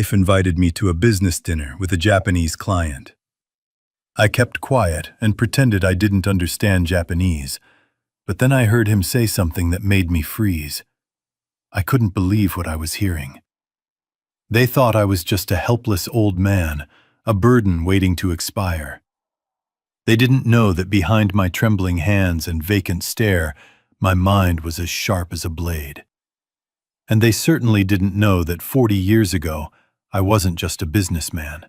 wife invited me to a business dinner with a Japanese client. I kept quiet and pretended I didn't understand Japanese, but then I heard him say something that made me freeze. I couldn't believe what I was hearing. They thought I was just a helpless old man, a burden waiting to expire. They didn't know that behind my trembling hands and vacant stare, my mind was as sharp as a blade. And they certainly didn't know that 40 years ago, I wasn't just a businessman.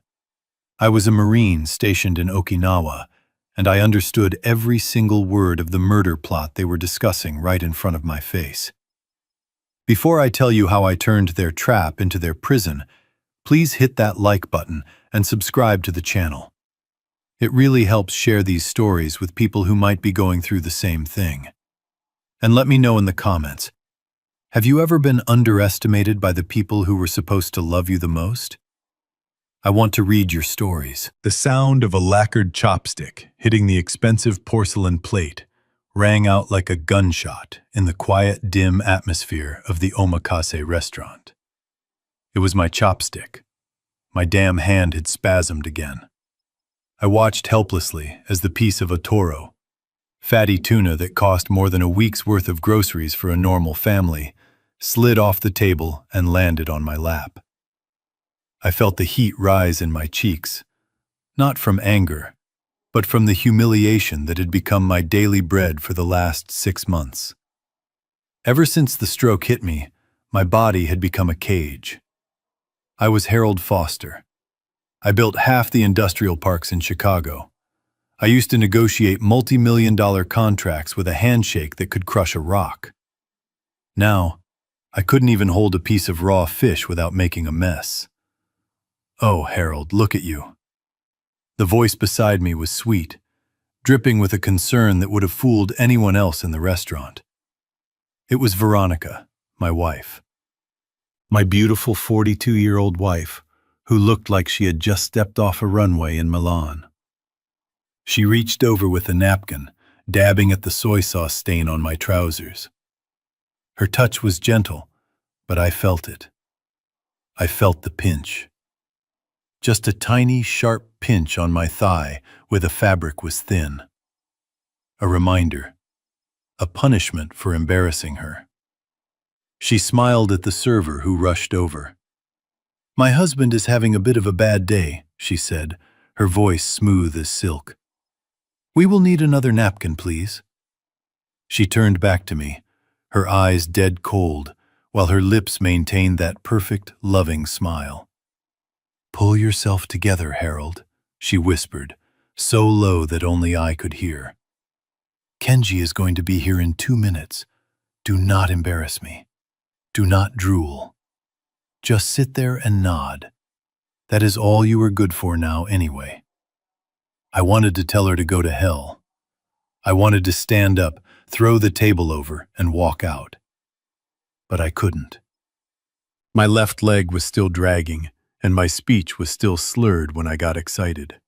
I was a Marine stationed in Okinawa, and I understood every single word of the murder plot they were discussing right in front of my face. Before I tell you how I turned their trap into their prison, please hit that like button and subscribe to the channel. It really helps share these stories with people who might be going through the same thing. And let me know in the comments, have you ever been underestimated by the people who were supposed to love you the most? I want to read your stories. The sound of a lacquered chopstick hitting the expensive porcelain plate rang out like a gunshot in the quiet, dim atmosphere of the omakase restaurant. It was my chopstick. My damn hand had spasmed again. I watched helplessly as the piece of otoro, fatty tuna that cost more than a week's worth of groceries for a normal family, slid off the table and landed on my lap. I felt the heat rise in my cheeks, not from anger, but from the humiliation that had become my daily bread for the last 6 months. Ever since the stroke hit me, my body had become a cage. I was Harold Foster. I built half the industrial parks in Chicago. I used to negotiate multi-million-dollar contracts with a handshake that could crush a rock. Now, I couldn't even hold a piece of raw fish without making a mess. Oh, Harold, look at you. The voice beside me was sweet, dripping with a concern that would have fooled anyone else in the restaurant. It was Veronica, my wife. My beautiful 42-year-old wife, who looked like she had just stepped off a runway in Milan. She reached over with a napkin, dabbing at the soy sauce stain on my trousers. Her touch was gentle, but I felt it. I felt the pinch. Just a tiny, sharp pinch on my thigh where the fabric was thin. A reminder. A punishment for embarrassing her. She smiled at the server who rushed over. "My husband is having a bit of a bad day," she said, her voice smooth as silk. "We will need another napkin, please." She turned back to me, her eyes dead cold, while her lips maintained that perfect, loving smile. "Pull yourself together, Harold," she whispered, so low that only I could hear. "Kenji is going to be here in 2 minutes. Do not embarrass me. Do not drool. Just sit there and nod. That is all you are good for now anyway." I wanted to tell her to go to hell. I wanted to stand up, throw the table over, and walk out. But I couldn't. My left leg was still dragging, and my speech was still slurred when I got excited.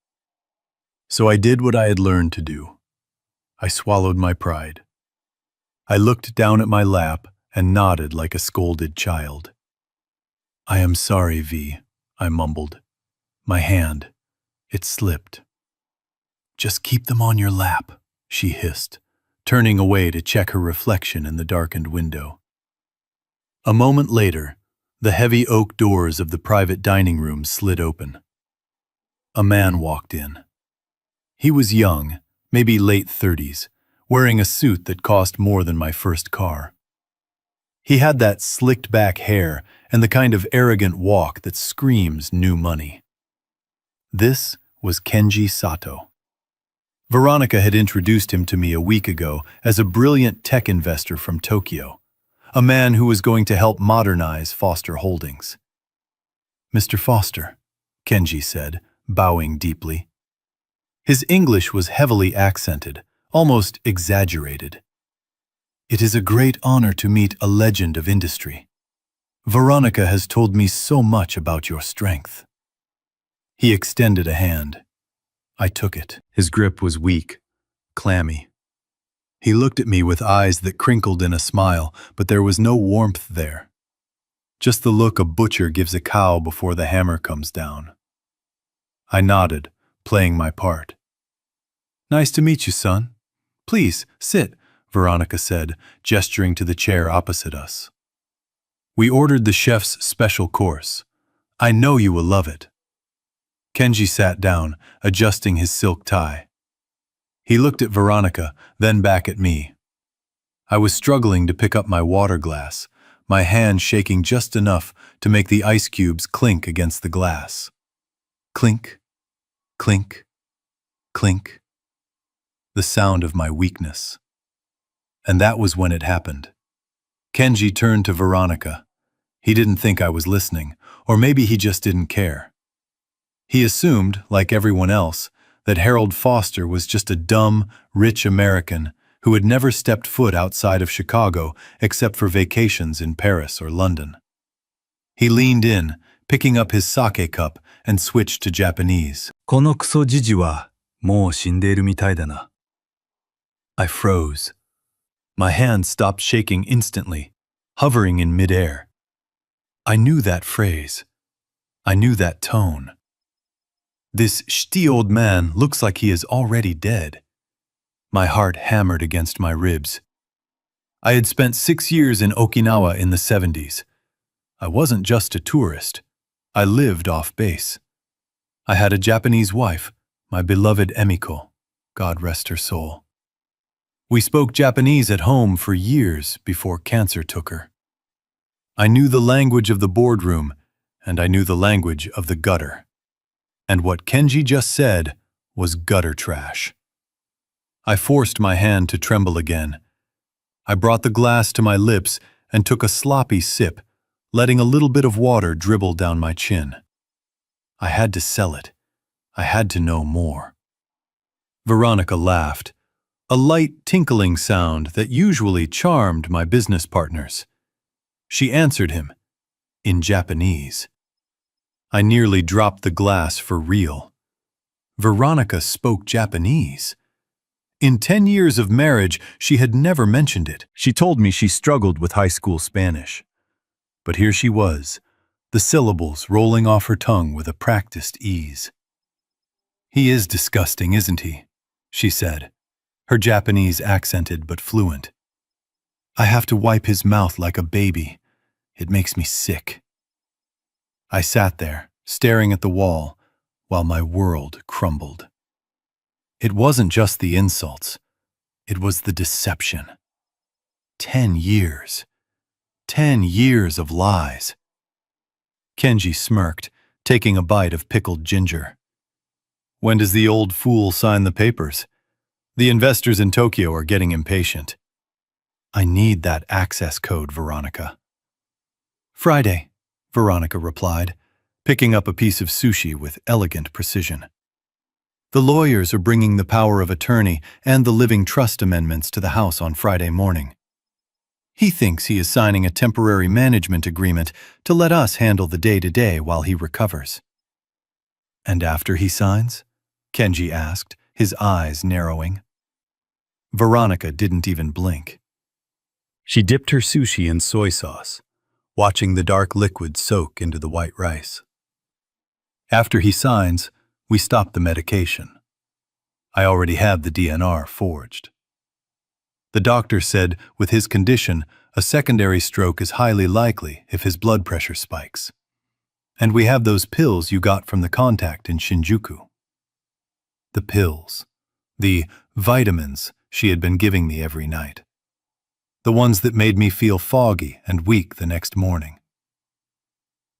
So I did what I had learned to do. I swallowed my pride. I looked down at my lap and nodded like a scolded child. "I am sorry, V," I mumbled. "My hand, it slipped." "Just keep them on your lap," she hissed, turning away to check her reflection in the darkened window. A moment later, the heavy oak doors of the private dining room slid open. A man walked in. He was young, maybe late 30s, wearing a suit that cost more than my first car. He had that slicked-back hair and the kind of arrogant walk that screams new money. This was Kenji Sato. Veronica had introduced him to me a week ago as a brilliant tech investor from Tokyo, a man who was going to help modernize Foster Holdings. "Mr. Foster," Kenji said, bowing deeply. His English was heavily accented, almost exaggerated. "It is a great honor to meet a legend of industry. Veronica has told me so much about your strength." He extended a hand. I took it. His grip was weak, clammy. He looked at me with eyes that crinkled in a smile, but there was no warmth there. just the look a butcher gives a cow before the hammer comes down. I nodded, playing my part. "Nice to meet you, son. Please, sit," Veronica said, gesturing to the chair opposite us. We ordered the chef's special course. "I know you will love it." Kenji sat down, adjusting his silk tie. He looked at Veronica, then back at me. I was struggling to pick up my water glass, my hand shaking just enough to make the ice cubes clink against the glass. Clink, clink, clink. The sound of my weakness. And that was when it happened. Kenji turned to Veronica. He didn't think I was listening, or maybe he just didn't care. He assumed, like everyone else, that Harold Foster was just a dumb, rich American who had never stepped foot outside of Chicago except for vacations in Paris or London. He leaned in, picking up his sake cup, and switched to Japanese. このクソじじはもう死んでいるみたいだな. I froze. My hand stopped shaking instantly, hovering in midair. I knew that phrase. I knew that tone. This shitty old man looks like he is already dead. My heart hammered against my ribs. I had spent 6 years in Okinawa in the 70s. I wasn't just a tourist. I lived off base. I had a Japanese wife, my beloved Emiko, God rest her soul. We spoke Japanese at home for years before cancer took her. I knew the language of the boardroom, and I knew the language of the gutter. And what Kenji just said was gutter trash. I forced my hand to tremble again. I brought the glass to my lips and took a sloppy sip, letting a little bit of water dribble down my chin. I had to sell it. I had to know more. Veronica laughed, a light tinkling sound that usually charmed my business partners. She answered him, in Japanese. I nearly dropped the glass for real. Veronica spoke Japanese. In 10 years of marriage, she had never mentioned it. She told me she struggled with high school Spanish. But here she was, the syllables rolling off her tongue with a practiced ease. "He is disgusting, isn't he?" she said, her Japanese accented but fluent. "I have to wipe his mouth like a baby. It makes me sick." I sat there, staring at the wall, while my world crumbled. It wasn't just the insults. It was the deception. 10 years. 10 years of lies. Kenji smirked, taking a bite of pickled ginger. "When does the old fool sign the papers? The investors in Tokyo are getting impatient." "I need that access code, Veronica." "Friday," Veronica replied, picking up a piece of sushi with elegant precision. "The lawyers are bringing the power of attorney and the living trust amendments to the house on Friday morning. He thinks he is signing a temporary management agreement to let us handle the day-to-day while he recovers." "And after he signs?" Kenji asked, his eyes narrowing. Veronica didn't even blink. She dipped her sushi in soy sauce, watching the dark liquid soak into the white rice. "After he signs, we stop the medication. I already have the DNR forged. The doctor said with his condition, a secondary stroke is highly likely if his blood pressure spikes. And we have those pills you got from the contact in Shinjuku." The pills. The vitamins she had been giving me every night. The ones that made me feel foggy and weak the next morning.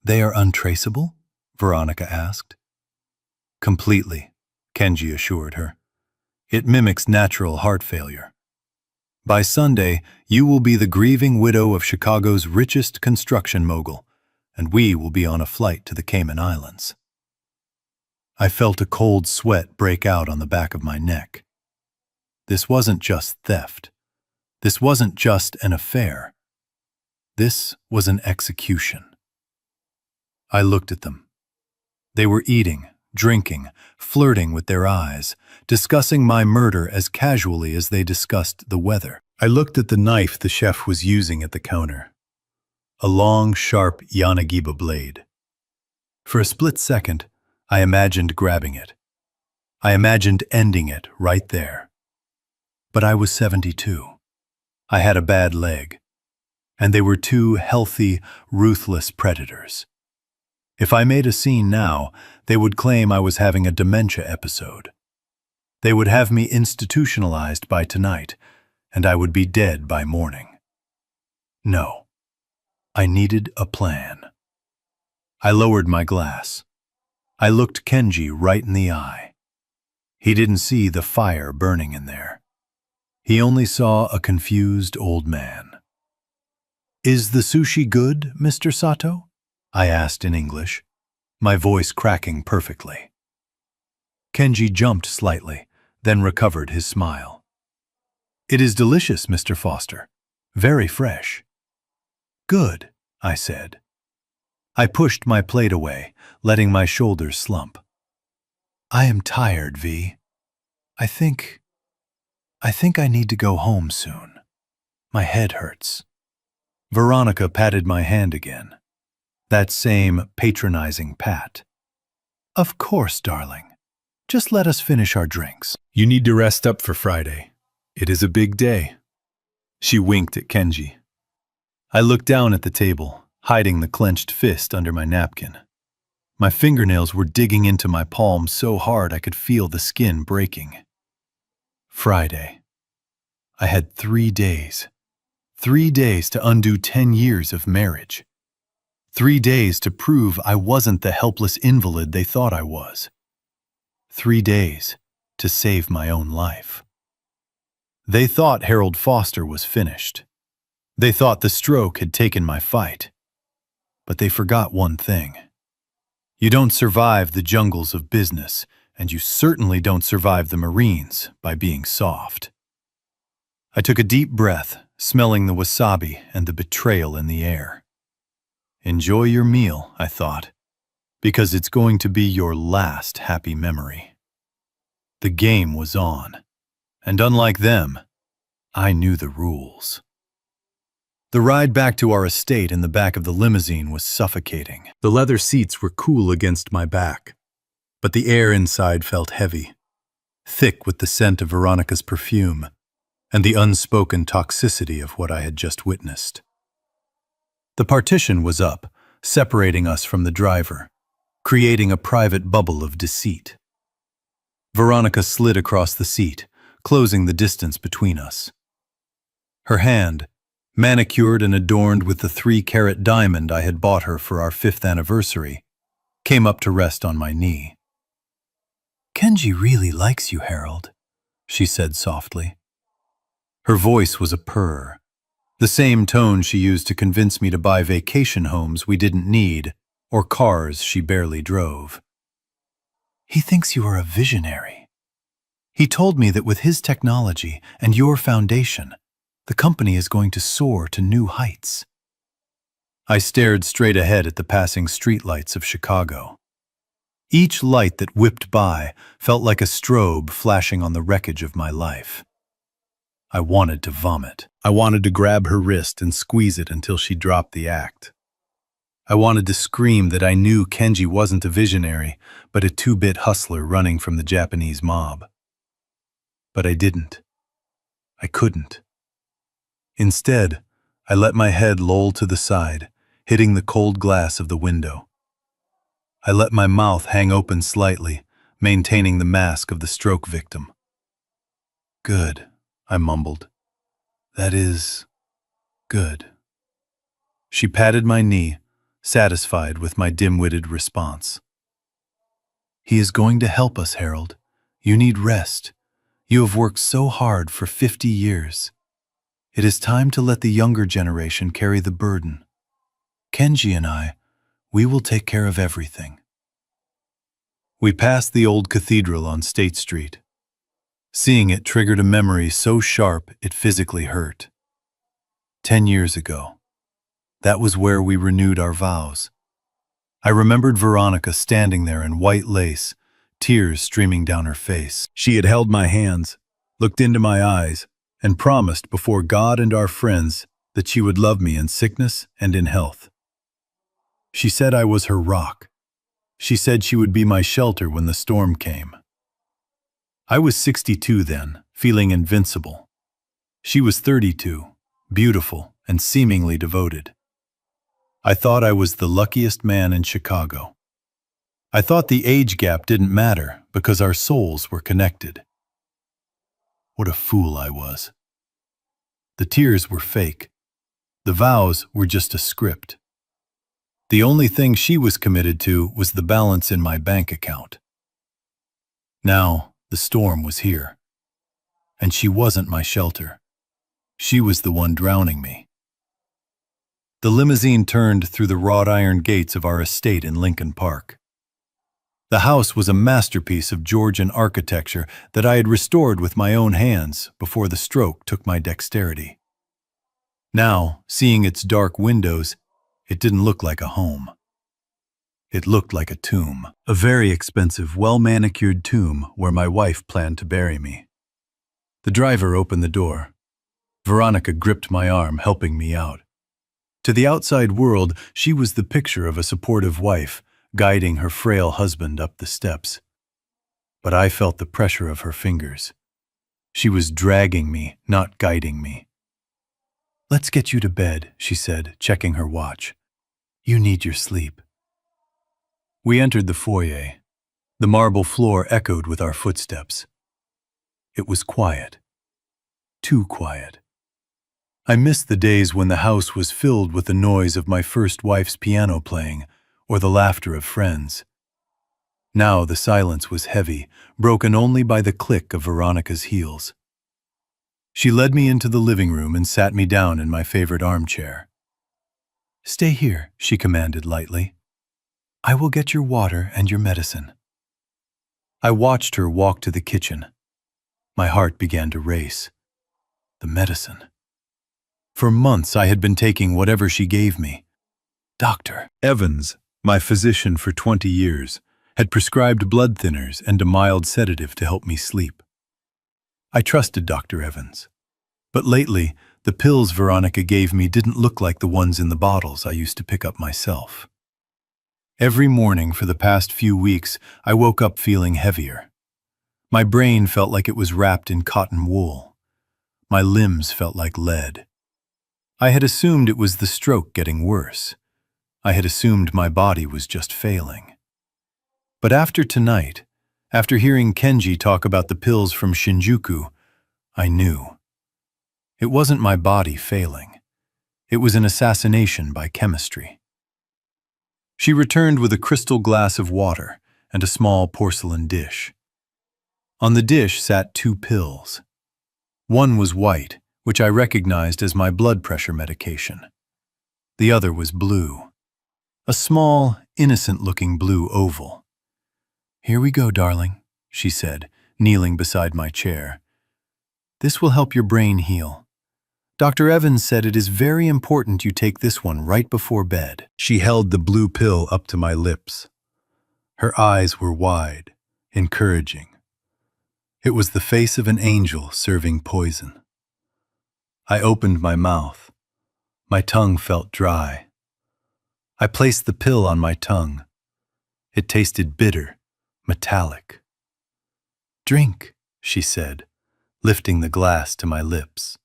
"They are untraceable?" Veronica asked. "Completely," Kenji assured her. "It mimics natural heart failure. By Sunday, you will be the grieving widow of Chicago's richest construction mogul, and we will be on a flight to the Cayman Islands." I felt a cold sweat break out on the back of my neck. This wasn't just theft. This wasn't just an affair. This was an execution. I looked at them. They were eating, drinking, flirting with their eyes, discussing my murder as casually as they discussed the weather. I looked at the knife the chef was using at the counter. a long, sharp Yanagiba blade. For a split second, I imagined grabbing it. I imagined ending it right there. But I was 72. I had a bad leg, and they were two healthy, ruthless predators. If I made a scene now, they would claim I was having a dementia episode. They would have me institutionalized by tonight, and I would be dead by morning. No, I needed a plan. I lowered my glass. I looked Kenji right in the eye. He didn't see the fire burning in there. He only saw a confused old man. "Is the sushi good, Mr. Sato?" I asked in English, my voice cracking perfectly. Kenji jumped slightly, then recovered his smile. "It is delicious, Mr. Foster. Very fresh." "Good," I said. I pushed my plate away, letting my shoulders slump. "I am tired, V. I think I need to go home soon. My head hurts." Veronica patted my hand again. That same patronizing pat. "Of course, darling. Just let us finish our drinks. You need to rest up for Friday. It is a big day." She winked at Kenji. I looked down at the table, hiding the clenched fist under my napkin. My fingernails were digging into my palm so hard I could feel the skin breaking. Friday. I had 3 days. 3 days to undo 10 years of marriage. 3 days to prove I wasn't the helpless invalid they thought I was. 3 days to save my own life. They thought Harold Foster was finished. They thought the stroke had taken my fight. But they forgot one thing. You don't survive the jungles of business, and you certainly don't survive the Marines by being soft. I took a deep breath, smelling the wasabi and the betrayal in the air. Enjoy your meal, I thought, because it's going to be your last happy memory. The game was on, and unlike them, I knew the rules. The ride back to our estate in the back of the limousine was suffocating. The leather seats were cool against my back, but the air inside felt heavy, thick with the scent of Veronica's perfume and the unspoken toxicity of what I had just witnessed. The partition was up, separating us from the driver, creating a private bubble of deceit. Veronica slid across the seat, closing the distance between us. Her hand, manicured and adorned with the 3-carat diamond I had bought her for our 5th anniversary, came up to rest on my knee. "Kenji really likes you, Harold," she said softly. Her voice was a purr, the same tone she used to convince me to buy vacation homes we didn't need or cars she barely drove. "He thinks you are a visionary. He told me that with his technology and your foundation, the company is going to soar to new heights." I stared straight ahead at the passing streetlights of Chicago. Each light that whipped by felt like a strobe flashing on the wreckage of my life. I wanted to vomit. I wanted to grab her wrist and squeeze it until she dropped the act. I wanted to scream that I knew Kenji wasn't a visionary, but a 2-bit hustler running from the Japanese mob. But I didn't. I couldn't. Instead, I let my head loll to the side, hitting the cold glass of the window. I let my mouth hang open slightly, maintaining the mask of the stroke victim. "Good," I mumbled. "That is good." She patted my knee, satisfied with my dim-witted response. "He is going to help us, Harold. You need rest. You have worked so hard for 50 years. It is time to let the younger generation carry the burden. Kenji and I, we will take care of everything." We passed the old cathedral on State Street. Seeing it triggered a memory so sharp it physically hurt. 10 years ago. That was where we renewed our vows. I remembered Veronica standing there in white lace, tears streaming down her face. She had held my hands, looked into my eyes, and promised before God and our friends that she would love me in sickness and in health. She said I was her rock. She said she would be my shelter when the storm came. I was 62 then, feeling invincible. She was 32, beautiful and seemingly devoted. I thought I was the luckiest man in Chicago. I thought the age gap didn't matter because our souls were connected. What a fool I was. The tears were fake. The vows were just a script. The only thing she was committed to was the balance in my bank account. Now, the storm was here. And she wasn't my shelter. She was the one drowning me. The limousine turned through the wrought iron gates of our estate in Lincoln Park. The house was a masterpiece of Georgian architecture that I had restored with my own hands before the stroke took my dexterity. Now, seeing its dark windows, it didn't look like a home. It looked like a tomb, a very expensive, well-manicured tomb where my wife planned to bury me. The driver opened the door. Veronica gripped my arm, helping me out. To the outside world, she was the picture of a supportive wife, guiding her frail husband up the steps. But I felt the pressure of her fingers. She was dragging me, not guiding me. "Let's get you to bed," she said, checking her watch. "You need your sleep." We entered the foyer. The marble floor echoed with our footsteps. It was quiet. Too quiet. I missed the days when the house was filled with the noise of my first wife's piano playing, or the laughter of friends. Now the silence was heavy, broken only by the click of Veronica's heels. She led me into the living room and sat me down in my favorite armchair. "Stay here," she commanded lightly. "I will get your water and your medicine." I watched her walk to the kitchen. My heart began to race. The medicine. For months I had been taking whatever she gave me. Dr. Evans, my physician for 20 years, had prescribed blood thinners and a mild sedative to help me sleep. I trusted Dr. Evans. But lately, the pills Veronica gave me didn't look like the ones in the bottles I used to pick up myself. Every morning for the past few weeks, I woke up feeling heavier. My brain felt like it was wrapped in cotton wool. My limbs felt like lead. I had assumed it was the stroke getting worse. I had assumed my body was just failing. But after tonight, after hearing Kenji talk about the pills from Shinjuku, I knew. It wasn't my body failing. It was an assassination by chemistry. She returned with a crystal glass of water and a small porcelain dish. On the dish sat 2 pills. One was white, which I recognized as my blood pressure medication. The other was blue. A small, innocent-looking blue oval. "Here we go, darling," she said, kneeling beside my chair. "This will help your brain heal. Dr. Evans said it is very important you take this one right before bed." She held the blue pill up to my lips. Her eyes were wide, encouraging. It was the face of an angel serving poison. I opened my mouth. My tongue felt dry. I placed the pill on my tongue. It tasted bitter, metallic. "Drink," she said, lifting the glass to my lips.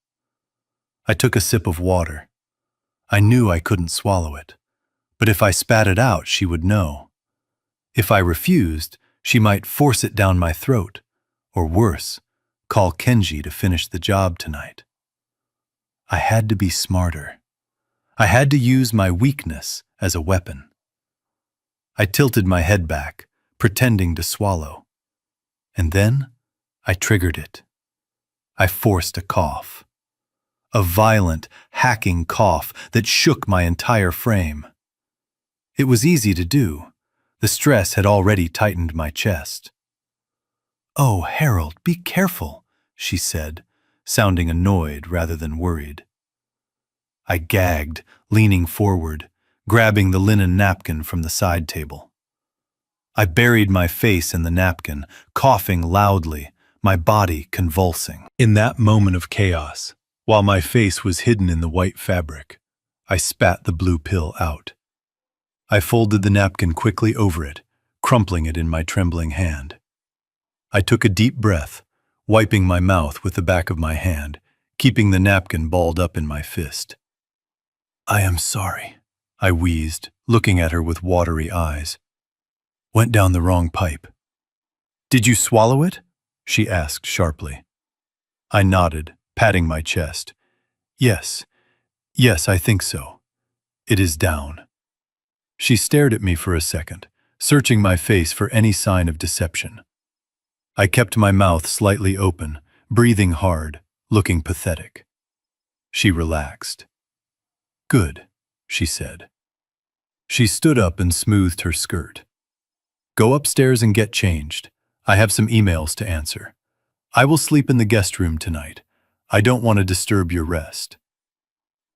I took a sip of water. I knew I couldn't swallow it, but if I spat it out, she would know. If I refused, she might force it down my throat, or worse, call Kenji to finish the job tonight. I had to be smarter. I had to use my weakness as a weapon. I tilted my head back, pretending to swallow. And then I triggered it. I forced a cough. A violent, hacking cough that shook my entire frame. It was easy to do. The stress had already tightened my chest. "Oh, Harold, be careful," she said, sounding annoyed rather than worried. I gagged, leaning forward, grabbing the linen napkin from the side table. I buried my face in the napkin, coughing loudly, my body convulsing. In that moment of chaos, While my face was hidden in the white fabric, I spat the blue pill out. I folded the napkin quickly over it, crumpling it in my trembling hand. I took a deep breath, wiping my mouth with the back of my hand, keeping the napkin balled up in my fist. "I am sorry," I wheezed, looking at her with watery eyes. "Went down the wrong pipe." "Did you swallow it?" she asked sharply. I nodded, patting my chest. Yes, I think so. It is down." She stared at me for a second, searching my face for any sign of deception. I kept my mouth slightly open, breathing hard, looking pathetic. She relaxed. "Good," she said. She stood up and smoothed her skirt. "Go upstairs and get changed. I have some emails to answer. I will sleep in the guest room tonight. I don't want to disturb your rest."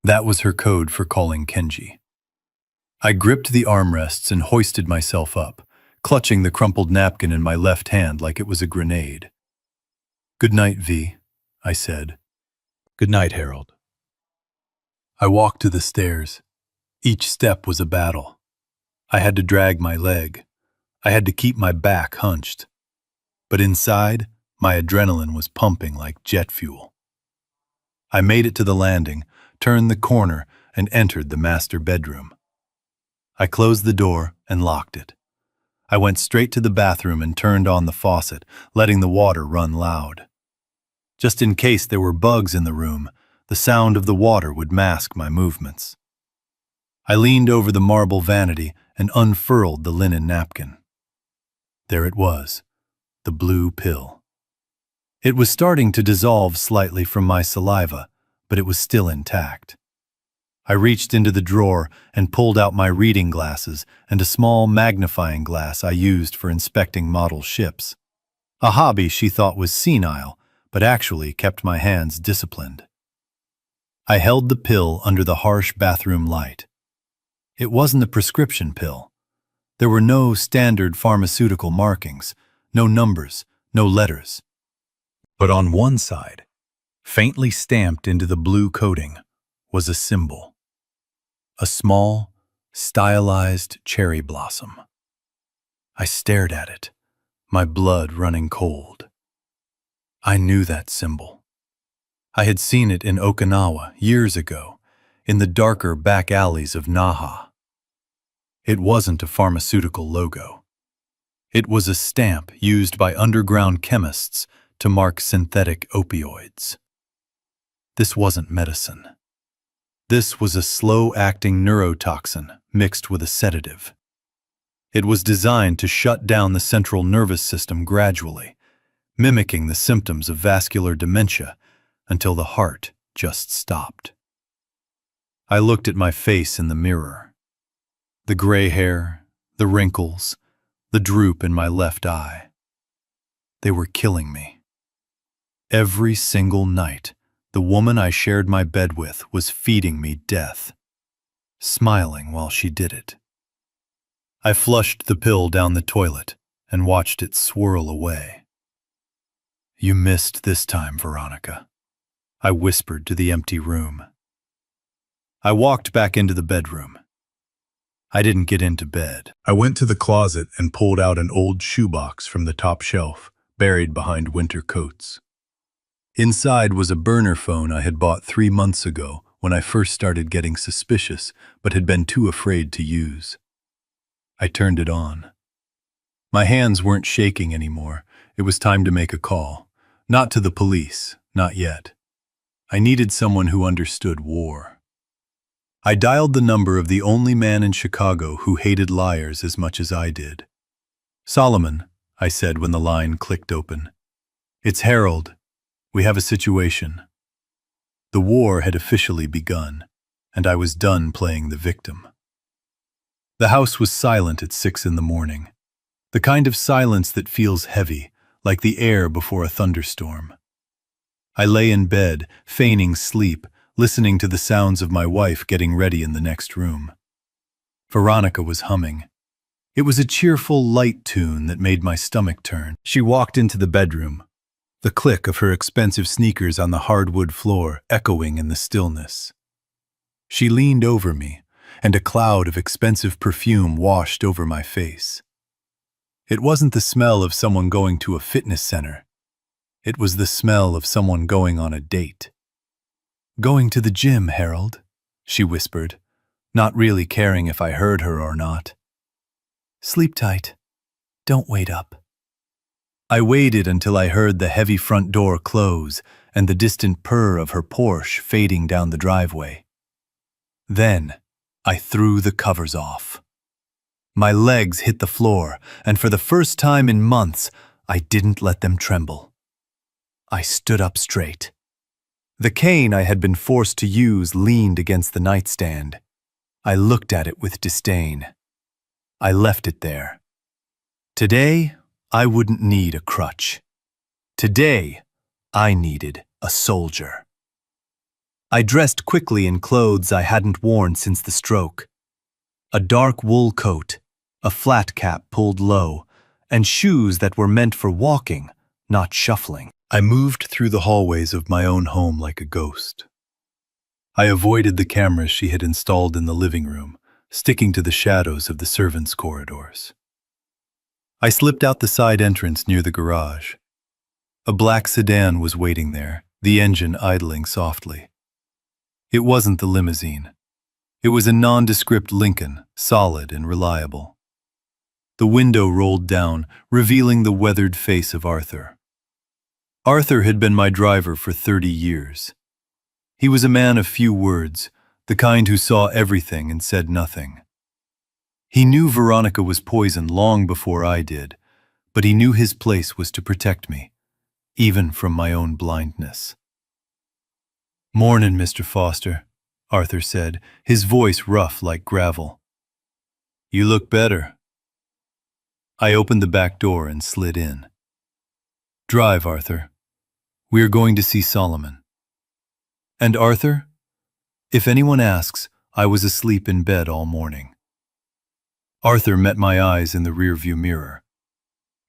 That was her code for calling Kenji. I gripped the armrests and hoisted myself up, clutching the crumpled napkin in my left hand like it was a grenade. "Good night, V," I said. "Good night, Harold." I walked to the stairs. Each step was a battle. I had to drag my leg. I had to keep my back hunched. But inside, my adrenaline was pumping like jet fuel. I made it to the landing, turned the corner, and entered the master bedroom. I closed the door and locked it. I went straight to the bathroom and turned on the faucet, letting the water run loud. Just in case there were bugs in the room, the sound of the water would mask my movements. I leaned over the marble vanity and unfurled the linen napkin. There it was, the blue pill. It was starting to dissolve slightly from my saliva, but it was still intact. I reached into the drawer and pulled out my reading glasses and a small magnifying glass I used for inspecting model ships. A hobby she thought was senile, but actually kept my hands disciplined. I held the pill under the harsh bathroom light. It wasn't a prescription pill. There were no standard pharmaceutical markings, no numbers, no letters. But on one side, faintly stamped into the blue coating, was a symbol. A small, stylized cherry blossom. I stared at it, my blood running cold. I knew that symbol. I had seen it in Okinawa years ago, in the darker back alleys of Naha. It wasn't a pharmaceutical logo. It was a stamp used by underground chemists to mark synthetic opioids. This wasn't medicine. This was a slow-acting neurotoxin mixed with a sedative. It was designed to shut down the central nervous system gradually, mimicking the symptoms of vascular dementia until the heart just stopped. I looked at my face in the mirror. The gray hair, the wrinkles, the droop in my left eye. They were killing me. Every single night, the woman I shared my bed with was feeding me death, smiling while she did it. I flushed the pill down the toilet and watched it swirl away. "You missed this time, Veronica," I whispered to the empty room. I walked back into the bedroom. I didn't get into bed. I went to the closet and pulled out an old shoebox from the top shelf, buried behind winter coats. Inside was a burner phone I had bought 3 months ago when I first started getting suspicious but had been too afraid to use. I turned it on. My hands weren't shaking anymore. It was time to make a call. Not to the police, not yet. I needed someone who understood war. I dialed the number of the only man in Chicago who hated liars as much as I did. "Solomon," I said when the line clicked open. "It's Harold. We have a situation." The war had officially begun, and I was done playing the victim. The house was silent at 6 in the morning. The kind of silence that feels heavy, like the air before a thunderstorm. I lay in bed, feigning sleep, listening to the sounds of my wife getting ready in the next room. Veronica was humming. It was a cheerful, light tune that made my stomach turn. She walked into the bedroom, the click of her expensive sneakers on the hardwood floor echoing in the stillness. She leaned over me, and a cloud of expensive perfume washed over my face. It wasn't the smell of someone going to a fitness center. It was the smell of someone going on a date. "Going to the gym, Harold," she whispered, not really caring if I heard her or not. "Sleep tight. Don't wait up." I waited until I heard the heavy front door close and the distant purr of her Porsche fading down the driveway. Then, I threw the covers off. My legs hit the floor, and for the first time in months, I didn't let them tremble. I stood up straight. The cane I had been forced to use leaned against the nightstand. I looked at it with disdain. I left it there. Today, I wouldn't need a crutch. Today, I needed a soldier. I dressed quickly in clothes I hadn't worn since the stroke. A dark wool coat, a flat cap pulled low, and shoes that were meant for walking, not shuffling. I moved through the hallways of my own home like a ghost. I avoided the cameras she had installed in the living room, sticking to the shadows of the servants' corridors. I slipped out the side entrance near the garage. A black sedan was waiting there, the engine idling softly. It wasn't the limousine. It was a nondescript Lincoln, solid and reliable. The window rolled down, revealing the weathered face of Arthur. Arthur had been my driver for 30 years. He was a man of few words, the kind who saw everything and said nothing. He knew Veronica was poisoned long before I did, but he knew his place was to protect me, even from my own blindness. "Mornin', Mr. Foster," Arthur said, his voice rough like gravel. "You look better." I opened the back door and slid in. "Drive, Arthur. We are going to see Solomon." "And Arthur?" "If anyone asks, I was asleep in bed all morning." Arthur met my eyes in the rearview mirror.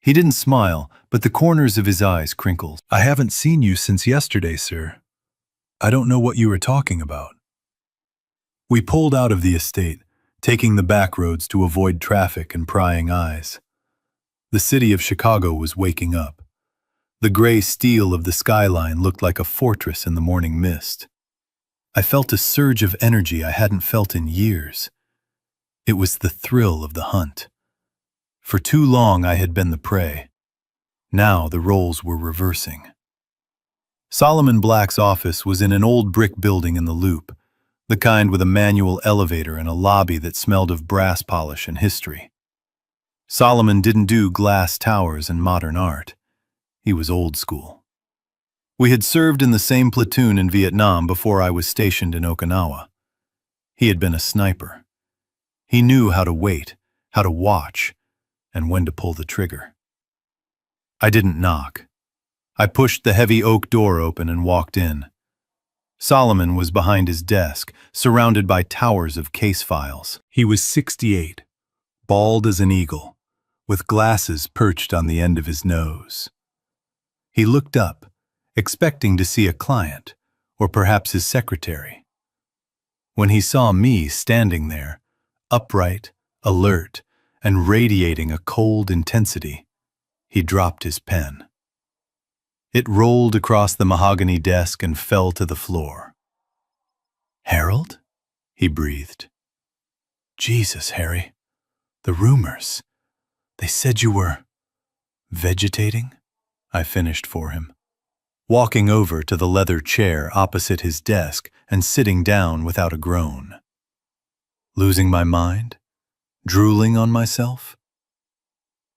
He didn't smile, but the corners of his eyes crinkled. "I haven't seen you since yesterday, sir. I don't know what you were talking about." We pulled out of the estate, taking the back roads to avoid traffic and prying eyes. The city of Chicago was waking up. The gray steel of the skyline looked like a fortress in the morning mist. I felt a surge of energy I hadn't felt in years. It was the thrill of the hunt. For too long I had been the prey. Now the roles were reversing. Solomon Black's office was in an old brick building in the Loop, the kind with a manual elevator and a lobby that smelled of brass polish and history. Solomon didn't do glass towers and modern art. He was old school. We had served in the same platoon in Vietnam before I was stationed in Okinawa. He had been a sniper. He knew how to wait, how to watch, and when to pull the trigger. I didn't knock. I pushed the heavy oak door open and walked in. Solomon was behind his desk, surrounded by towers of case files. He was 68, bald as an eagle, with glasses perched on the end of his nose. He looked up, expecting to see a client, or perhaps his secretary. When he saw me standing there, upright, alert, and radiating a cold intensity, he dropped his pen. It rolled across the mahogany desk and fell to the floor. "Harold?" he breathed. "Jesus, Harry. The rumors. They said you were vegetating?" I finished for him, walking over to the leather chair opposite his desk and sitting down without a groan. Losing my mind? Drooling on myself?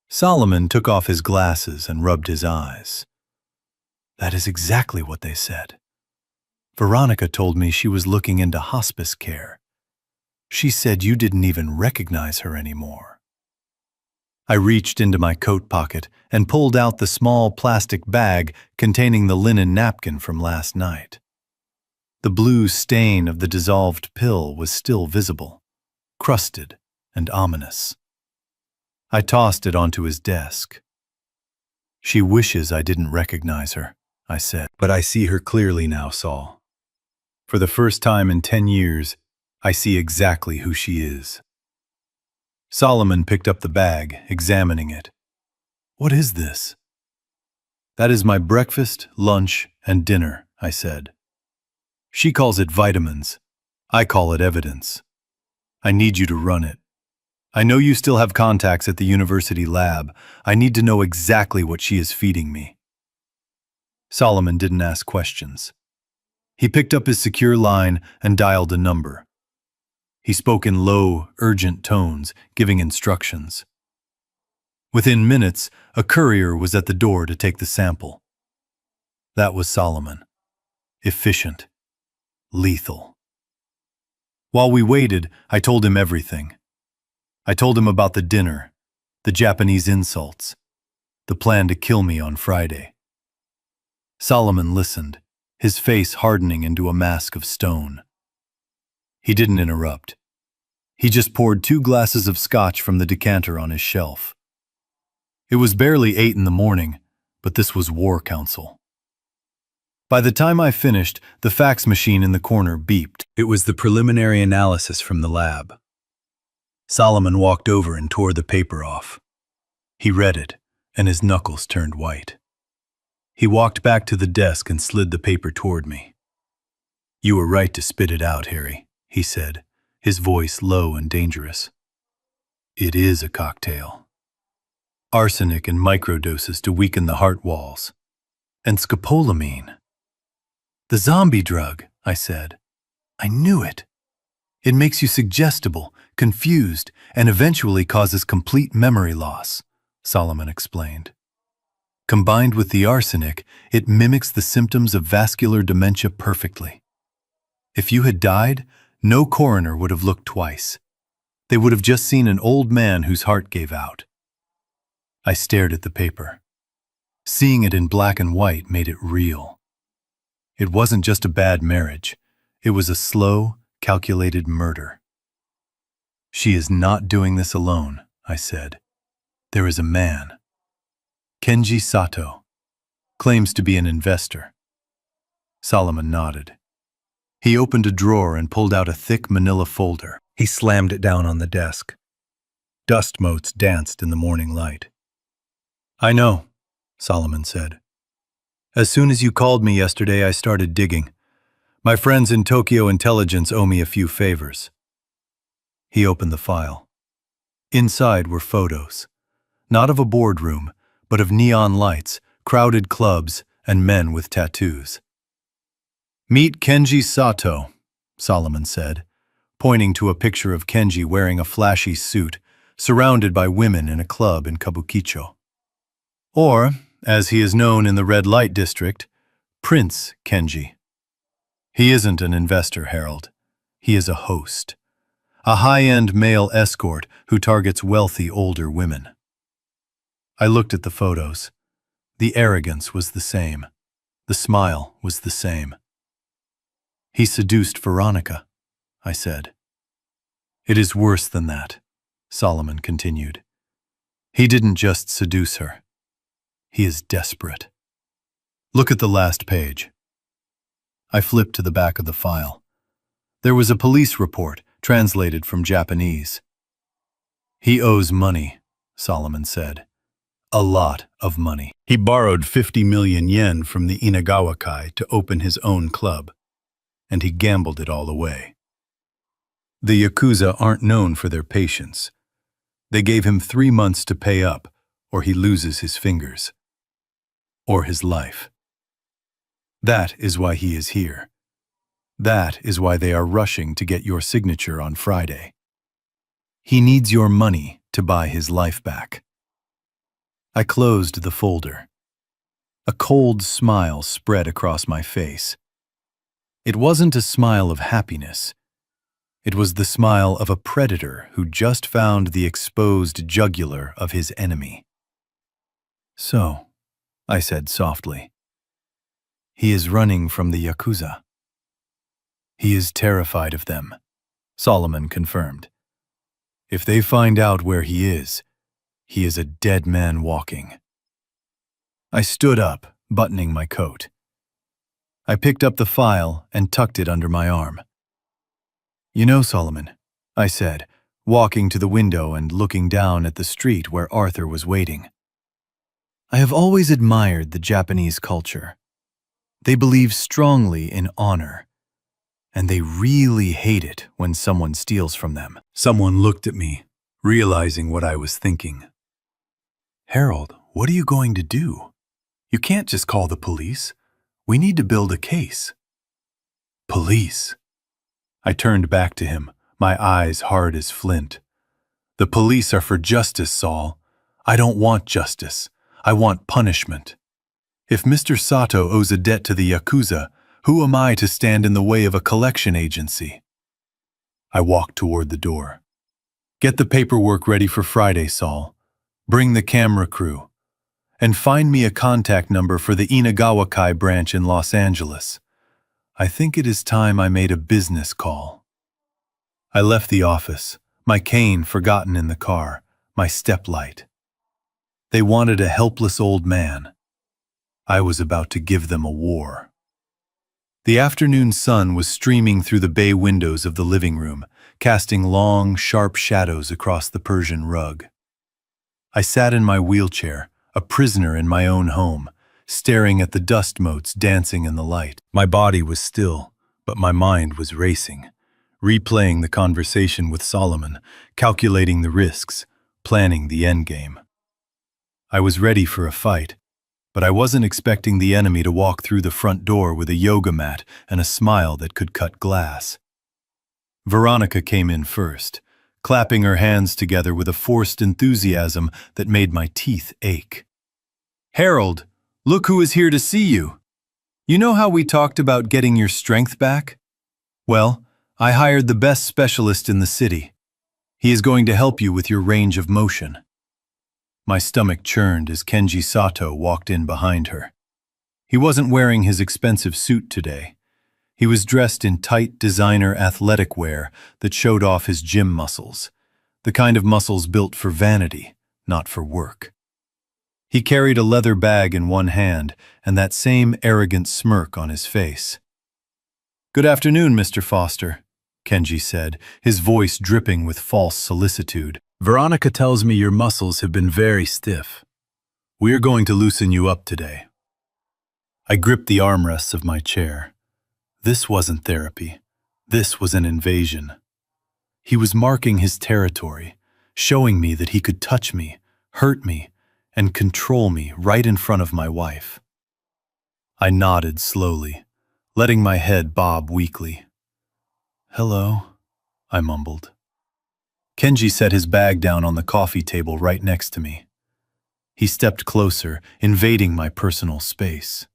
Solomon took off his glasses and rubbed his eyes. "That is exactly what they said. Veronica told me she was looking into hospice care. She said you didn't even recognize her anymore." I reached into my coat pocket and pulled out the small plastic bag containing the linen napkin from last night. The blue stain of the dissolved pill was still visible, crusted and ominous. I tossed it onto his desk. She wishes I didn't recognize her, I said. But I see her clearly now, Saul. For the first time in 10 years, I see exactly who she is. Solomon picked up the bag, examining it. What is this? That is my breakfast, lunch, and dinner, I said. She calls it vitamins. I call it evidence. I need you to run it. I know you still have contacts at the university lab. I need to know exactly what she is feeding me. Solomon didn't ask questions. He picked up his secure line and dialed a number. He spoke in low, urgent tones, giving instructions. Within minutes, a courier was at the door to take the sample. That was Solomon. Efficient. Lethal. While we waited, I told him everything. I told him about the dinner, the Japanese insults, the plan to kill me on Friday. Solomon listened, his face hardening into a mask of stone. He didn't interrupt. He just poured 2 glasses of scotch from the decanter on his shelf. It was barely 8 in the morning, but this was war council. By the time I finished, the fax machine in the corner beeped. It was the preliminary analysis from the lab. Solomon walked over and tore the paper off. He read it, and his knuckles turned white. He walked back to the desk and slid the paper toward me. You were right to spit it out, Harry, he said, his voice low and dangerous. It is a cocktail. Arsenic in microdoses to weaken the heart walls. And scopolamine. The zombie drug, I said. I knew it. It makes you suggestible, confused, and eventually causes complete memory loss, Solomon explained. Combined with the arsenic, it mimics the symptoms of vascular dementia perfectly. If you had died, no coroner would have looked twice. They would have just seen an old man whose heart gave out. I stared at the paper. Seeing it in black and white made it real. It wasn't just a bad marriage. It was a slow, calculated murder. She is not doing this alone, I said. There is a man. Kenji Sato. Claims to be an investor. Solomon nodded. He opened a drawer and pulled out a thick manila folder. He slammed it down on the desk. Dust motes danced in the morning light. I know, Solomon said. As soon as you called me yesterday, I started digging. My friends in Tokyo Intelligence owe me a few favors. He opened the file. Inside were photos, not of a boardroom, but of neon lights, crowded clubs, and men with tattoos. Meet Kenji Sato, Solomon said, pointing to a picture of Kenji wearing a flashy suit, surrounded by women in a club in Kabukicho. Or, as he is known in the red light district, Prince Kenji. He isn't an investor, Harold. He is a host. A high-end male escort who targets wealthy older women. I looked at the photos. The arrogance was the same. The smile was the same. He seduced Veronica, I said. It is worse than that, Solomon continued. He didn't just seduce her. He is desperate. Look at the last page. I flipped to the back of the file. There was a police report, translated from Japanese. He owes money, Solomon said. A lot of money. He borrowed 50 million yen from the Inagawa Kai to open his own club, and he gambled it all away. The Yakuza aren't known for their patience. They gave him 3 months to pay up, or he loses his fingers. Or his life. That is why he is here. That is why they are rushing to get your signature on Friday. He needs your money to buy his life back. I closed the folder. A cold smile spread across my face. It wasn't a smile of happiness. It was the smile of a predator who just found the exposed jugular of his enemy. So, I said softly, he is running from the Yakuza. He is terrified of them, Solomon confirmed. If they find out where he is a dead man walking. I stood up, buttoning my coat. I picked up the file and tucked it under my arm. "You know, Solomon," I said, walking to the window and looking down at the street where Arthur was waiting. "I have always admired the Japanese culture. They believe strongly in honor, and they really hate it when someone steals from them." Someone looked at me, realizing what I was thinking. "Harold, what are you going to do? You can't just call the police. We need to build a case." "Police?" I turned back to him, my eyes hard as flint. "The police are for justice, Saul. I don't want justice. I want punishment. If Mr. Sato owes a debt to the Yakuza, who am I to stand in the way of a collection agency?" I walked toward the door. "Get the paperwork ready for Friday, Saul. Bring the camera crew. And find me a contact number for the Inagawa-kai branch in Los Angeles. I think it is time I made a business call." I left the office, my cane forgotten in the car, my step light. They wanted a helpless old man. I was about to give them a war. The afternoon sun was streaming through the bay windows of the living room, casting long, sharp shadows across the Persian rug. I sat in my wheelchair, a prisoner in my own home, staring at the dust motes dancing in the light. My body was still, but my mind was racing, replaying the conversation with Solomon, calculating the risks, planning the endgame. I was ready for a fight, but I wasn't expecting the enemy to walk through the front door with a yoga mat and a smile that could cut glass. Veronica came in first, clapping her hands together with a forced enthusiasm that made my teeth ache. "Harold, look who is here to see you. You know how we talked about getting your strength back? Well, I hired the best specialist in the city. He is going to help you with your range of motion." My stomach churned as Kenji Sato walked in behind her. He wasn't wearing his expensive suit today. He was dressed in tight designer athletic wear that showed off his gym muscles, the kind of muscles built for vanity, not for work. He carried a leather bag in one hand and that same arrogant smirk on his face. "Good afternoon, Mr. Foster," Kenji said, his voice dripping with false solicitude. "Veronica tells me your muscles have been very stiff. We're going to loosen you up today." I gripped the armrests of my chair. This wasn't therapy. This was an invasion. He was marking his territory, showing me that he could touch me, hurt me, and control me right in front of my wife. I nodded slowly, letting my head bob weakly. "Hello," I mumbled. Kenji set his bag down on the coffee table right next to me. He stepped closer, invading my personal space.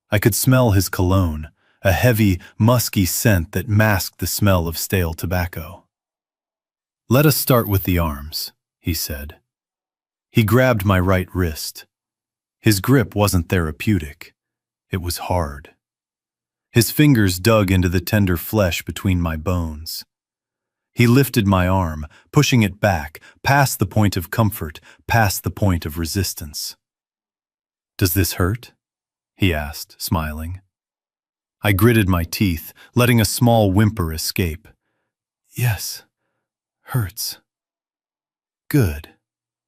I could smell his cologne, a heavy, musky scent that masked the smell of stale tobacco. "Let us start with the arms," he said. He grabbed my right wrist. His grip wasn't therapeutic. It was hard. His fingers dug into the tender flesh between my bones. He lifted my arm, pushing it back, past the point of comfort, past the point of resistance. "Does this hurt?" he asked, smiling. I gritted my teeth, letting a small whimper escape. "Yes, hurts." "Good,"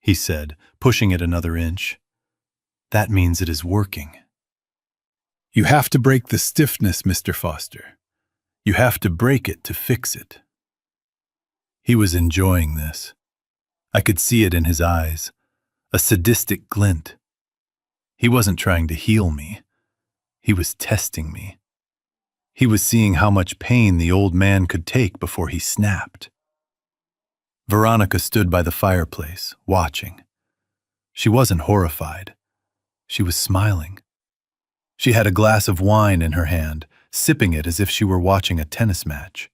he said, pushing it another inch. "That means it is working." "You have to break the stiffness, Mr. Foster. You have to break it to fix it." He was enjoying this. I could see it in his eyes, a sadistic glint. He wasn't trying to heal me. He was testing me. He was seeing how much pain the old man could take before he snapped. Veronica stood by the fireplace, watching. She wasn't horrified. She was smiling. She had a glass of wine in her hand, sipping it as if she were watching a tennis match.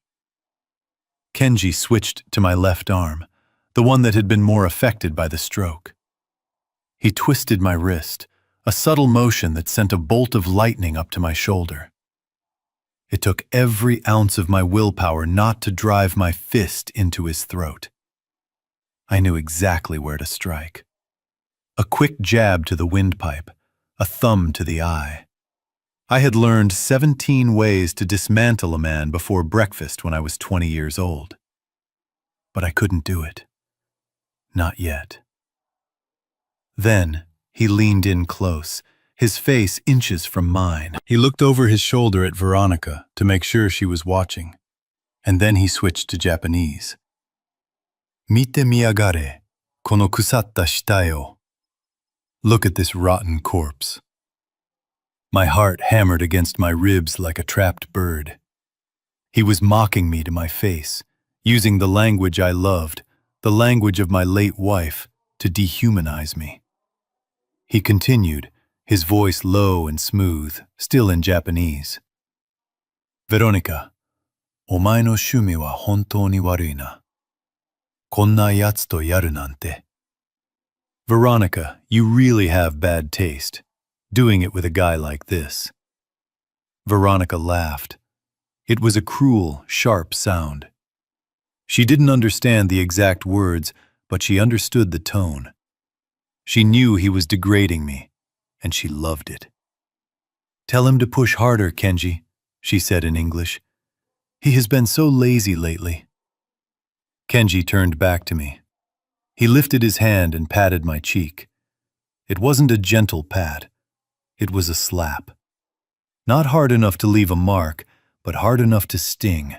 Kenji switched to my left arm, the one that had been more affected by the stroke. He twisted my wrist, a subtle motion that sent a bolt of lightning up to my shoulder. It took every ounce of my willpower not to drive my fist into his throat. I knew exactly where to strike. A quick jab to the windpipe, a thumb to the eye. I had learned 17 ways to dismantle a man before breakfast when I was 20 years old. But I couldn't do it. Not yet. Then he leaned in close, his face inches from mine. He looked over his shoulder at Veronica to make sure she was watching, and then he switched to Japanese. Mite miyagare, kono kusatta shitae o. Look at this rotten corpse. My heart hammered against my ribs like a trapped bird. He was mocking me to my face, using the language I loved, the language of my late wife, to dehumanize me. He continued, his voice low and smooth, still in Japanese. Veronica, omae no shumi wa hontou ni warui na. Konna yatsu to yaru nante. Veronica, you really have bad taste, doing it with a guy like this. Veronica laughed. It was a cruel, sharp sound. She didn't understand the exact words, but she understood the tone. She knew he was degrading me, and she loved it. Tell him to push harder, Kenji, she said in English. He has been so lazy lately. Kenji turned back to me. He lifted his hand and patted my cheek. It wasn't a gentle pat. It was a slap. Not hard enough to leave a mark, but hard enough to sting.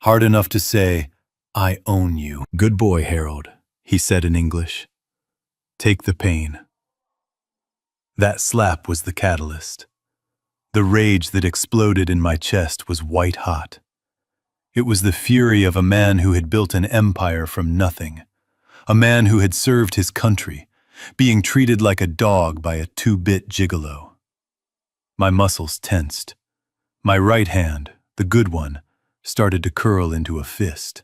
Hard enough to say, I own you. Good boy, Harold, he said in English. Take the pain. That slap was the catalyst. The rage that exploded in my chest was white hot. It was the fury of a man who had built an empire from nothing. A man who had served his country, being treated like a dog by a 2-bit gigolo. My muscles tensed. My right hand, the good one, started to curl into a fist.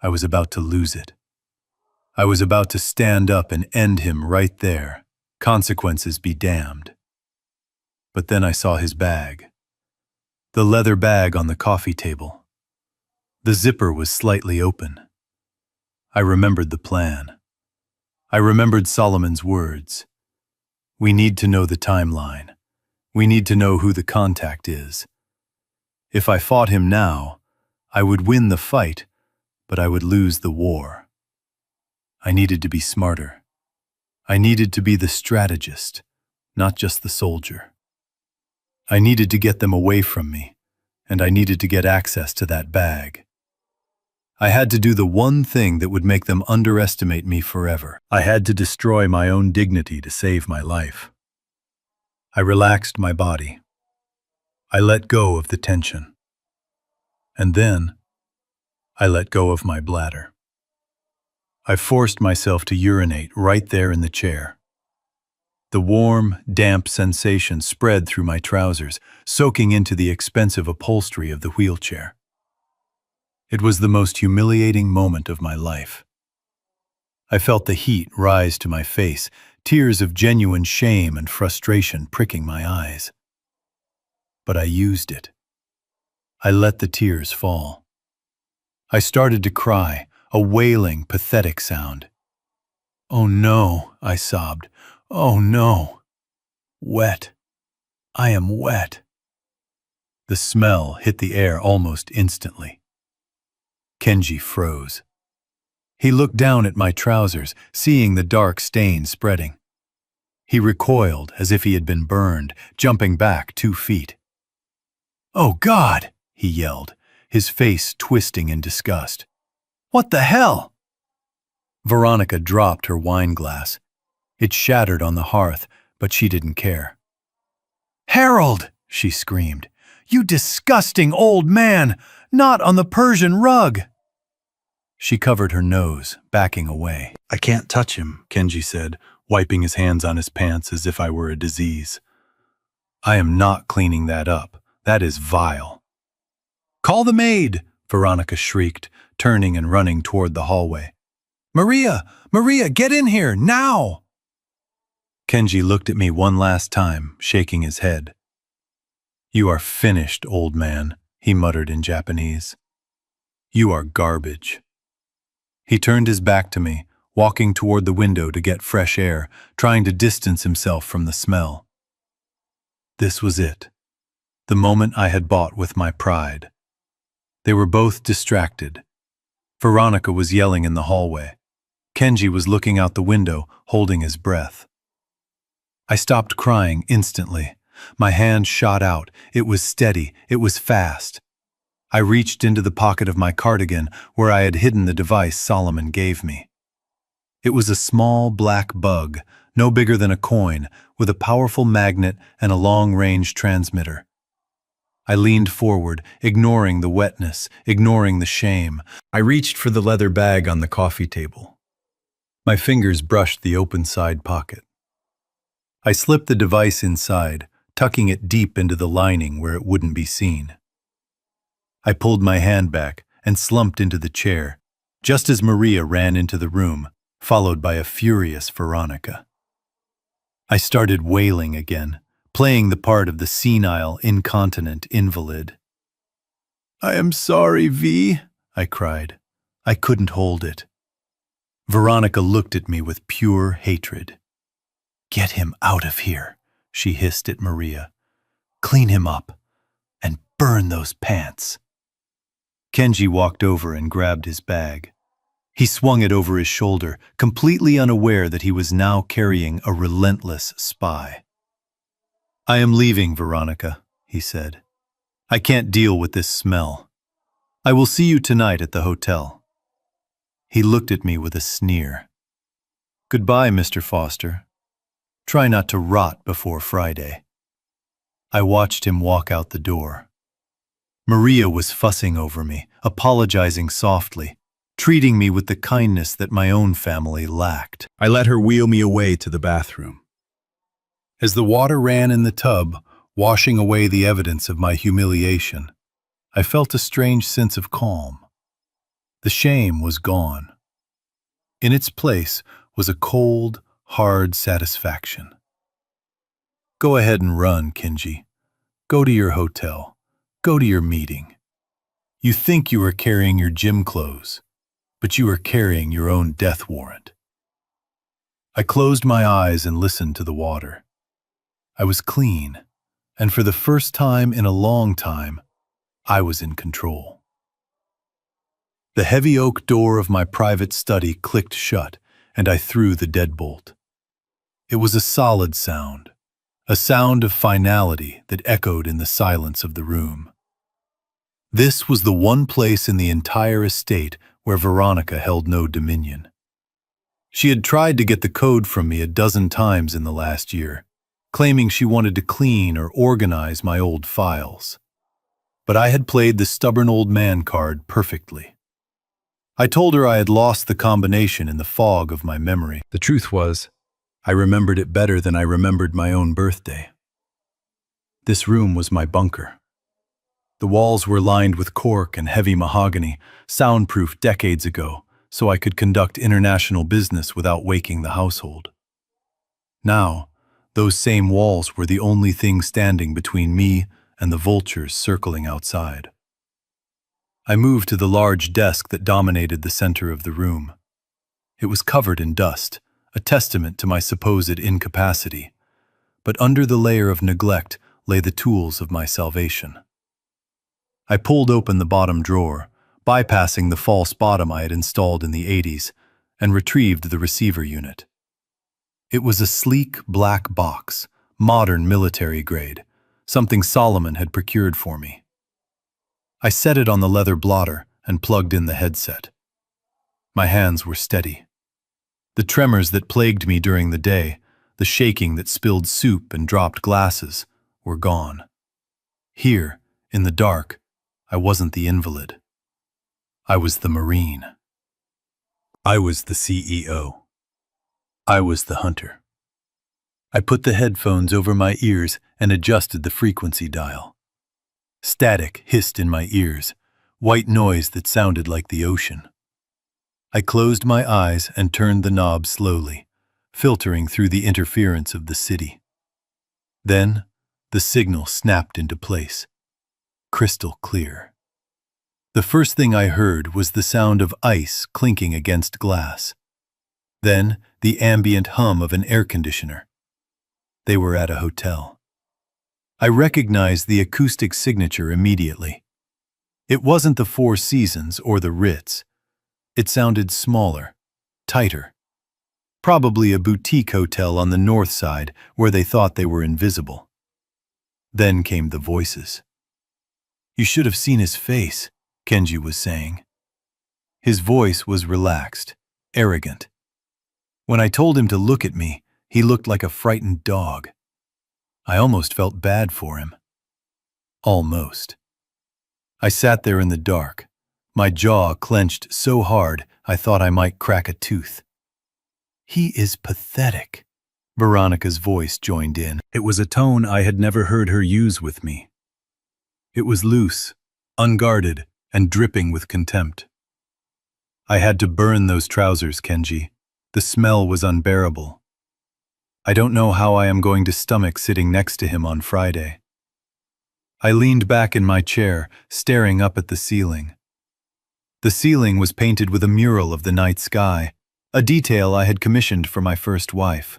I was about to lose it. I was about to stand up and end him right there, consequences be damned. But then I saw his bag. The leather bag on the coffee table. The zipper was slightly open. I remembered the plan. I remembered Solomon's words. We need to know the timeline. We need to know who the contact is. If I fought him now, I would win the fight, but I would lose the war. I needed to be smarter. I needed to be the strategist, not just the soldier. I needed to get them away from me, and I needed to get access to that bag. I had to do the one thing that would make them underestimate me forever. I had to destroy my own dignity to save my life. I relaxed my body. I let go of the tension. And then, I let go of my bladder. I forced myself to urinate right there in the chair. The warm, damp sensation spread through my trousers, soaking into the expensive upholstery of the wheelchair. It was the most humiliating moment of my life. I felt the heat rise to my face, tears of genuine shame and frustration pricking my eyes. But I used it. I let the tears fall. I started to cry, a wailing, pathetic sound. Oh no, I sobbed. Oh no. Wet. I am wet. The smell hit the air almost instantly. Kenji froze. He looked down at my trousers, seeing the dark stain spreading. He recoiled as if he had been burned, jumping back 2 feet. "Oh God!" he yelled, his face twisting in disgust. "What the hell?" Veronica dropped her wine glass. It shattered on the hearth, but she didn't care. "Harold!" she screamed. "You disgusting old man! Not on the Persian rug!" She covered her nose, backing away. "I can't touch him," Kenji said, wiping his hands on his pants as if I were a disease. "I am not cleaning that up. That is vile." "Call the maid!" Veronica shrieked, turning and running toward the hallway. "Maria! Maria, get in here, now!" Kenji looked at me one last time, shaking his head. "You are finished, old man," he muttered in Japanese. "You are garbage." He turned his back to me, walking toward the window to get fresh air, trying to distance himself from the smell. This was it, the moment I had bought with my pride. They were both distracted. Veronica was yelling in the hallway. Kenji was looking out the window, holding his breath. I stopped crying instantly. My hand shot out. It was steady. It was fast. I reached into the pocket of my cardigan where I had hidden the device Solomon gave me. It was a small black bug, no bigger than a coin, with a powerful magnet and a long-range transmitter. I leaned forward, ignoring the wetness, ignoring the shame. I reached for the leather bag on the coffee table. My fingers brushed the open side pocket. I slipped the device inside, tucking it deep into the lining where it wouldn't be seen. I pulled my hand back and slumped into the chair, just as Maria ran into the room, followed by a furious Veronica. I started wailing again, playing the part of the senile, incontinent invalid. "I am sorry, V," I cried. I couldn't hold it. Veronica looked at me with pure hatred. "Get him out of here," she hissed at Maria. "Clean him up and burn those pants." Kenji walked over and grabbed his bag. He swung it over his shoulder, completely unaware that he was now carrying a relentless spy. "I am leaving, Veronica," he said. "I can't deal with this smell. I will see you tonight at the hotel." He looked at me with a sneer. "Goodbye, Mr. Foster. Try not to rot before Friday." I watched him walk out the door. Maria was fussing over me, apologizing softly, treating me with the kindness that my own family lacked. I let her wheel me away to the bathroom. As the water ran in the tub, washing away the evidence of my humiliation, I felt a strange sense of calm. The shame was gone. In its place was a cold, hard satisfaction. "Go ahead and run, Kenji. Go to your hotel. Go to your meeting. You think you are carrying your gym clothes, but you are carrying your own death warrant." I closed my eyes and listened to the water. I was clean, and for the first time in a long time, I was in control. The heavy oak door of my private study clicked shut, and I threw the deadbolt. It was a solid sound, a sound of finality that echoed in the silence of the room. This was the one place in the entire estate where Veronica held no dominion. She had tried to get the code from me a dozen times in the last year, claiming she wanted to clean or organize my old files. But I had played the stubborn old man card perfectly. I told her I had lost the combination in the fog of my memory. The truth was, I remembered it better than I remembered my own birthday. This room was my bunker. The walls were lined with cork and heavy mahogany, soundproof decades ago, so I could conduct international business without waking the household. Now, those same walls were the only thing standing between me and the vultures circling outside. I moved to the large desk that dominated the center of the room. It was covered in dust, a testament to my supposed incapacity, but under the layer of neglect lay the tools of my salvation. I pulled open the bottom drawer, bypassing the false bottom I had installed in the 80s, and retrieved the receiver unit. It was a sleek black box, modern military grade, something Solomon had procured for me. I set it on the leather blotter and plugged in the headset. My hands were steady. The tremors that plagued me during the day, the shaking that spilled soup and dropped glasses, were gone. Here, in the dark, I wasn't the invalid. I was the Marine. I was the CEO. I was the hunter. I put the headphones over my ears and adjusted the frequency dial. Static hissed in my ears, white noise that sounded like the ocean. I closed my eyes and turned the knob slowly, filtering through the interference of the city. Then, the signal snapped into place, crystal clear. The first thing I heard was the sound of ice clinking against glass. Then, the ambient hum of an air conditioner. They were at a hotel. I recognized the acoustic signature immediately. It wasn't the Four Seasons or the Ritz. It sounded smaller, tighter. Probably a boutique hotel on the north side where they thought they were invisible. Then came the voices. "You should have seen his face," Kenji was saying. His voice was relaxed, arrogant. When I told him to look at me, he looked like a frightened dog. I almost felt bad for him. Almost. I sat there in the dark, my jaw clenched so hard I thought I might crack a tooth. "He is pathetic," Veronica's voice joined in. It was a tone I had never heard her use with me. It was loose, unguarded, and dripping with contempt. I had to burn those trousers, Kenji. The smell was unbearable. I don't know how I am going to stomach sitting next to him on Friday. I leaned back in my chair, staring up at the ceiling. The ceiling was painted with a mural of the night sky, a detail I had commissioned for my first wife.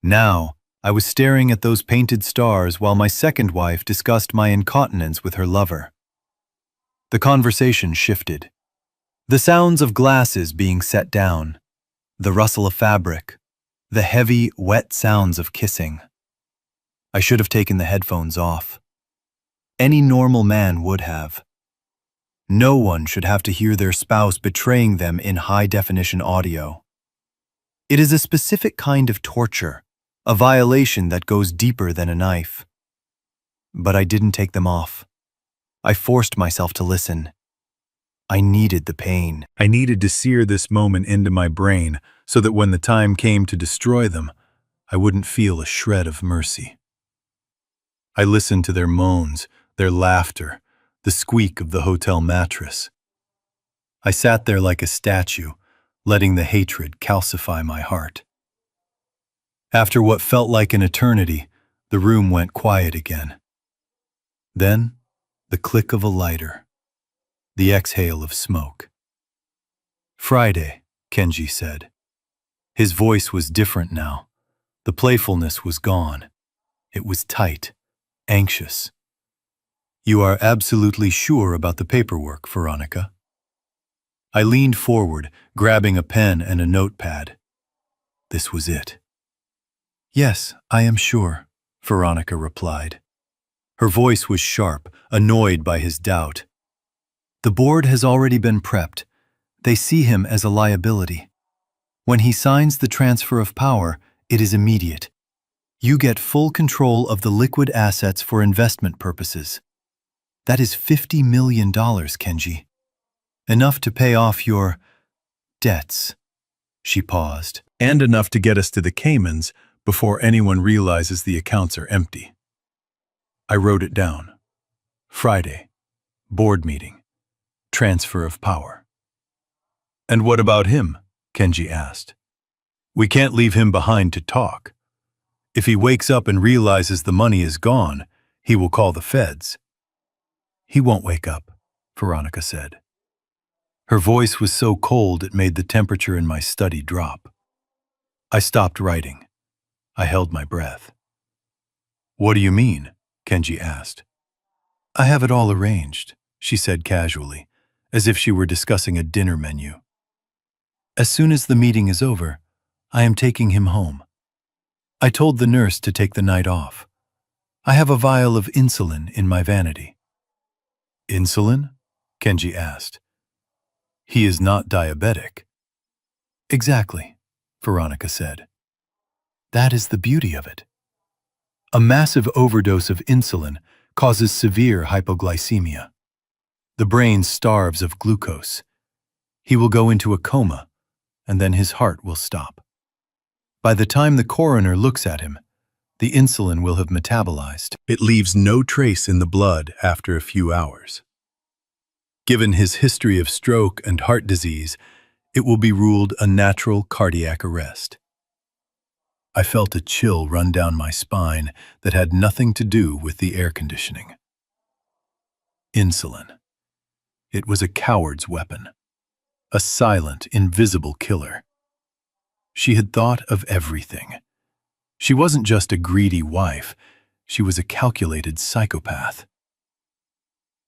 Now, I was staring at those painted stars while my second wife discussed my incontinence with her lover. The conversation shifted. The sounds of glasses being set down, the rustle of fabric, the heavy, wet sounds of kissing. I should have taken the headphones off. Any normal man would have. No one should have to hear their spouse betraying them in high-definition audio. It is a specific kind of torture, a violation that goes deeper than a knife. But I didn't take them off. I forced myself to listen. I needed the pain. I needed to sear this moment into my brain so that when the time came to destroy them, I wouldn't feel a shred of mercy. I listened to their moans, their laughter, the squeak of the hotel mattress. I sat there like a statue, letting the hatred calcify my heart. After what felt like an eternity, the room went quiet again. Then, the click of a lighter, the exhale of smoke. "Friday," Kenji said. His voice was different now. The playfulness was gone. It was tight, anxious. "You are absolutely sure about the paperwork, Veronica?" I leaned forward, grabbing a pen and a notepad. This was it. "Yes, I am sure," Veronica replied. Her voice was sharp, annoyed by his doubt. "The board has already been prepped. They see him as a liability. When he signs the transfer of power, it is immediate. You get full control of the liquid assets for investment purposes. That is $50 million, Kenji. Enough to pay off your debts." She paused. "And enough to get us to the Caymans before anyone realizes the accounts are empty." I wrote it down. Friday. Board meeting. Transfer of power. "And what about him?" Kenji asked. "We can't leave him behind to talk. If he wakes up and realizes the money is gone, he will call the feds." "He won't wake up," Veronica said. Her voice was so cold it made the temperature in my study drop. I stopped writing. I held my breath. "What do you mean?" Kenji asked. "I have it all arranged," she said casually, as if she were discussing a dinner menu. "As soon as the meeting is over, I am taking him home. I told the nurse to take the night off. I have a vial of insulin in my vanity." "Insulin?" Kenji asked. "He is not diabetic." "Exactly," Veronica said. "That is the beauty of it. A massive overdose of insulin causes severe hypoglycemia. The brain starves of glucose. He will go into a coma, and then his heart will stop. By the time the coroner looks at him, the insulin will have metabolized. It leaves no trace in the blood after a few hours. Given his history of stroke and heart disease, it will be ruled a natural cardiac arrest." I felt a chill run down my spine that had nothing to do with the air conditioning. Insulin. It was a coward's weapon. A silent, invisible killer. She had thought of everything. She wasn't just a greedy wife, she was a calculated psychopath.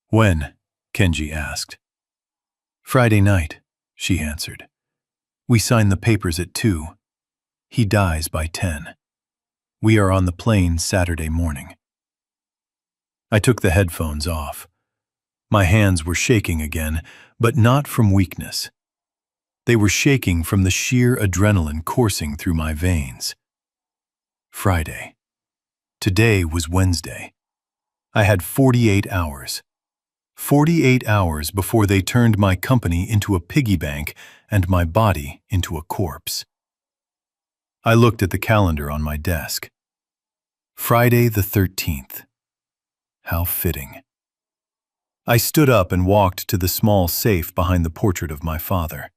"When?" Kenji asked. "Friday night," she answered. "We sign the papers at 2. He dies by 10. We are on the plane Saturday morning." I took the headphones off. My hands were shaking again, but not from weakness. They were shaking from the sheer adrenaline coursing through my veins. Friday. Today was Wednesday. I had 48 hours. 48 hours before they turned my company into a piggy bank and my body into a corpse. I looked at the calendar on my desk. Friday the 13th. How fitting. I stood up and walked to the small safe behind the portrait of my father.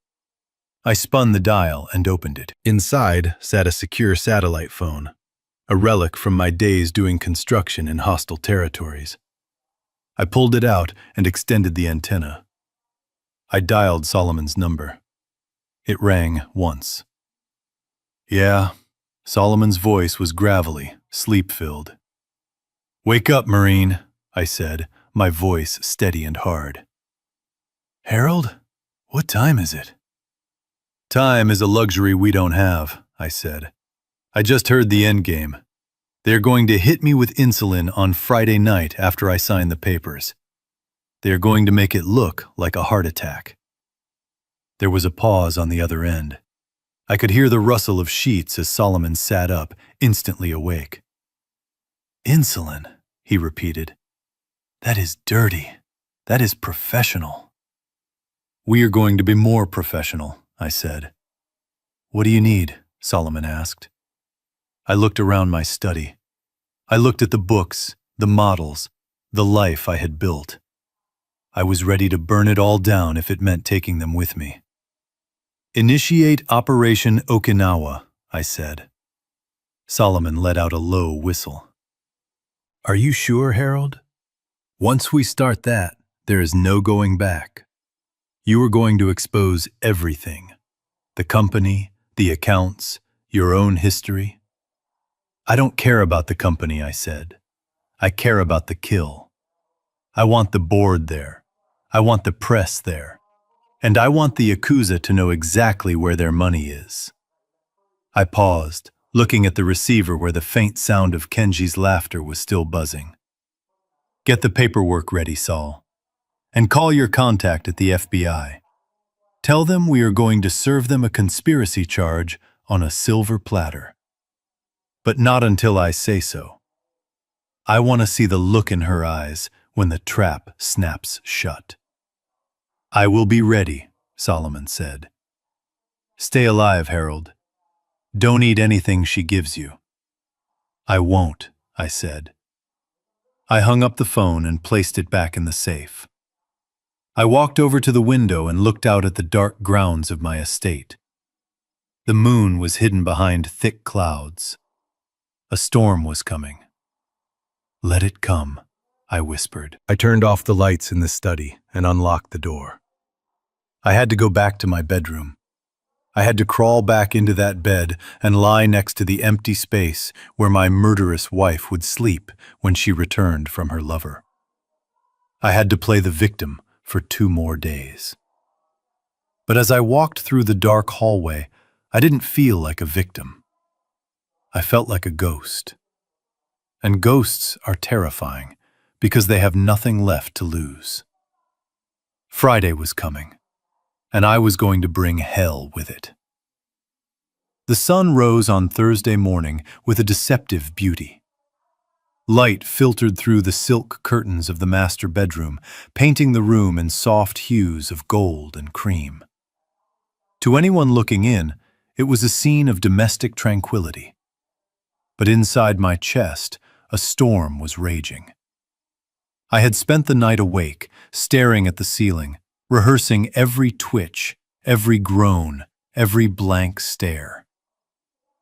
I spun the dial and opened it. Inside sat a secure satellite phone, a relic from my days doing construction in hostile territories. I pulled it out and extended the antenna. I dialed Solomon's number. It rang once. "Yeah," Solomon's voice was gravelly, sleep-filled. "Wake up, Marine," I said, my voice steady and hard. "Harold, what time is it?" "Time is a luxury we don't have," I said. "I just heard the endgame. They're going to hit me with insulin on Friday night after I sign the papers. They're going to make it look like a heart attack." There was a pause on the other end. I could hear the rustle of sheets as Solomon sat up, instantly awake. "Insulin," he repeated. "That is dirty. That is professional." "We are going to be more professional," I said. "What do you need?" Solomon asked. I looked around my study. I looked at the books, the models, the life I had built. I was ready to burn it all down if it meant taking them with me. "Initiate Operation Okinawa," I said. Solomon let out a low whistle. "Are you sure, Harold? Once we start that, there is no going back. You are going to expose everything. The company, the accounts, your own history." "I don't care about the company," I said. "I care about the kill. I want the board there. I want the press there. And I want the Yakuza to know exactly where their money is." I paused, looking at the receiver where the faint sound of Kenji's laughter was still buzzing. "Get the paperwork ready, Saul. And call your contact at the FBI. Tell them we are going to serve them a conspiracy charge on a silver platter. But not until I say so. I want to see the look in her eyes when the trap snaps shut." "I will be ready," Solomon said. "Stay alive, Harold. Don't eat anything she gives you." "I won't," I said. I hung up the phone and placed it back in the safe. I walked over to the window and looked out at the dark grounds of my estate. The moon was hidden behind thick clouds. A storm was coming. "Let it come," I whispered. I turned off the lights in the study and unlocked the door. I had to go back to my bedroom. I had to crawl back into that bed and lie next to the empty space where my murderous wife would sleep when she returned from her lover. I had to play the victim for 2 more days. But as I walked through the dark hallway, I didn't feel like a victim. I felt like a ghost. And ghosts are terrifying because they have nothing left to lose. Friday was coming, and I was going to bring hell with it. The sun rose on Thursday morning with a deceptive beauty. Light filtered through the silk curtains of the master bedroom, painting the room in soft hues of gold and cream. To anyone looking in, it was a scene of domestic tranquility. But inside my chest, a storm was raging. I had spent the night awake, staring at the ceiling, rehearsing every twitch, every groan, every blank stare.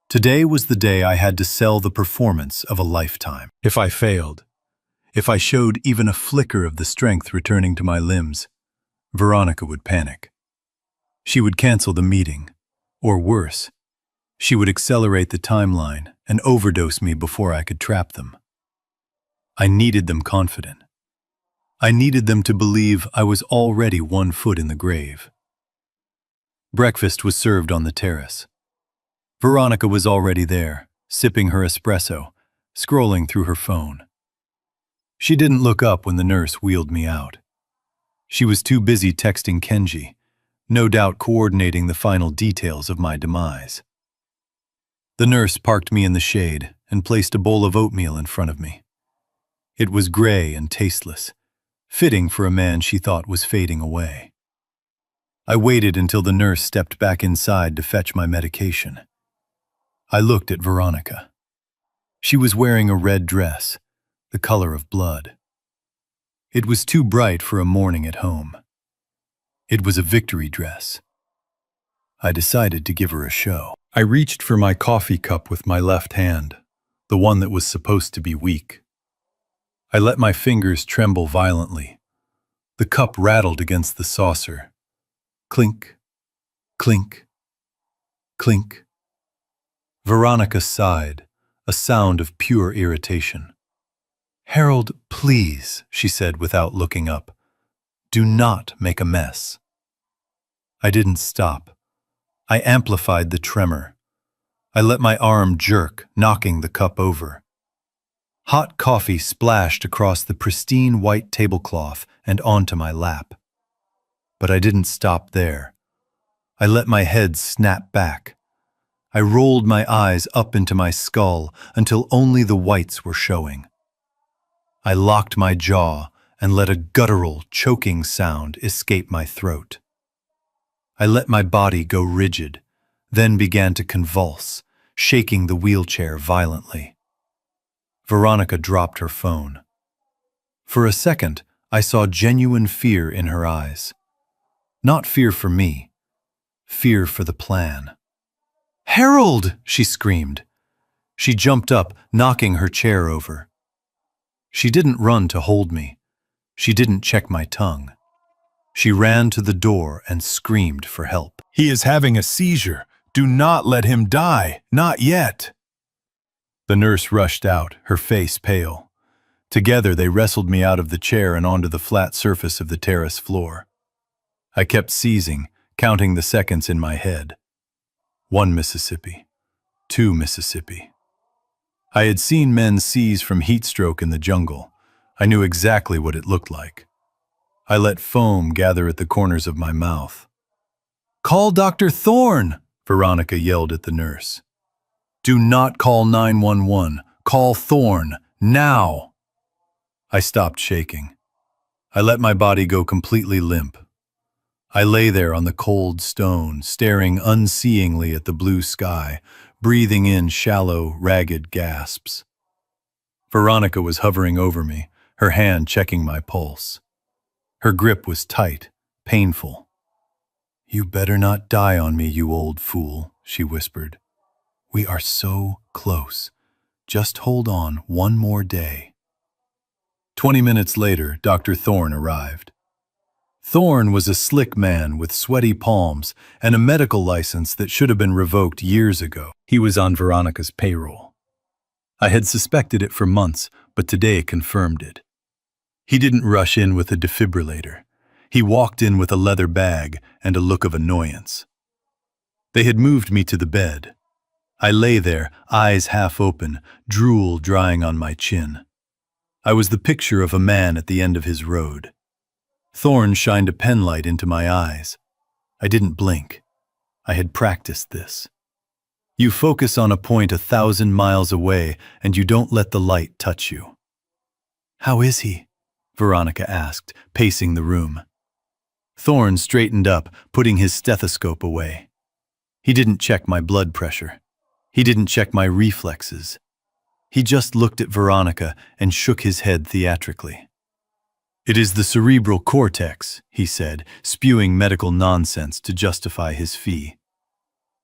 Today was the day I had to sell the performance of a lifetime. If I failed, if I showed even a flicker of the strength returning to my limbs, Veronica would panic. She would cancel the meeting, or worse, She would accelerate the timeline and overdose me before I could trap them. I needed them confident. I needed them to believe I was already 1 foot in the grave. Breakfast was served on the terrace. Veronica was already there, sipping her espresso, scrolling through her phone. She didn't look up when the nurse wheeled me out. She was too busy texting Kenji, no doubt coordinating the final details of my demise. The nurse parked me in the shade and placed a bowl of oatmeal in front of me. It was gray and tasteless, fitting for a man she thought was fading away. I waited until the nurse stepped back inside to fetch my medication. I looked at Veronica. She was wearing a red dress, the color of blood. It was too bright for a morning at home. It was a victory dress. I decided to give her a show. I reached for my coffee cup with my left hand, the one that was supposed to be weak. I let my fingers tremble violently. The cup rattled against the saucer. Clink, clink, clink. Veronica sighed, a sound of pure irritation. "Harold, please," she said without looking up. "Do not make a mess." I didn't stop. I amplified the tremor. I let my arm jerk, knocking the cup over. Hot coffee splashed across the pristine white tablecloth and onto my lap. But I didn't stop there. I let my head snap back. I rolled my eyes up into my skull until only the whites were showing. I locked my jaw and let a guttural, choking sound escape my throat. I let my body go rigid, then began to convulse, shaking the wheelchair violently. Veronica dropped her phone. For a second, I saw genuine fear in her eyes. Not fear for me, fear for the plan. "Harold!" she screamed. She jumped up, knocking her chair over. She didn't run to hold me. She didn't check my tongue. She ran to the door and screamed for help. He is having a seizure. Do not let him die. Not yet. The nurse rushed out, her face pale. Together they wrestled me out of the chair and onto the flat surface of the terrace floor. I kept seizing, counting the seconds in my head. 1 Mississippi. 2 Mississippi. I had seen men seize from heat stroke in the jungle. I knew exactly what it looked like. I let foam gather at the corners of my mouth. "Call Dr. Thorne!" Veronica yelled at the nurse. "Do not call 911. Call Thorne, now!" I stopped shaking. I let my body go completely limp. I lay there on the cold stone, staring unseeingly at the blue sky, breathing in shallow, ragged gasps. Veronica was hovering over me, her hand checking my pulse. Her grip was tight, painful. "You better not die on me, you old fool," she whispered. "We are so close. Just hold on 1 more day." 20 minutes later, Dr. Thorne arrived. Thorne was a slick man with sweaty palms and a medical license that should have been revoked years ago. He was on Veronica's payroll. I had suspected it for months, but today it confirmed it. He didn't rush in with a defibrillator. He walked in with a leather bag and a look of annoyance. They had moved me to the bed. I lay there, eyes half open, drool drying on my chin. I was the picture of a man at the end of his road. Thorne shined a penlight into my eyes. I didn't blink. I had practiced this. You focus on a point 1,000 miles away and you don't let the light touch you. "How is he?" Veronica asked, pacing the room. Thorne straightened up, putting his stethoscope away. He didn't check my blood pressure. He didn't check my reflexes. He just looked at Veronica and shook his head theatrically. "It is the cerebral cortex," he said, spewing medical nonsense to justify his fee.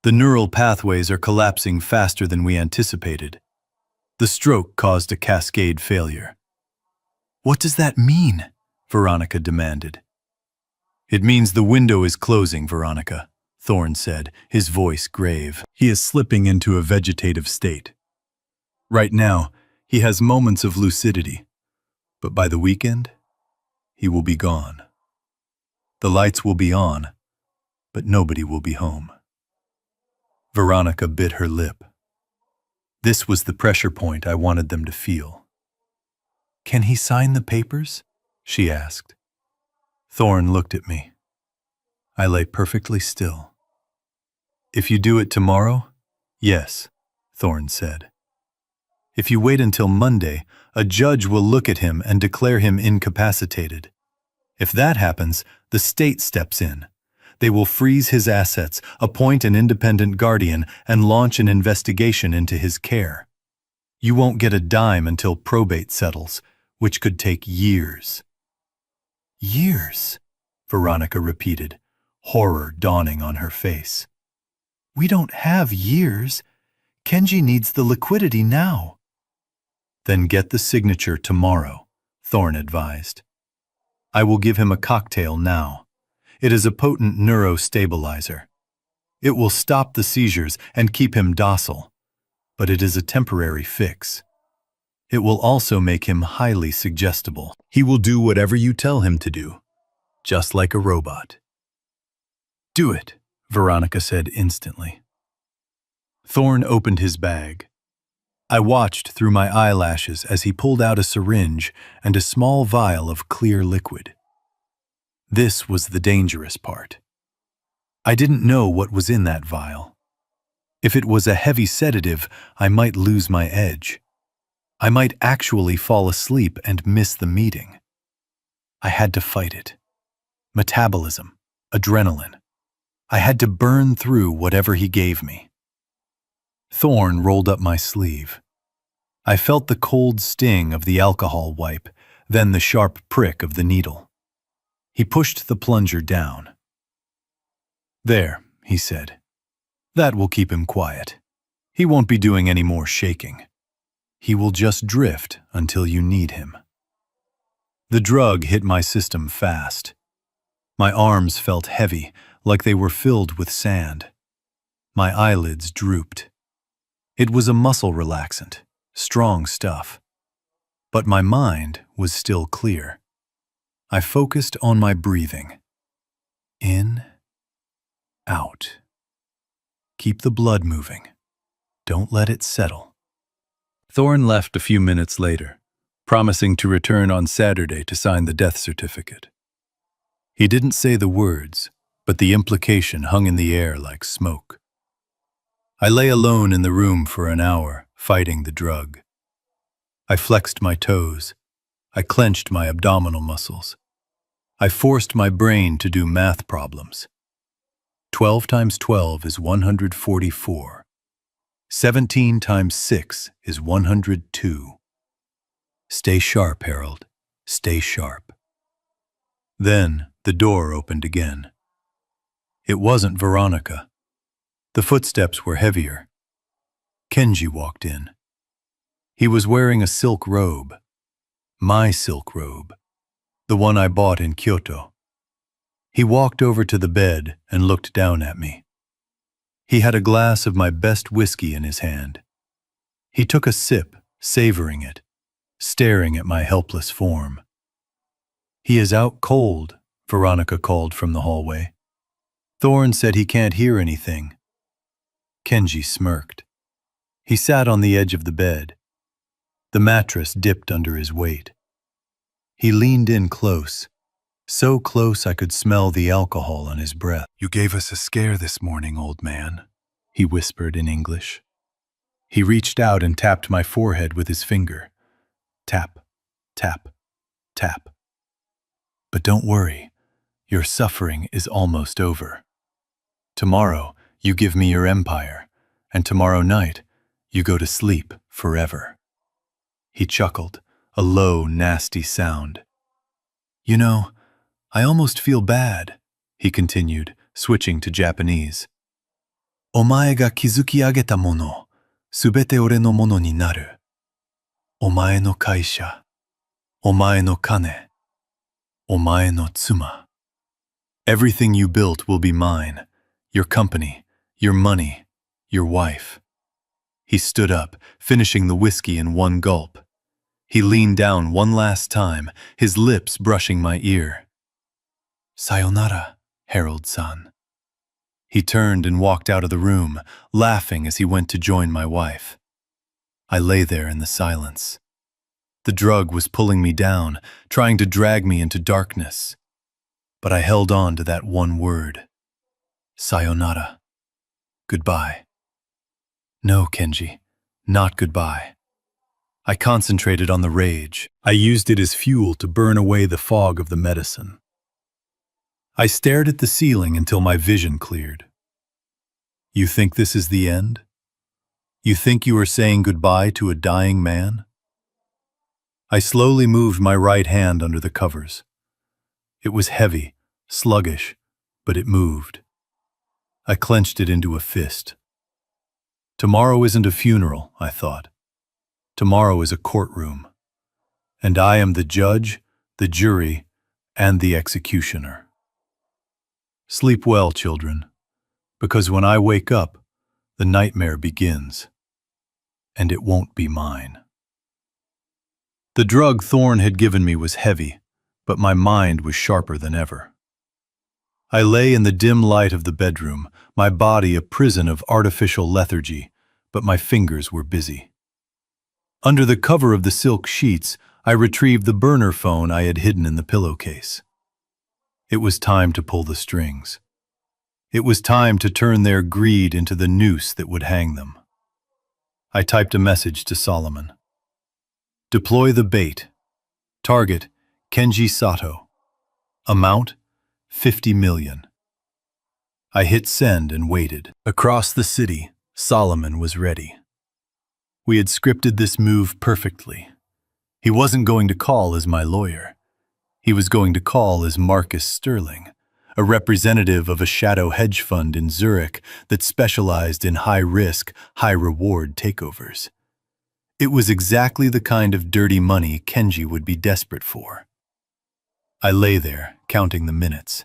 "The neural pathways are collapsing faster than we anticipated. The stroke caused a cascade failure." "What does that mean?" Veronica demanded. "It means the window is closing, Veronica," Thorne said, his voice grave. He is slipping into a vegetative state. Right now, he has moments of lucidity, but by the weekend, he will be gone. The lights will be on, but nobody will be home. Veronica bit her lip. This was the pressure point I wanted them to feel. "Can he sign the papers?" she asked. Thorne looked at me. I lay perfectly still. "If you do it tomorrow, yes," Thorne said. "If you wait until Monday, a judge will look at him and declare him incapacitated. If that happens, the state steps in. They will freeze his assets, appoint an independent guardian, and launch an investigation into his care. You won't get a dime until probate settles, which could take years." "Years?" Veronica repeated, horror dawning on her face. "We don't have years. Kenji needs the liquidity now." "Then get the signature tomorrow," Thorne advised. "I will give him a cocktail now. It is a potent neurostabilizer. It will stop the seizures and keep him docile, but it is a temporary fix. It will also make him highly suggestible. He will do whatever you tell him to do, just like a robot." "Do it," Veronica said instantly. Thorne opened his bag. I watched through my eyelashes as he pulled out a syringe and a small vial of clear liquid. This was the dangerous part. I didn't know what was in that vial. If it was a heavy sedative, I might lose my edge. I might actually fall asleep and miss the meeting. I had to fight it. Metabolism, adrenaline. I had to burn through whatever he gave me. Thorne rolled up my sleeve. I felt the cold sting of the alcohol wipe, then the sharp prick of the needle. He pushed the plunger down. "There," he said. "That will keep him quiet. He won't be doing any more shaking. He will just drift until you need him." The drug hit my system fast. My arms felt heavy, like they were filled with sand. My eyelids drooped. It was a muscle relaxant, strong stuff. But my mind was still clear. I focused on my breathing. In, out. Keep the blood moving. Don't let it settle. Thorne left a few minutes later, promising to return on Saturday to sign the death certificate. He didn't say the words, but the implication hung in the air like smoke. I lay alone in the room for an hour, fighting the drug. I flexed my toes. I clenched my abdominal muscles. I forced my brain to do math problems. 12 times 12 is 144. 17 times 6 is 102. Stay sharp, Harold. Stay sharp. Then the door opened again. It wasn't Veronica. The footsteps were heavier. Kenji walked in. He was wearing a silk robe. My silk robe. The one I bought in Kyoto. He walked over to the bed and looked down at me. He had a glass of my best whiskey in his hand. He took a sip, savoring it, staring at my helpless form. "He is out cold," Veronica called from the hallway. "Thorne said he can't hear anything." Kenji smirked. He sat on the edge of the bed. The mattress dipped under his weight. He leaned in close, so close I could smell the alcohol on his breath. "You gave us a scare this morning, old man," he whispered in English. He reached out and tapped my forehead with his finger. Tap, tap, tap. "But don't worry, your suffering is almost over. Tomorrow, you give me your empire, and tomorrow night, you go to sleep forever." He chuckled, a low, nasty sound. "You know, I almost feel bad," he continued, switching to Japanese. "Omae ga kizuki ageta mono, subete ore no mono ni naru. Omae no kaisha, omae no kane, omae no tsuma. Everything you built will be mine. Your company, your money, your wife. He stood up, finishing the whiskey in one gulp. He leaned down one last time, his lips brushing my ear. Sayonara, Harold-san. He turned and walked out of the room, laughing as he went to join my wife. I lay there in the silence. The drug was pulling me down, trying to drag me into darkness. But I held on to that one word. Sayonara. Goodbye. No, Kenji, not goodbye. I concentrated on the rage. I used it as fuel to burn away the fog of the medicine. I stared at the ceiling until my vision cleared. You think this is the end? You think you are saying goodbye to a dying man? I slowly moved my right hand under the covers. It was heavy, sluggish, but it moved. I clenched it into a fist. Tomorrow isn't a funeral, I thought. Tomorrow is a courtroom. And I am the judge, the jury, and the executioner. Sleep well, children, because when I wake up, the nightmare begins. And it won't be mine. The drug Thorne had given me was heavy, but my mind was sharper than ever. I lay in the dim light of the bedroom, my body a prison of artificial lethargy, but my fingers were busy. Under the cover of the silk sheets, I retrieved the burner phone I had hidden in the pillowcase. It was time to pull the strings. It was time to turn their greed into the noose that would hang them. I typed a message to Solomon. Deploy the bait. Target, Kenji Sato. Amount, 50 million. I hit send and waited. Across the city, Solomon was ready. We had scripted this move perfectly. He wasn't going to call as my lawyer. He was going to call as Marcus Sterling, a representative of a shadow hedge fund in Zurich that specialized in high-risk, high-reward takeovers. It was exactly the kind of dirty money Kenji would be desperate for. I lay there, counting the minutes.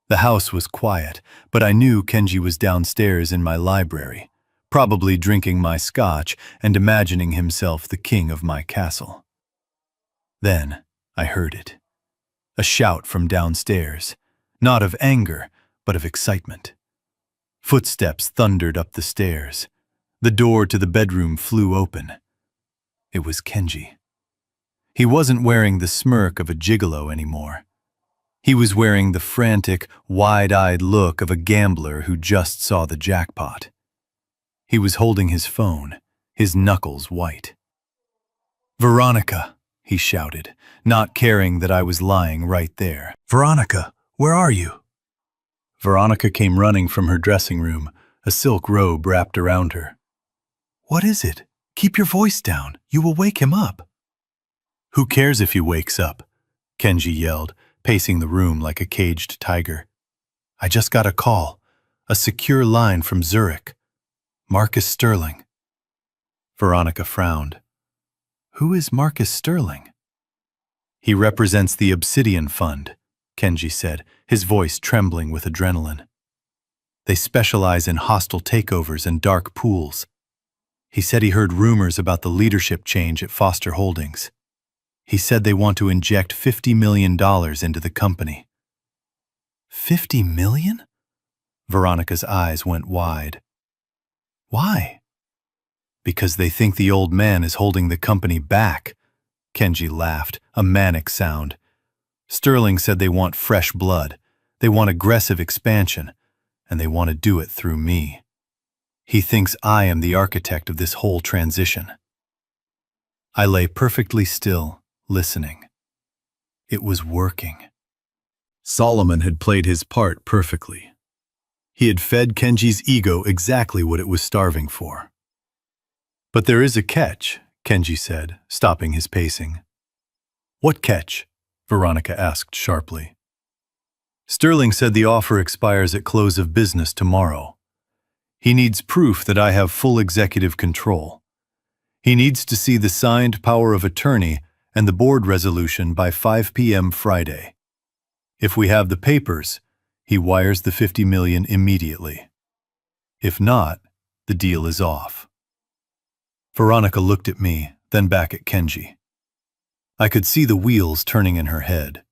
The house was quiet, but I knew Kenji was downstairs in my library, probably drinking my scotch and imagining himself the king of my castle. Then I heard it. A shout from downstairs, not of anger, but of excitement. Footsteps thundered up the stairs. The door to the bedroom flew open. It was Kenji. He wasn't wearing the smirk of a gigolo anymore. He was wearing the frantic, wide-eyed look of a gambler who just saw the jackpot. He was holding his phone, his knuckles white. "Veronica," he shouted, not caring that I was lying right there. "Veronica, where are you?" Veronica came running from her dressing room, a silk robe wrapped around her. "What is it? Keep your voice down. You will wake him up." "Who cares if he wakes up?" Kenji yelled, pacing the room like a caged tiger. "I just got a call. A secure line from Zurich. Marcus Sterling." Veronica frowned. "Who is Marcus Sterling?" "He represents the Obsidian Fund," Kenji said, his voice trembling with adrenaline. "They specialize in hostile takeovers and dark pools. He said he heard rumors about the leadership change at Foster Holdings. He said they want to inject $50 million into the company." $50 million? Veronica's eyes went wide. "Why?" "Because they think the old man is holding the company back." Kenji laughed, a manic sound. "Sterling said they want fresh blood. They want aggressive expansion, and they want to do it through me. He thinks I am the architect of this whole transition." I lay perfectly still, listening. It was working. Solomon had played his part perfectly. He had fed Kenji's ego exactly what it was starving for. "But there is a catch," Kenji said, stopping his pacing. "What catch?" Veronica asked sharply. "Sterling said the offer expires at close of business tomorrow. He needs proof that I have full executive control. He needs to see the signed power of attorney and the board resolution by 5 p.m. Friday. If we have the papers, he wires the 50 million immediately. If not, the deal is off. Veronica looked at me, then back at Kenji. I could see the wheels turning in her head.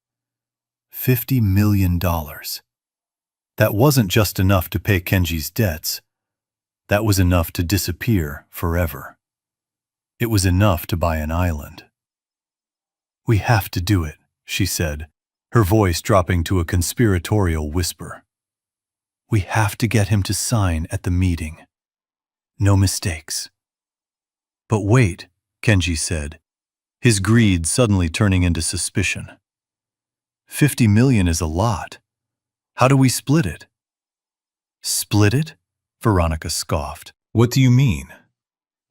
$50 million. That wasn't just enough to pay Kenji's debts. That was enough to disappear forever. It was enough to buy an island. "We have to do it," she said, her voice dropping to a conspiratorial whisper. "We have to get him to sign at the meeting. No mistakes." "But wait," Kenji said, his greed suddenly turning into suspicion. 50 million is a lot. How do we split it?" "Split it?" Veronica scoffed. What do you mean?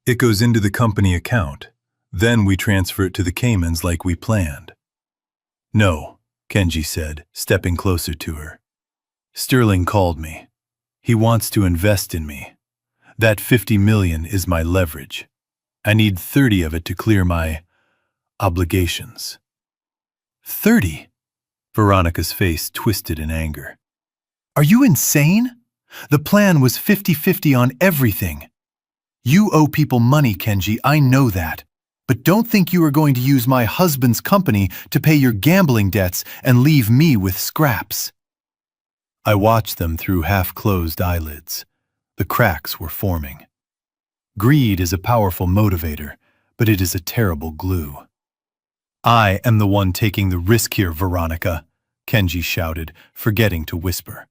It goes into the company account. Then we transfer it to the Caymans like we planned. "No," Kenji said, stepping closer to her. "Sterling called me. He wants to invest in me. That 50 million is my leverage. I need 30 of it to clear my obligations." 30? Veronica's face twisted in anger. "Are you insane? The plan was 50-50 on everything. You owe people money, Kenji, I know that. But don't think you are going to use my husband's company to pay your gambling debts and leave me with scraps." I watched them through half-closed eyelids. The cracks were forming. Greed is a powerful motivator, but it is a terrible glue. "I am the one taking the risk here, Veronica," Kenji shouted, forgetting to whisper.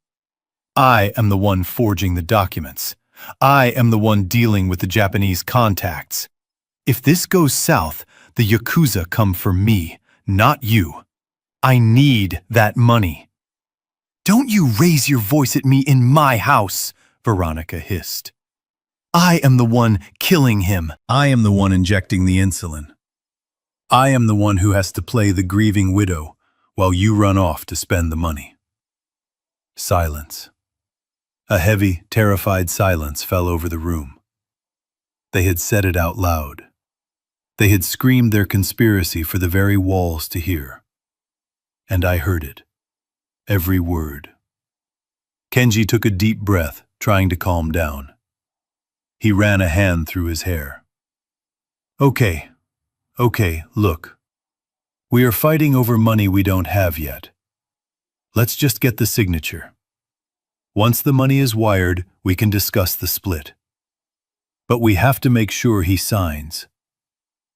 "I am the one forging the documents. I am the one dealing with the Japanese contacts. If this goes south, the Yakuza come for me, not you. I need that money." "Don't you raise your voice at me in my house," Veronica hissed. "I am the one killing him. I am the one injecting the insulin. I am the one who has to play the grieving widow while you run off to spend the money." Silence. A heavy, terrified silence fell over the room. They had said it out loud. They had screamed their conspiracy for the very walls to hear. And I heard it. Every word. Kenji took a deep breath, trying to calm down. He ran a hand through his hair. Okay, look. We are fighting over money we don't have yet. Let's just get the signature. Once the money is wired, we can discuss the split. But we have to make sure he signs.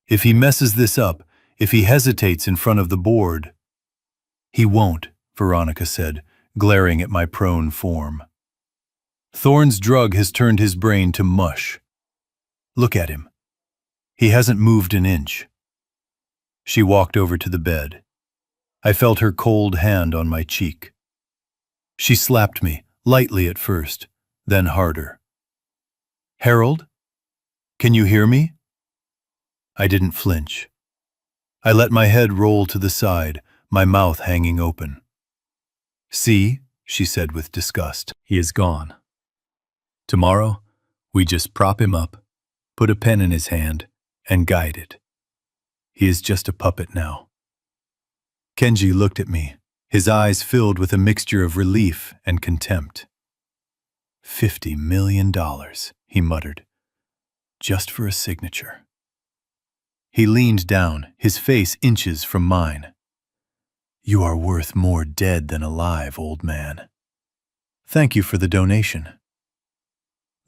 If he messes this up, if he hesitates in front of the board—" "He won't," Veronica said, glaring at my prone form. "Thorne's drug has turned his brain to mush. Look at him. He hasn't moved an inch." She walked over to the bed. I felt her cold hand on my cheek. She slapped me, lightly at first, then harder. "Harold? Can you hear me?" I didn't flinch. I let my head roll to the side, my mouth hanging open. "See," she said with disgust, "he is gone. Tomorrow, we just prop him up, put a pen in his hand, and guide it. He is just a puppet now." Kenji looked at me, his eyes filled with a mixture of relief and contempt. $50 million, he muttered, just for a signature. He leaned down, his face inches from mine. "You are worth more dead than alive, old man. Thank you for the donation."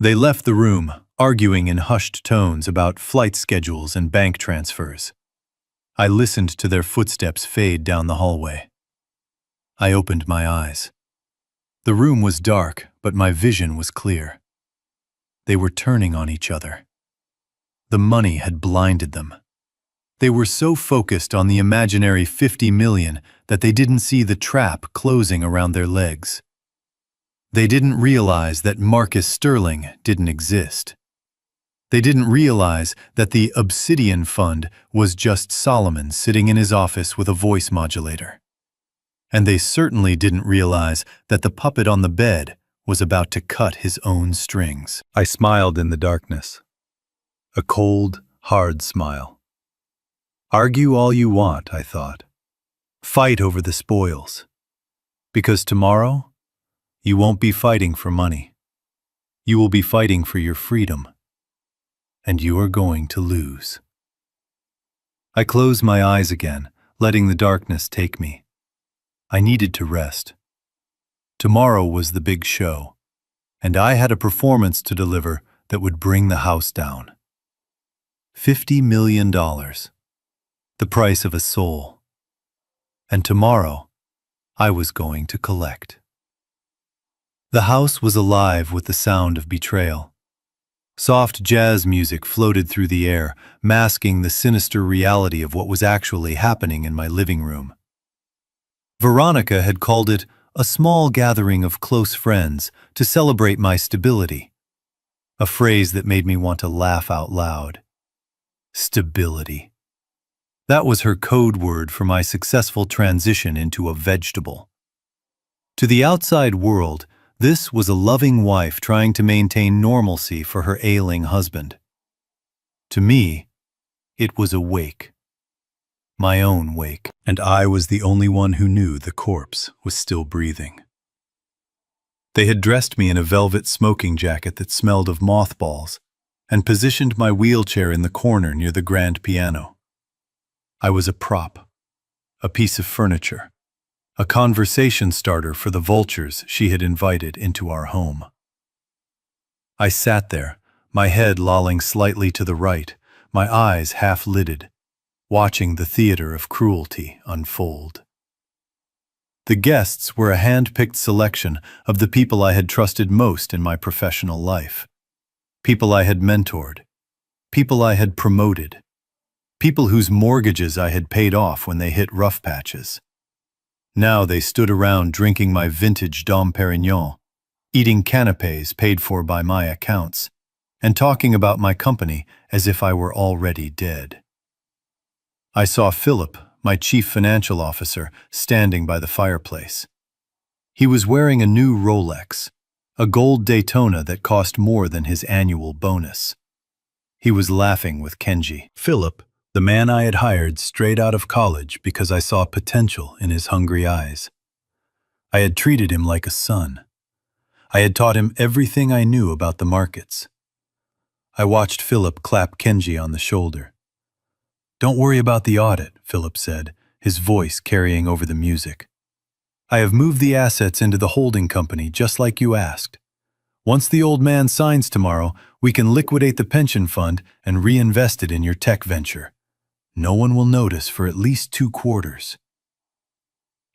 They left the room, arguing in hushed tones about flight schedules and bank transfers. I listened to their footsteps fade down the hallway. I opened my eyes. The room was dark, but my vision was clear. They were turning on each other. The money had blinded them. They were so focused on the imaginary 50 million that they didn't see the trap closing around their legs. They didn't realize that Marcus Sterling didn't exist. They didn't realize that the Obsidian Fund was just Solomon sitting in his office with a voice modulator. And they certainly didn't realize that the puppet on the bed was about to cut his own strings. I smiled in the darkness. A cold, hard smile. Argue all you want, I thought. Fight over the spoils. Because tomorrow, You won't be fighting for money. You will be fighting for your freedom. And you are going to lose. I closed my eyes again, letting the darkness take me. I needed to rest. Tomorrow was the big show, and I had a performance to deliver that would bring the house down. $50 million. The price of a soul. And tomorrow, I was going to collect. The house was alive with the sound of betrayal. Soft jazz music floated through the air, masking the sinister reality of what was actually happening in my living room. Veronica had called it a small gathering of close friends to celebrate my stability, a phrase that made me want to laugh out loud. Stability. That was her code word for my successful transition into a vegetable. To the outside world, this was a loving wife trying to maintain normalcy for her ailing husband. To me, it was a wake. My own wake. And I was the only one who knew the corpse was still breathing. They had dressed me in a velvet smoking jacket that smelled of mothballs and positioned my wheelchair in the corner near the grand piano. I was a prop, a piece of furniture, a conversation starter for the vultures she had invited into our home. I sat there, my head lolling slightly to the right, my eyes half-lidded, watching the theater of cruelty unfold. The guests were a hand-picked selection of the people I had trusted most in my professional life. People I had mentored, people I had promoted, people whose mortgages I had paid off when they hit rough patches. Now they stood around drinking my vintage Dom Perignon, eating canapés paid for by my accounts, and talking about my company as if I were already dead. I saw Philip, my chief financial officer, standing by the fireplace. He was wearing a new Rolex, a gold Daytona that cost more than his annual bonus. He was laughing with Kenji. Philip, the man I had hired straight out of college because I saw potential in his hungry eyes. I had treated him like a son. I had taught him everything I knew about the markets. I watched Philip clap Kenji on the shoulder. "Don't worry about the audit," Philip said, his voice carrying over the music. "I have moved the assets into the holding company just like you asked. Once the old man signs tomorrow, we can liquidate the pension fund and reinvest it in your tech venture. No one will notice for at least 2 quarters.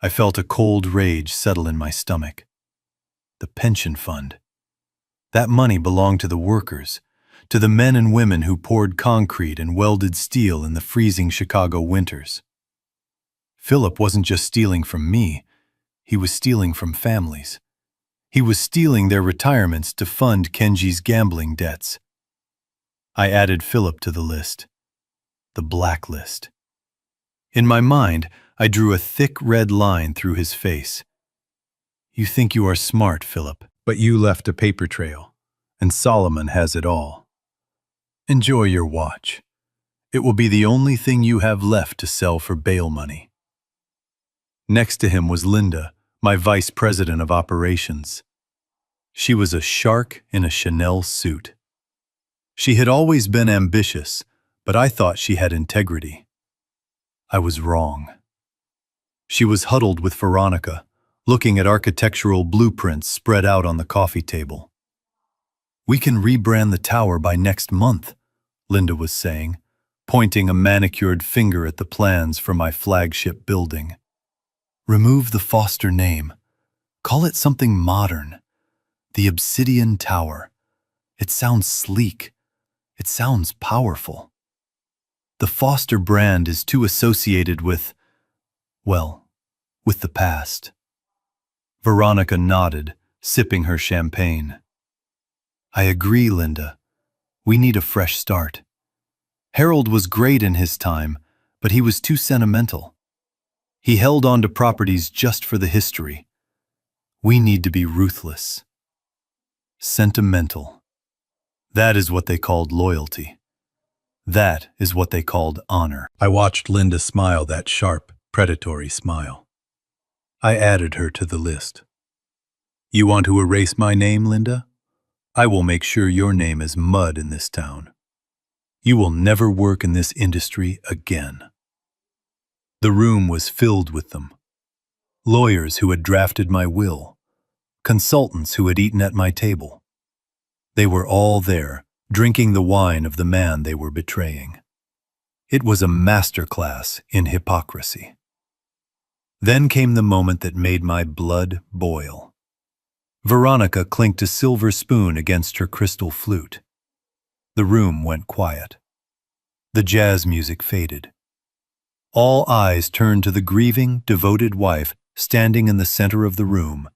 I felt a cold rage settle in my stomach. The pension fund. That money belonged to the workers, to the men and women who poured concrete and welded steel in the freezing Chicago winters. Philip wasn't just stealing from me, he was stealing from families. He was stealing their retirements to fund Kenji's gambling debts. I added Philip to the list. The blacklist. In my mind, I drew a thick red line through his face. You think you are smart, Philip, but you left a paper trail, and Solomon has it all. Enjoy your watch. It will be the only thing you have left to sell for bail money. Next to him was Linda, my vice president of operations. She was a shark in a Chanel suit. She had always been ambitious, but I thought she had integrity. I was wrong. She was huddled with Veronica, looking at architectural blueprints spread out on the coffee table. We can rebrand the tower by next month, Linda was saying, pointing a manicured finger at the plans for my flagship building. Remove the Foster name. Call it something modern. The Obsidian Tower. It sounds sleek. It sounds powerful. The Foster brand is too associated with, well, with the past. Veronica nodded, sipping her champagne. I agree, Linda. We need a fresh start. Harold was great in his time, but he was too sentimental. He held on to properties just for the history. We need to be ruthless. Sentimental. That is what they called loyalty. That is what they called honor. I watched Linda smile that sharp, predatory smile. I added her to the list. You want to erase my name, Linda? I will make sure your name is mud in this town. You will never work in this industry again. The room was filled with them. Lawyers who had drafted my will, consultants who had eaten at my table. They were all there, drinking the wine of the man they were betraying. It was a masterclass in hypocrisy. Then came the moment that made my blood boil. Veronica clinked a silver spoon against her crystal flute. The room went quiet. The jazz music faded. All eyes turned to the grieving, devoted wife standing in the center of the room,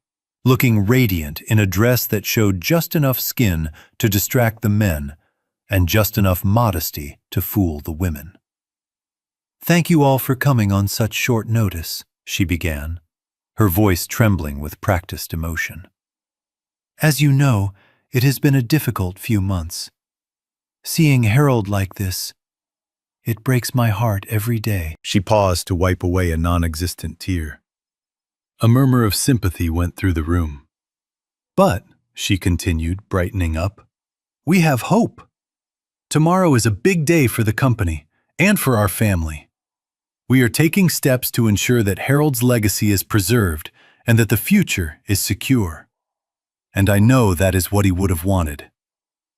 looking radiant in a dress that showed just enough skin to distract the men and just enough modesty to fool the women. "Thank you all for coming on such short notice," she began, her voice trembling with practiced emotion. "As you know, it has been a difficult few months. Seeing Harold like this, it breaks my heart every day." She paused to wipe away a non-existent tear. A murmur of sympathy went through the room. "But," she continued, brightening up, "we have hope. Tomorrow is a big day for the company and for our family. We are taking steps to ensure that Harold's legacy is preserved and that the future is secure. And I know that is what he would have wanted.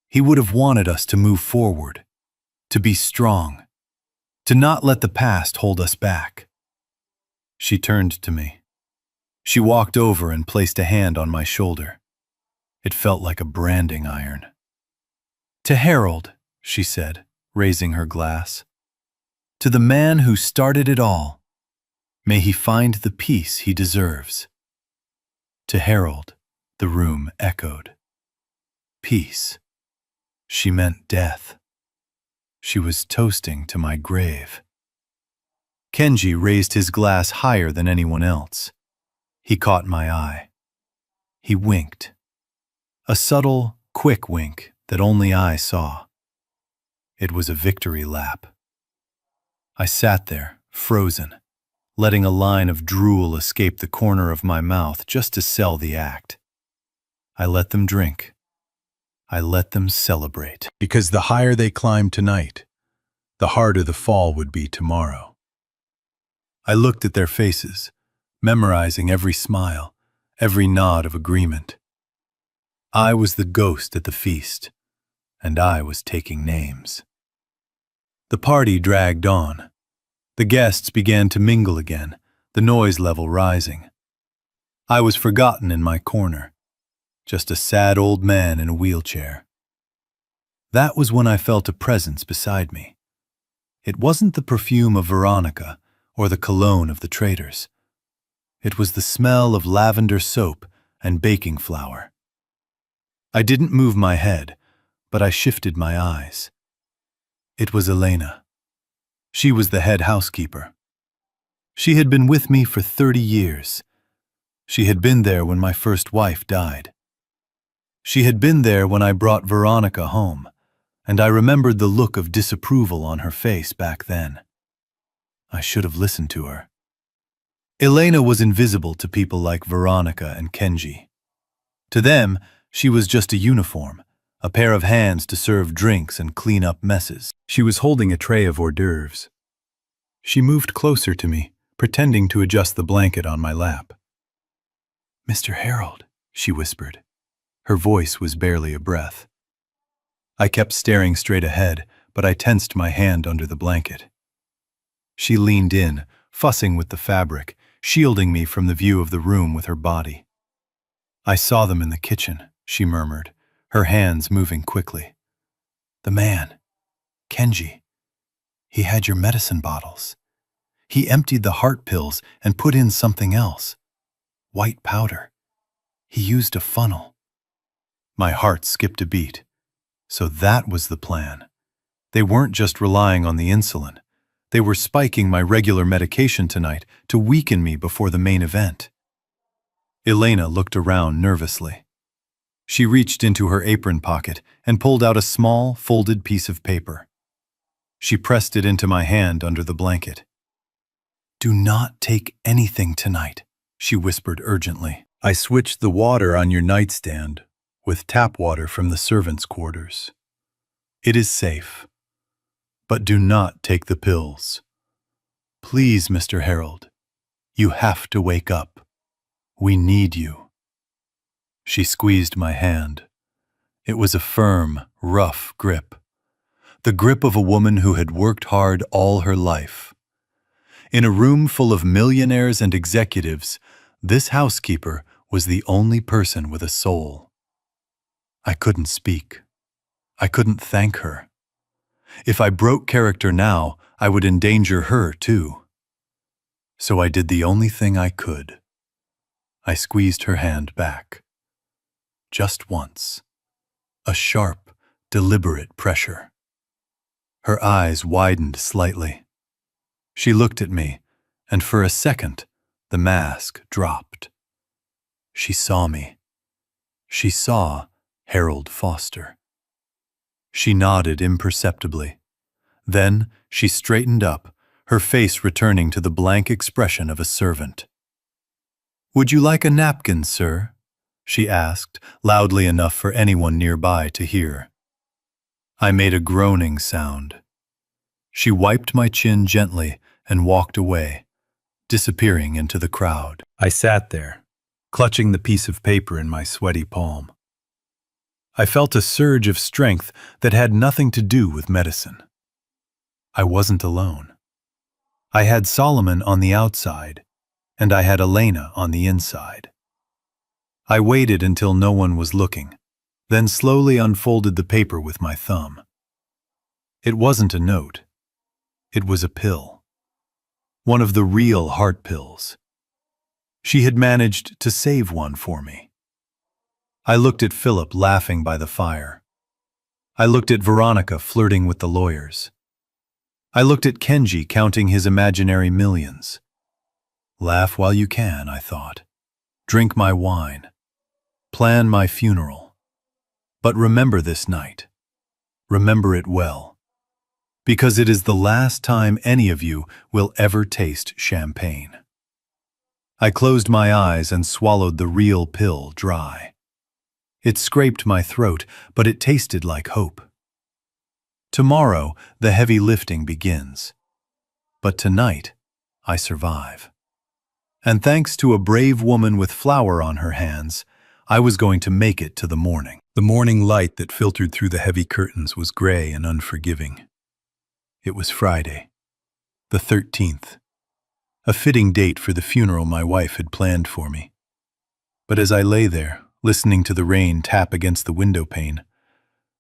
He would have wanted us to move forward, to be strong, to not let the past hold us back." She turned to me. She walked over and placed a hand on my shoulder. It felt like a branding iron. "To Harold," she said, raising her glass, "to the man who started it all, may he find the peace he deserves." To Harold, the room echoed. Peace. She meant death. She was toasting to my grave. Kenji raised his glass higher than anyone else. He caught my eye. He winked. A subtle, quick wink that only I saw. It was a victory lap. I sat there, frozen, letting a line of drool escape the corner of my mouth just to sell the act. I let them drink. I let them celebrate. Because the higher they climbed tonight, the harder the fall would be tomorrow. I looked at their faces, memorizing every smile, every nod of agreement. I was the ghost at the feast, and I was taking names. The party dragged on. The guests began to mingle again, the noise level rising. I was forgotten in my corner, just a sad old man in a wheelchair. That was when I felt a presence beside me. It wasn't the perfume of Veronica or the cologne of the traders. It was the smell of lavender soap and baking flour. I didn't move my head, but I shifted my eyes. It was Elena. She was the head housekeeper. She had been with me for 30 years. She had been there when my first wife died. She had been there when I brought Veronica home, and I remembered the look of disapproval on her face back then. I should have listened to her. Elena was invisible to people like Veronica and Kenji. To them, she was just a uniform, a pair of hands to serve drinks and clean up messes. She was holding a tray of hors d'oeuvres. She moved closer to me, pretending to adjust the blanket on my lap. "Mr. Harold," she whispered. Her voice was barely a breath. I kept staring straight ahead, but I tensed my hand under the blanket. She leaned in, fussing with the fabric, shielding me from the view of the room with her body. "I saw them in the kitchen," she murmured, her hands moving quickly. "The man, Kenji, he had your medicine bottles. He emptied the heart pills and put in something else. White powder. He used a funnel." My heart skipped a beat. So that was the plan. They weren't just relying on the insulin. They were spiking my regular medication tonight to weaken me before the main event. Elena looked around nervously. She reached into her apron pocket and pulled out a small, folded piece of paper. She pressed it into my hand under the blanket. "Do not take anything tonight," she whispered urgently. I switched the water on your nightstand with tap water from the servants' quarters. It is safe, but do not take the pills. Please, Mr. Harold, you have to wake up. We need you." She squeezed my hand. It was a firm, rough grip. The grip of a woman who had worked hard all her life. In a room full of millionaires and executives, this housekeeper was the only person with a soul. I couldn't speak. I couldn't thank her. If I broke character now, I would endanger her too. So I did the only thing I could. I squeezed her hand back. Just once. A sharp, deliberate pressure. Her eyes widened slightly. She looked at me, and for a second, the mask dropped. She saw me. She saw Harold Foster. She nodded imperceptibly. Then she straightened up, her face returning to the blank expression of a servant. "Would you like a napkin, sir?" she asked, loudly enough for anyone nearby to hear. I made a groaning sound. She wiped my chin gently and walked away, disappearing into the crowd. I sat there, clutching the piece of paper in my sweaty palm. I felt a surge of strength that had nothing to do with medicine. I wasn't alone. I had Solomon on the outside, and I had Elena on the inside. I waited until no one was looking, then slowly unfolded the paper with my thumb. It wasn't a note. It was a pill. One of the real heart pills. She had managed to save one for me. I looked at Philip laughing by the fire. I looked at Veronica flirting with the lawyers. I looked at Kenji counting his imaginary millions. Laugh while you can, I thought. Drink my wine. Plan my funeral. But remember this night. Remember it well. Because it is the last time any of you will ever taste champagne. I closed my eyes and swallowed the real pill dry. It scraped my throat, but it tasted like hope. Tomorrow, the heavy lifting begins. But tonight, I survive. And thanks to a brave woman with flour on her hands, I was going to make it to the morning. The morning light that filtered through the heavy curtains was gray and unforgiving. It was Friday, the 13th, a fitting date for the funeral my wife had planned for me. But as I lay there, listening to the rain tap against the window pane,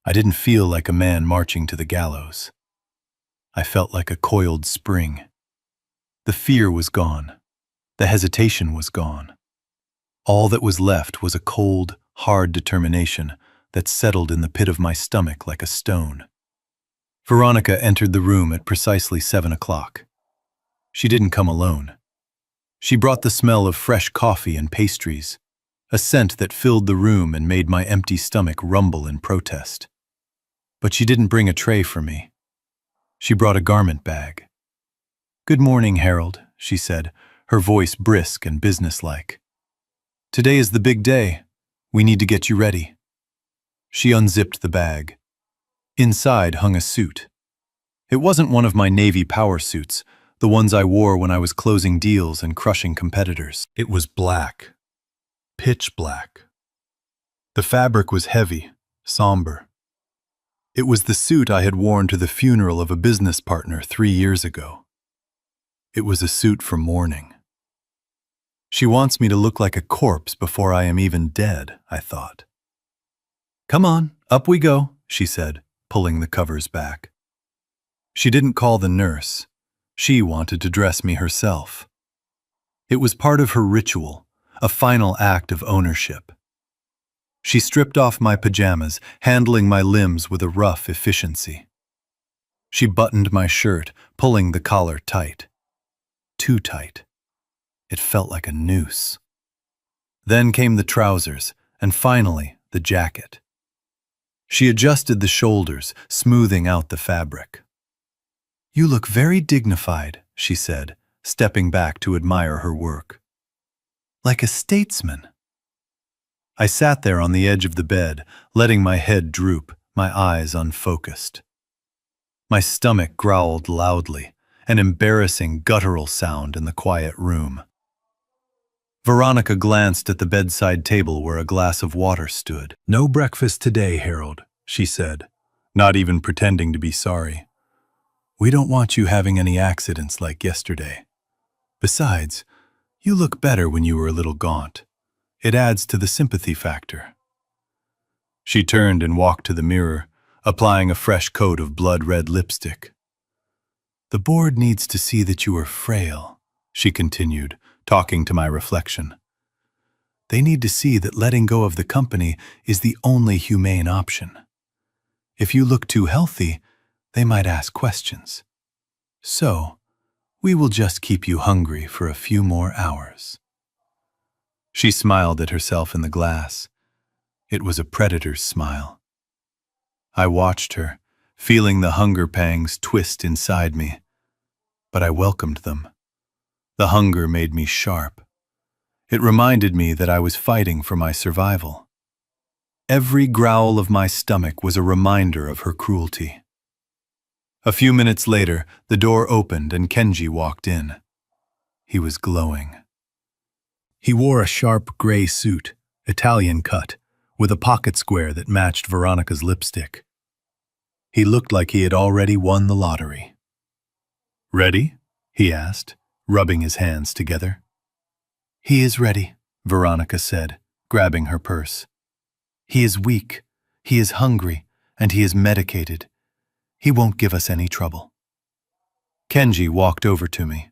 I didn't feel like a man marching to the gallows. I felt like a coiled spring. The fear was gone. The hesitation was gone. All that was left was a cold, hard determination that settled in the pit of my stomach like a stone. Veronica entered the room at precisely 7 o'clock. She didn't come alone. She brought the smell of fresh coffee and pastries, a scent that filled the room and made my empty stomach rumble in protest. But she didn't bring a tray for me. She brought a garment bag. "Good morning, Harold," she said, her voice brisk and businesslike. "Today is the big day. We need to get you ready." She unzipped the bag. Inside hung a suit. It wasn't one of my Navy power suits, the ones I wore when I was closing deals and crushing competitors. It was black. Pitch black. The fabric was heavy, somber. It was the suit I had worn to the funeral of a business partner 3 years ago. It was a suit for mourning. She wants me to look like a corpse before I am even dead, I thought. "Come on, up we go," she said, pulling the covers back. She didn't call the nurse. She wanted to dress me herself. It was part of her ritual, a final act of ownership. She stripped off my pajamas, handling my limbs with a rough efficiency. She buttoned my shirt, pulling the collar tight. Too tight. It felt like a noose. Then came the trousers, and finally, the jacket. She adjusted the shoulders, smoothing out the fabric. "You look very dignified," she said, stepping back to admire her work. "Like a statesman." I sat there on the edge of the bed, letting my head droop, my eyes unfocused. My stomach growled loudly, an embarrassing guttural sound in the quiet room. Veronica glanced at the bedside table where a glass of water stood. "No breakfast today, Harold," she said, not even pretending to be sorry. "We don't want you having any accidents like yesterday. Besides, you look better when you were a little gaunt. It adds to the sympathy factor." She turned and walked to the mirror, applying a fresh coat of blood-red lipstick. "The board needs to see that you are frail," she continued, talking to my reflection. "They need to see that letting go of the company is the only humane option. If you look too healthy, they might ask questions. So, we will just keep you hungry for a few more hours." She smiled at herself in the glass. It was a predator's smile. I watched her, feeling the hunger pangs twist inside me. But I welcomed them. The hunger made me sharp. It reminded me that I was fighting for my survival. Every growl of my stomach was a reminder of her cruelty. A few minutes later, the door opened and Kenji walked in. He was glowing. He wore a sharp gray suit, Italian cut, with a pocket square that matched Veronica's lipstick. He looked like he had already won the lottery. "Ready?" he asked, rubbing his hands together. "He is ready," Veronica said, grabbing her purse. "He is weak, he is hungry, and he is medicated. He won't give us any trouble." Kenji walked over to me.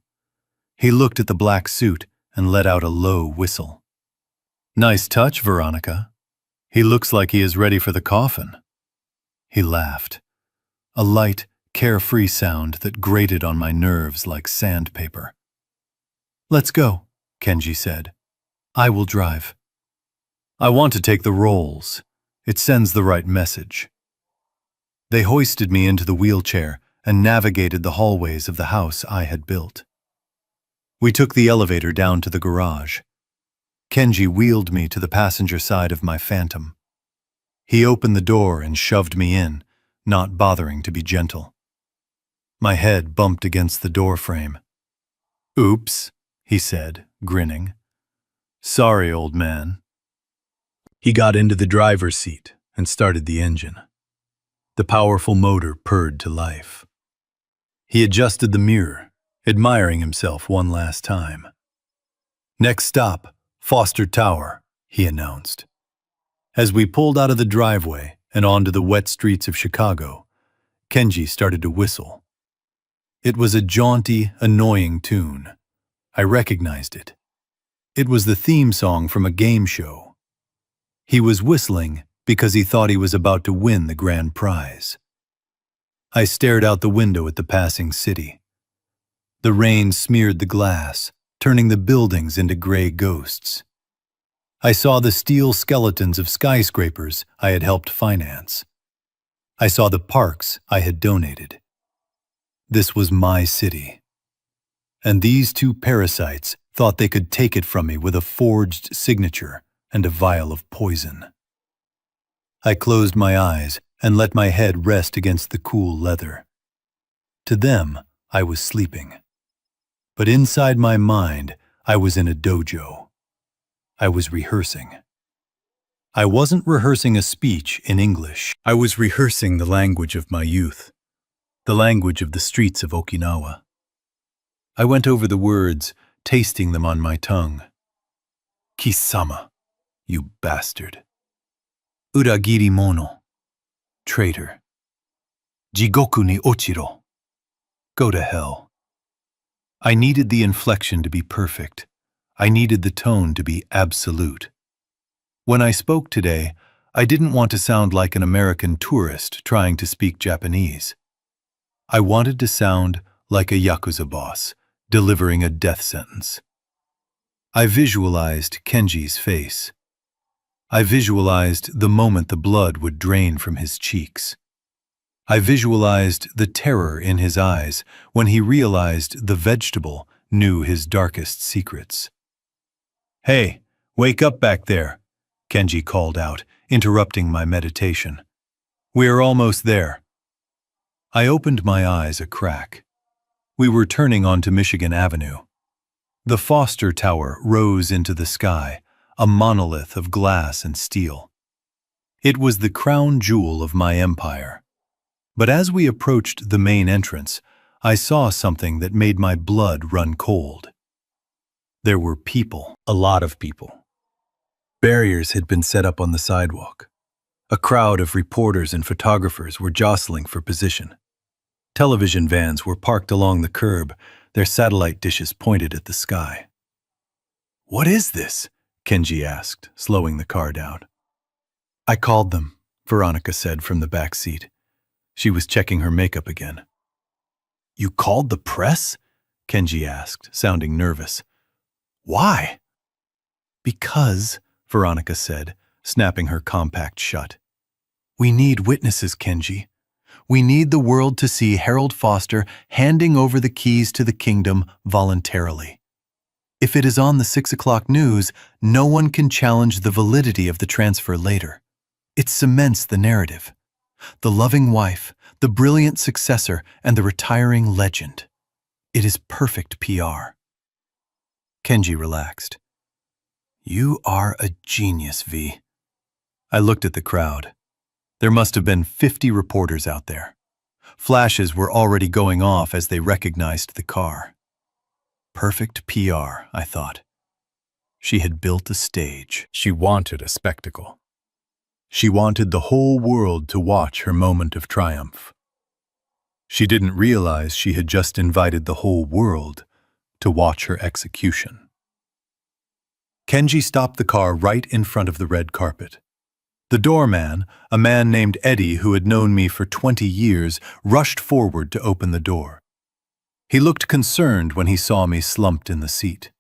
He looked at the black suit and let out a low whistle. "Nice touch, Veronica. He looks like he is ready for the coffin." He laughed, a light, carefree sound that grated on my nerves like sandpaper. "Let's go," Kenji said. "I will drive." "I want to take the rolls. It sends the right message." They hoisted me into the wheelchair and navigated the hallways of the house I had built. We took the elevator down to the garage. Kenji wheeled me to the passenger side of my Phantom. He opened the door and shoved me in, not bothering to be gentle. My head bumped against the door frame. "Oops," he said, grinning. "Sorry, old man." He got into the driver's seat and started the engine. The powerful motor purred to life. He adjusted the mirror, admiring himself one last time. "Next stop, Foster Tower," he announced. As we pulled out of the driveway and onto the wet streets of Chicago, Kenji started to whistle. It was a jaunty, annoying tune. I recognized it. It was the theme song from a game show. He was whistling because he thought he was about to win the grand prize. I stared out the window at the passing city. The rain smeared the glass, turning the buildings into gray ghosts. I saw the steel skeletons of skyscrapers I had helped finance. I saw the parks I had donated. This was my city. And these two parasites thought they could take it from me with a forged signature and a vial of poison. I closed my eyes and let my head rest against the cool leather. To them, I was sleeping. But inside my mind, I was in a dojo. I was rehearsing. I wasn't rehearsing a speech in English. I was rehearsing the language of my youth, the language of the streets of Okinawa. I went over the words, tasting them on my tongue. "Kisama, you bastard. Uragiri mono, traitor. Jigoku ni ochiro, go to hell." I needed the inflection to be perfect. I needed the tone to be absolute. When I spoke today, I didn't want to sound like an American tourist trying to speak Japanese. I wanted to sound like a Yakuza boss, delivering a death sentence. I visualized Kenji's face. I visualized the moment the blood would drain from his cheeks. I visualized the terror in his eyes when he realized the vegetable knew his darkest secrets. "Hey, wake up back there," Kenji called out, interrupting my meditation. "We are almost there." I opened my eyes a crack. We were turning onto Michigan Avenue. The Foster Tower rose into the sky, a monolith of glass and steel. It was the crown jewel of my empire. But as we approached the main entrance, I saw something that made my blood run cold. There were people, a lot of people. Barriers had been set up on the sidewalk. A crowd of reporters and photographers were jostling for position. Television vans were parked along the curb, their satellite dishes pointed at the sky. "What is this?" Kenji asked, slowing the car down. "I called them," Veronica said from the back seat. She was checking her makeup again. "You called the press?" Kenji asked, sounding nervous. "Why?" "Because," Veronica said, snapping her compact shut. "We need witnesses, Kenji. We need the world to see Harold Foster handing over the keys to the kingdom voluntarily. If it is on the 6 o'clock news, no one can challenge the validity of the transfer later. It cements the narrative. The loving wife, the brilliant successor, and the retiring legend. It is perfect PR." Kenji relaxed. "You are a genius, V." I looked at the crowd. There must have been 50 reporters out there. Flashes were already going off as they recognized the car. Perfect PR, I thought. She had built a stage. She wanted a spectacle. She wanted the whole world to watch her moment of triumph. She didn't realize she had just invited the whole world to watch her execution. Kenji stopped the car right in front of the red carpet. The doorman, a man named Eddie who had known me for 20 years, rushed forward to open the door. He looked concerned when he saw me slumped in the seat.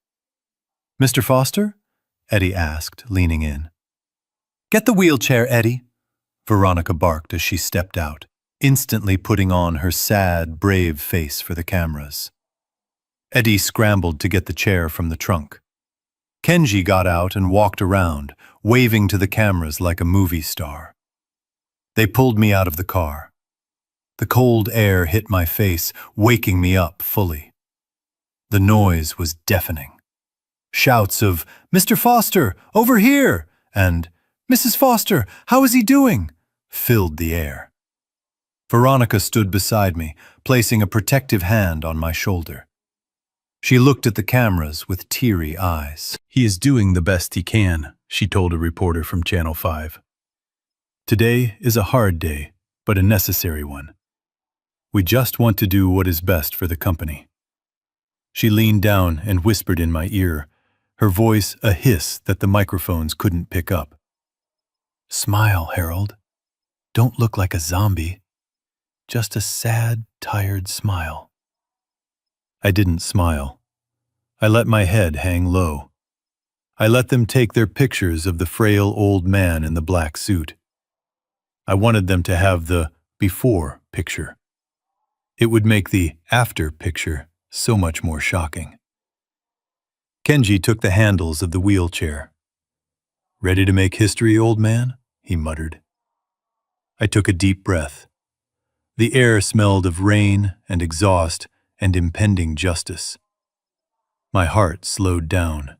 "Mr. Foster?" Eddie asked, leaning in. "Get the wheelchair, Eddie," Veronica barked as she stepped out, instantly putting on her sad, brave face for the cameras. Eddie scrambled to get the chair from the trunk. Kenji got out and walked around, waving to the cameras like a movie star. They pulled me out of the car. The cold air hit my face, waking me up fully. The noise was deafening. Shouts of, "Mr. Foster, over here!" and "Mrs. Foster, how is he doing?" filled the air. Veronica stood beside me, placing a protective hand on my shoulder. She looked at the cameras with teary eyes. "He is doing the best he can," she told a reporter from Channel 5. "Today is a hard day, but a necessary one. We just want to do what is best for the company." She leaned down and whispered in my ear, her voice a hiss that the microphones couldn't pick up. "Smile, Harold. Don't look like a zombie. Just a sad, tired smile." I didn't smile. I let my head hang low. I let them take their pictures of the frail old man in the black suit. I wanted them to have the before picture. It would make the after picture so much more shocking. Kenji took the handles of the wheelchair. "Ready to make history, old man?" he muttered. I took a deep breath. The air smelled of rain and exhaust and impending justice. My heart slowed down.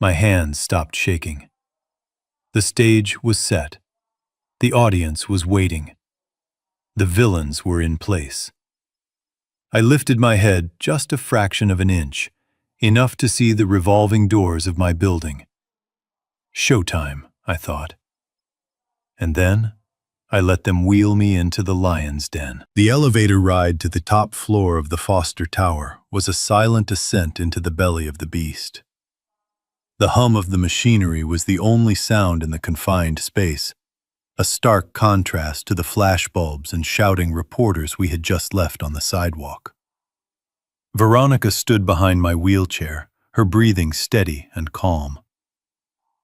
My hands stopped shaking. The stage was set. The audience was waiting. The villains were in place. I lifted my head just a fraction of an inch, enough to see the revolving doors of my building. Showtime, I thought. And then I let them wheel me into the lion's den. The elevator ride to the top floor of the Foster Tower was a silent ascent into the belly of the beast. The hum of the machinery was the only sound in the confined space, a stark contrast to the flashbulbs and shouting reporters we had just left on the sidewalk. Veronica stood behind my wheelchair, her breathing steady and calm.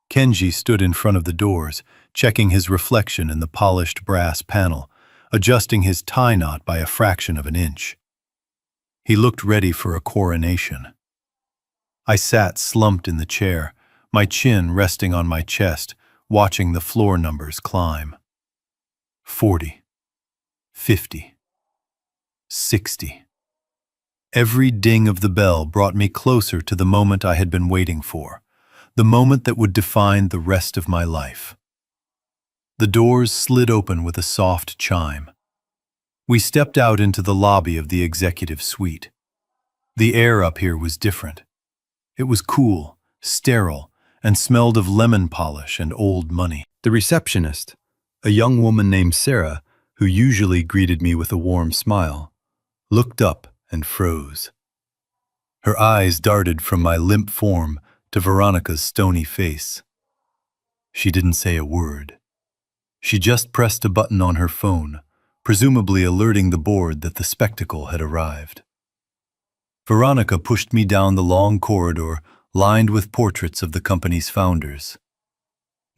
Kenji stood in front of the doors, checking his reflection in the polished brass panel, adjusting his tie knot by a fraction of an inch. He looked ready for a coronation. I sat slumped in the chair, my chin resting on my chest, watching the floor numbers climb. 40, 50, 60. Every ding of the bell brought me closer to the moment I had been waiting for, the moment that would define the rest of my life. The doors slid open with a soft chime. We stepped out into the lobby of the executive suite. The air up here was different. It was cool, sterile, and smelled of lemon polish and old money. The receptionist, a young woman named Sarah, who usually greeted me with a warm smile, looked up and froze. Her eyes darted from my limp form to Veronica's stony face. She didn't say a word. She just pressed a button on her phone, presumably alerting the board that the spectacle had arrived. Veronica pushed me down the long corridor lined with portraits of the company's founders.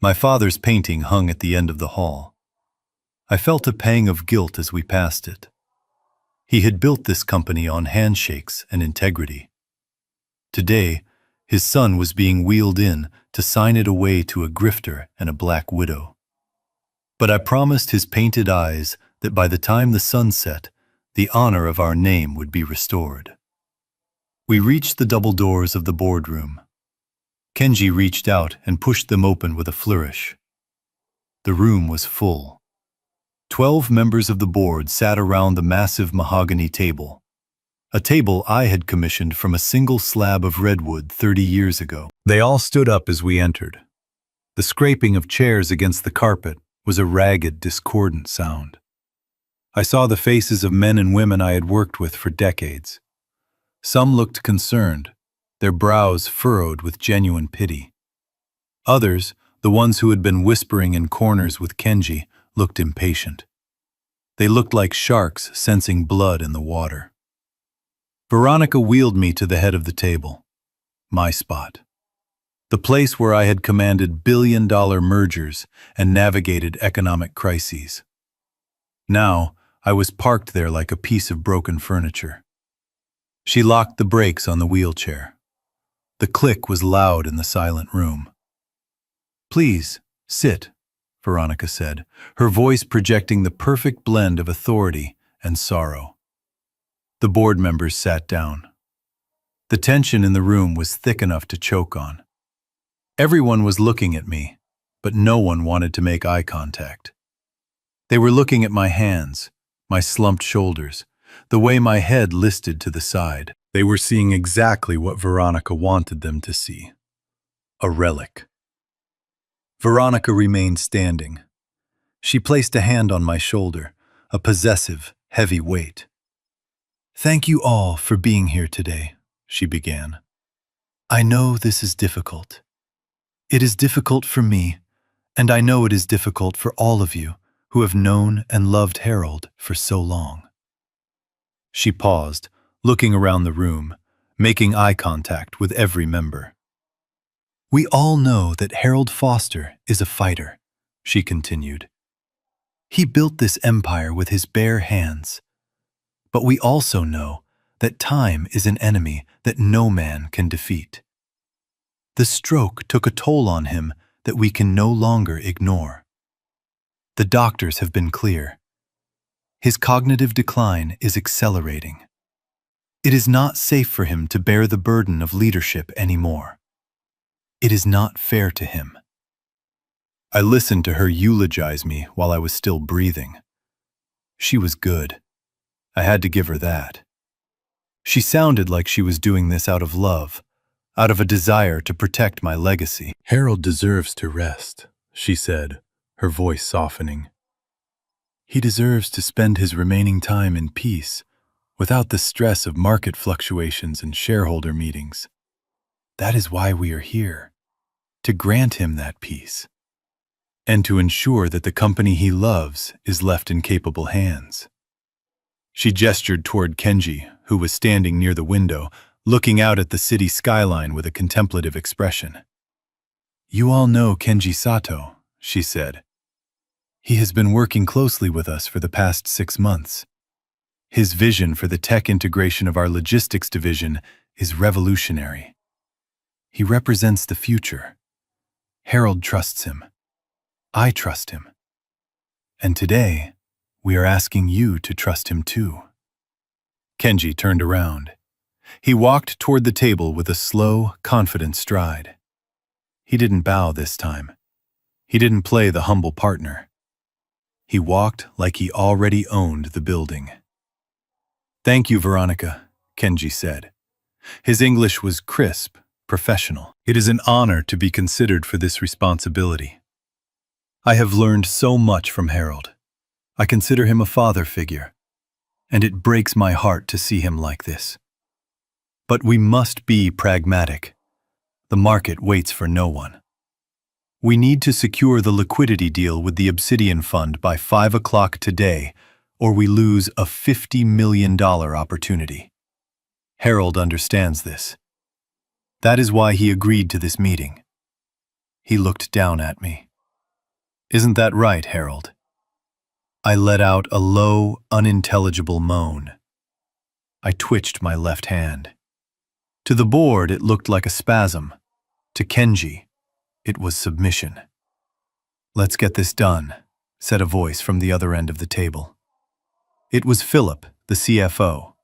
My father's painting hung at the end of the hall. I felt a pang of guilt as we passed it. He had built this company on handshakes and integrity. Today, his son was being wheeled in to sign it away to a grifter and a black widow. But I promised his painted eyes that by the time the sun set, the honor of our name would be restored. We reached the double doors of the boardroom. Kenji reached out and pushed them open with a flourish. The room was full. 12 members of the board sat around the massive mahogany table, a table I had commissioned from a single slab of redwood 30 years ago. They all stood up as we entered. The scraping of chairs against the carpet was a ragged, discordant sound. I saw the faces of men and women I had worked with for decades. Some looked concerned, their brows furrowed with genuine pity. Others, the ones who had been whispering in corners with Kenji, looked impatient. They looked like sharks sensing blood in the water. Veronica wheeled me to the head of the table, my spot. The place where I had commanded billion-dollar mergers and navigated economic crises. Now, I was parked there like a piece of broken furniture. She locked the brakes on the wheelchair. The click was loud in the silent room. "Please, sit," Veronica said, her voice projecting the perfect blend of authority and sorrow. The board members sat down. The tension in the room was thick enough to choke on. Everyone was looking at me, but no one wanted to make eye contact. They were looking at my hands, my slumped shoulders, the way my head listed to the side. They were seeing exactly what Veronica wanted them to see. A relic. Veronica remained standing. She placed a hand on my shoulder, a possessive, heavy weight. "Thank you all for being here today," she began. "I know this is difficult. It is difficult for me, and I know it is difficult for all of you who have known and loved Harold for so long." She paused, looking around the room, making eye contact with every member. "We all know that Harold Foster is a fighter," she continued. "He built this empire with his bare hands. But we also know that time is an enemy that no man can defeat. The stroke took a toll on him that we can no longer ignore. The doctors have been clear. His cognitive decline is accelerating. It is not safe for him to bear the burden of leadership anymore. It is not fair to him." I listened to her eulogize me while I was still breathing. She was good. I had to give her that. She sounded like she was doing this out of love, out of a desire to protect my legacy. "Harold deserves to rest," she said, her voice softening. "He deserves to spend his remaining time in peace, without the stress of market fluctuations and shareholder meetings. That is why we are here, to grant him that peace, and to ensure that the company he loves is left in capable hands." She gestured toward Kenji, who was standing near the window, looking out at the city skyline with a contemplative expression. "You all know Kenji Sato," she said. "He has been working closely with us for the past 6 months. His vision for the tech integration of our logistics division is revolutionary. He represents the future. Harold trusts him. I trust him. And today, we are asking you to trust him too. Kenji turned around. He walked toward the table with a slow, confident stride. He didn't bow this time. He didn't play the humble partner. He walked like he already owned the building. "Thank you, Veronica," Kenji said. His English was crisp, professional. "It is an honor to be considered for this responsibility. I have learned so much from Harold. I consider him a father figure, and it breaks my heart to see him like this. But we must be pragmatic. The market waits for no one. We need to secure the liquidity deal with the Obsidian Fund by 5 o'clock today, or we lose a $50 million opportunity. Harold understands this. That is why he agreed to this meeting." He looked down at me. "Isn't that right, Harold?" I let out a low, unintelligible moan. I twitched my left hand. To the board, it looked like a spasm. To Kenji, it was submission. "Let's get this done," said a voice from the other end of the table. It was Philip, the CFO,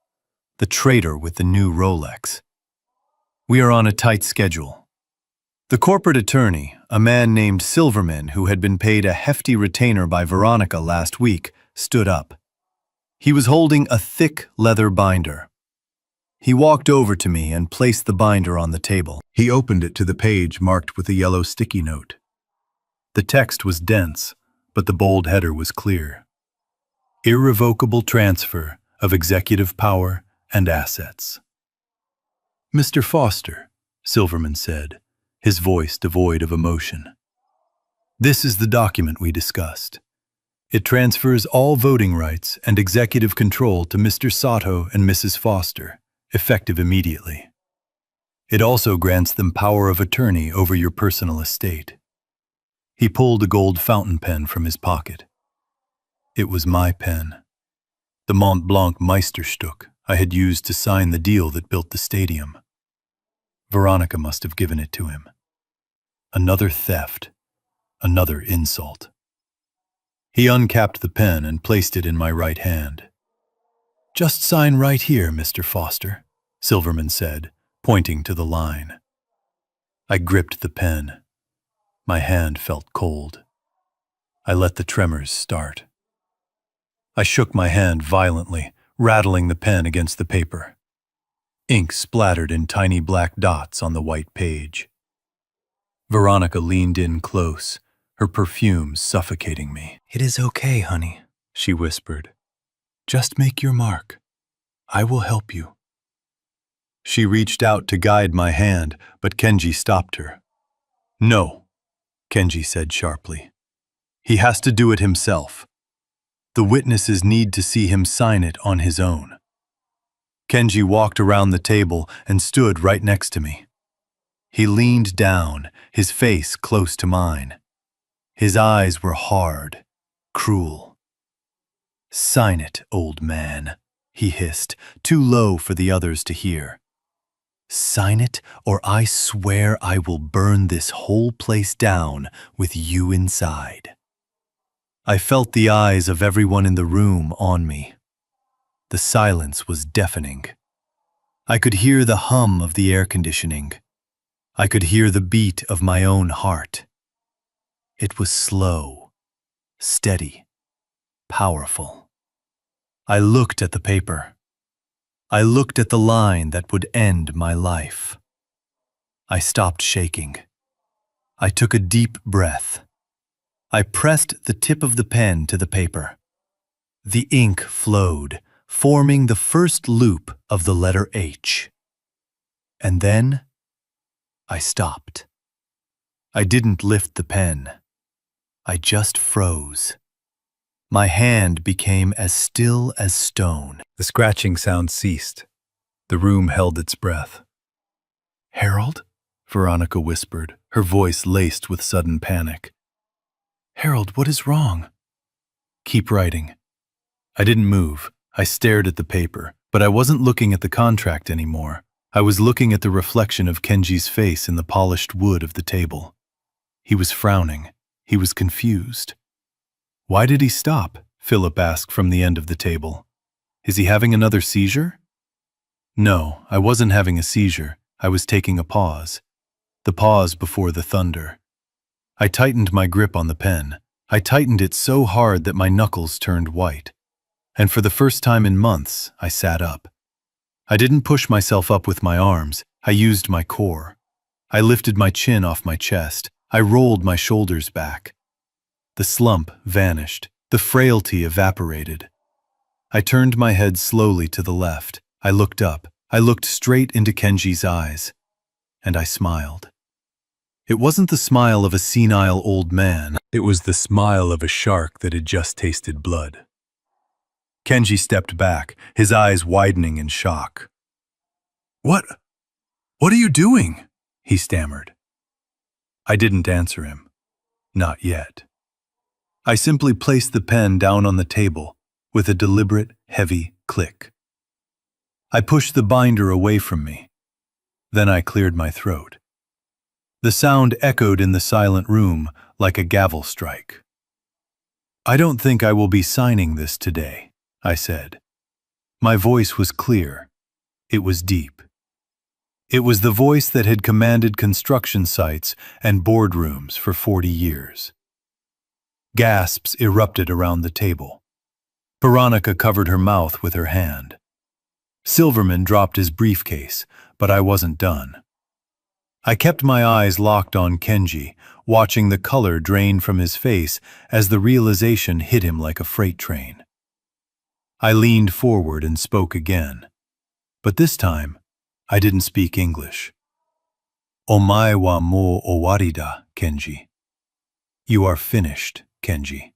the trader with the new Rolex. "We are on a tight schedule." The corporate attorney, a man named Silverman who had been paid a hefty retainer by Veronica last week, stood up. He was holding a thick leather binder. He walked over to me and placed the binder on the table. He opened it to the page marked with a yellow sticky note. The text was dense, but the bold header was clear. "Irrevocable transfer of executive power and assets." "Mr. Foster," Silverman said, his voice devoid of emotion. "This is the document we discussed. It transfers all voting rights and executive control to Mr. Sato and Mrs. Foster, effective immediately. It also grants them power of attorney over your personal estate." He pulled a gold fountain pen from his pocket. It was my pen, the Mont Blanc Meisterstück I had used to sign the deal that built the stadium. Veronica must have given it to him. Another theft, another insult. He uncapped the pen and placed it in my right hand. "Just sign right here, Mr. Foster," Silverman said, pointing to the line. I gripped the pen. My hand felt cold. I let the tremors start. I shook my hand violently, rattling the pen against the paper. Ink splattered in tiny black dots on the white page. Veronica leaned in close, her perfume suffocating me. "It is okay, honey," she whispered. "Just make your mark. I will help you." She reached out to guide my hand, but Kenji stopped her. "No," Kenji said sharply. "He has to do it himself. The witnesses need to see him sign it on his own." Kenji walked around the table and stood right next to me. He leaned down, his face close to mine. His eyes were hard, cruel. "Sign it, old man," he hissed, too low for the others to hear. "Sign it, or I swear I will burn this whole place down with you inside." I felt the eyes of everyone in the room on me. The silence was deafening. I could hear the hum of the air conditioning. I could hear the beat of my own heart. It was slow, steady, powerful. I looked at the paper. I looked at the line that would end my life. I stopped shaking. I took a deep breath. I pressed the tip of the pen to the paper. The ink flowed, forming the first loop of the letter H. And then I stopped. I didn't lift the pen. I just froze. My hand became as still as stone. The scratching sound ceased. The room held its breath. "Harold?" Veronica whispered, her voice laced with sudden panic. "Harold, what is wrong?" "Keep writing." I didn't move. I stared at the paper, but I wasn't looking at the contract anymore. I was looking at the reflection of Kenji's face in the polished wood of the table. He was frowning. He was confused. "Why did he stop?" Philip asked from the end of the table. "Is he having another seizure?" No, I wasn't having a seizure. I was taking a pause. The pause before the thunder. I tightened my grip on the pen. I tightened it so hard that my knuckles turned white. And for the first time in months, I sat up. I didn't push myself up with my arms. I used my core. I lifted my chin off my chest. I rolled my shoulders back. The slump vanished. The frailty evaporated. I turned my head slowly to the left. I looked up. I looked straight into Kenji's eyes. And I smiled. It wasn't the smile of a senile old man. It was the smile of a shark that had just tasted blood. Kenji stepped back, his eyes widening in shock. What are you doing?" he stammered. I didn't answer him. Not yet. I simply placed the pen down on the table with a deliberate, heavy click. I pushed the binder away from me. Then I cleared my throat. The sound echoed in the silent room like a gavel strike. "I don't think I will be signing this today," I said. My voice was clear. It was deep. It was the voice that had commanded construction sites and boardrooms for 40 years. Gasps erupted around the table. Veronica covered her mouth with her hand. Silverman dropped his briefcase, but I wasn't done. I kept my eyes locked on Kenji, watching the color drain from his face as the realization hit him like a freight train. I leaned forward and spoke again. But this time, I didn't speak English. "Omae wa mo owari da, Kenji." You are finished, Kenji.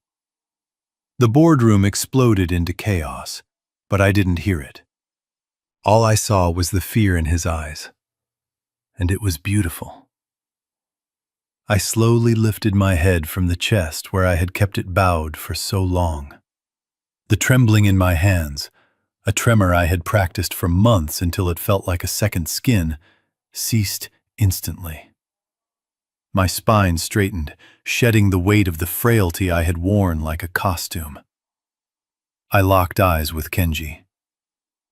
The boardroom exploded into chaos, but I didn't hear it. All I saw was the fear in his eyes, and it was beautiful. I slowly lifted my head from the chest where I had kept it bowed for so long. The trembling in my hands, a tremor I had practiced for months until it felt like a second skin, ceased instantly. My spine straightened, shedding the weight of the frailty I had worn like a costume. I locked eyes with Kenji.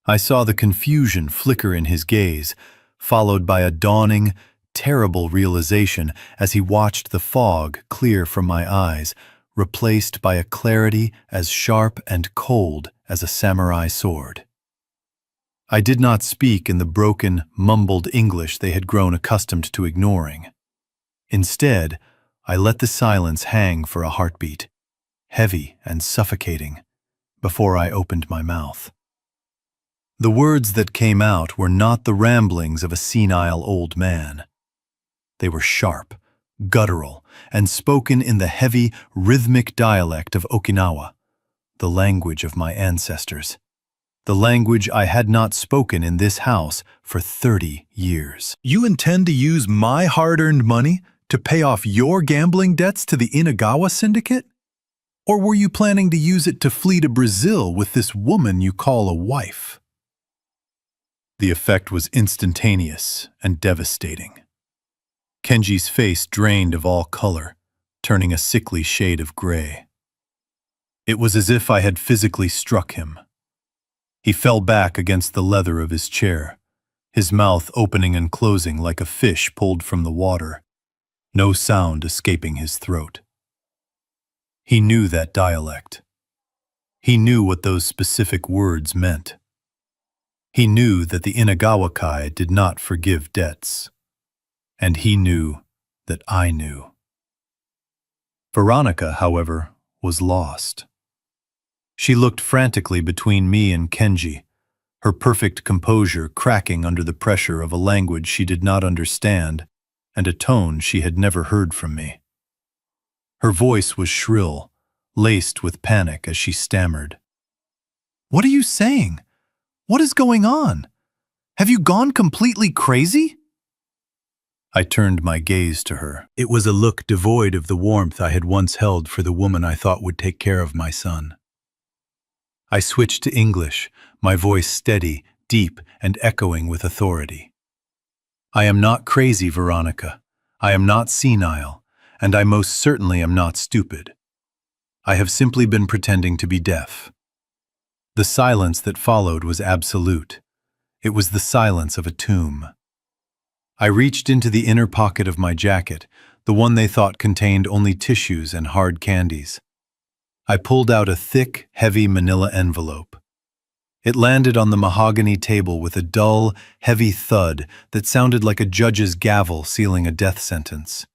I saw the confusion flicker in his gaze, followed by a dawning, terrible realization as he watched the fog clear from my eyes, replaced by a clarity as sharp and cold as a samurai sword. I did not speak in the broken, mumbled English they had grown accustomed to ignoring. Instead, I let the silence hang for a heartbeat, heavy and suffocating, before I opened my mouth. The words that came out were not the ramblings of a senile old man. They were sharp, guttural, and spoken in the heavy, rhythmic dialect of Okinawa, the language of my ancestors, the language I had not spoken in this house for 30 years. "You intend to use my hard-earned money to pay off your gambling debts to the Inagawa syndicate? Or were you planning to use it to flee to Brazil with this woman you call a wife?" The effect was instantaneous and devastating. Kenji's face drained of all color, turning a sickly shade of gray. It was as if I had physically struck him. He fell back against the leather of his chair, his mouth opening and closing like a fish pulled from the water, no sound escaping his throat. He knew that dialect. He knew what those specific words meant. He knew that the Inagawa Kai did not forgive debts. And he knew that I knew. Veronica, however, was lost. She looked frantically between me and Kenji, her perfect composure cracking under the pressure of a language she did not understand and a tone she had never heard from me. Her voice was shrill, laced with panic as she stammered. "What are you saying? What is going on? Have you gone completely crazy?" I turned my gaze to her. It was a look devoid of the warmth I had once held for the woman I thought would take care of my son. I switched to English, my voice steady, deep, and echoing with authority. "I am not crazy, Veronica. I am not senile, and I most certainly am not stupid. I have simply been pretending to be deaf. The silence that followed was absolute. It was the silence of a tomb. I reached into the inner pocket of my jacket, the one they thought contained only tissues and hard candies. I pulled out a thick, heavy manila envelope. It landed on the mahogany table with a dull, heavy thud that sounded like a judge's gavel sealing a death sentence.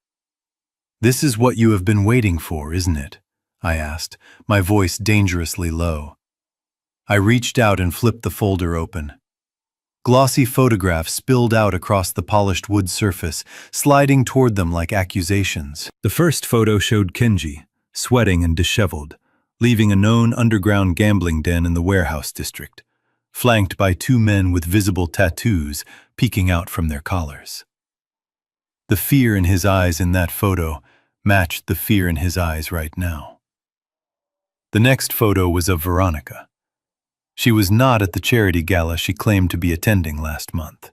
"This is what you have been waiting for, isn't it?" I asked, my voice dangerously low. I reached out and flipped the folder open. Glossy photographs spilled out across the polished wood surface, sliding toward them like accusations. The first photo showed Kenji, sweating and disheveled, leaving a known underground gambling den in the warehouse district, flanked by two men with visible tattoos peeking out from their collars. The fear in his eyes in that photo matched the fear in his eyes right now. The next photo was of Veronica. She was not at the charity gala she claimed to be attending last month.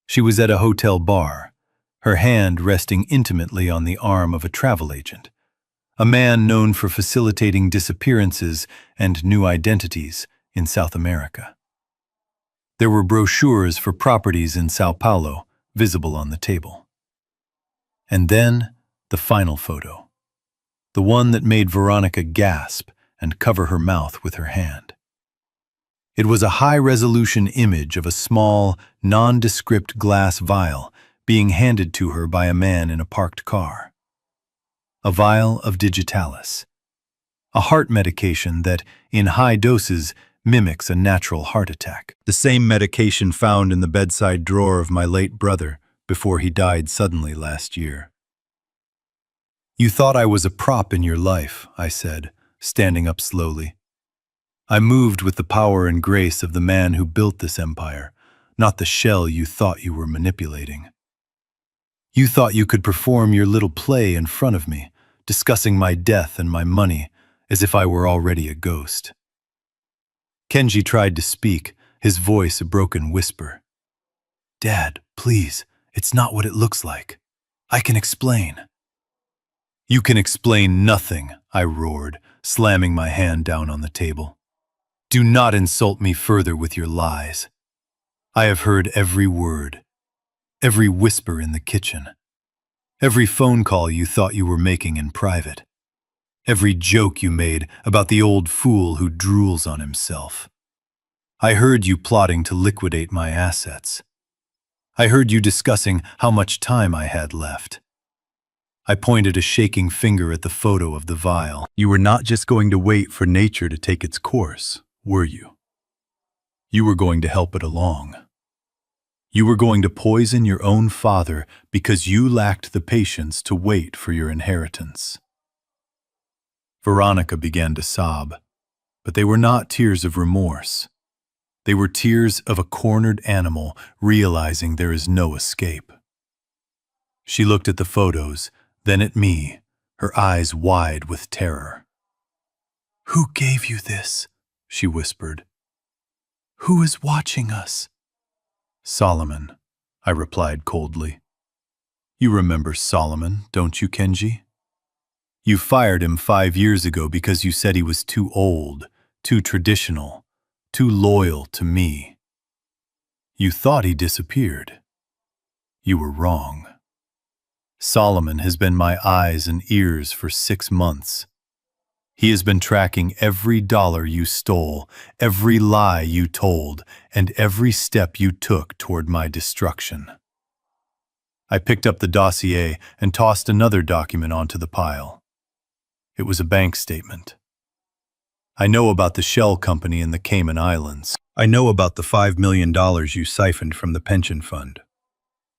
She was at a hotel bar, her hand resting intimately on the arm of a travel agent, a man known for facilitating disappearances and new identities in South America. There were brochures for properties in Sao Paulo visible on the table. And then the final photo, the one that made Veronica gasp and cover her mouth with her hand. It was a high-resolution image of a small, nondescript glass vial being handed to her by a man in a parked car. A vial of digitalis, a heart medication that, in high doses, mimics a natural heart attack. The same medication found in the bedside drawer of my late brother before he died suddenly last year. "You thought I was a prop in your life," I said, standing up slowly. "I moved with the power and grace of the man who built this empire, not the shell you thought you were manipulating. You thought you could perform your little play in front of me, discussing my death and my money as if I were already a ghost." Kenji tried to speak, his voice a broken whisper. "Dad, please, it's not what it looks like. I can explain." "You can explain nothing," I roared, slamming my hand down on the table. "Do not insult me further with your lies. I have heard every word, every whisper in the kitchen, every phone call you thought you were making in private, every joke you made about the old fool who drools on himself. I heard you plotting to liquidate my assets. I heard you discussing how much time I had left." I pointed a shaking finger at the photo of the vial. "You were not just going to wait for nature to take its course, were you? You were going to help it along. You were going to poison your own father because you lacked the patience to wait for your inheritance." Veronica began to sob, but they were not tears of remorse. They were tears of a cornered animal realizing there is no escape. She looked at the photos, then at me, her eyes wide with terror. "Who gave you this?" she whispered. "Who is watching us?" "Solomon," I replied coldly. "You remember Solomon, don't you, Kenji? You fired him 5 years ago because you said he was too old, too traditional, too loyal to me. You thought he disappeared. You were wrong. Solomon has been my eyes and ears for 6 months. He has been tracking every dollar you stole, every lie you told, and every step you took toward my destruction." I picked up the dossier and tossed another document onto the pile. It was a bank statement. "I know about the shell company in the Cayman Islands. I know about the $5 million you siphoned from the pension fund.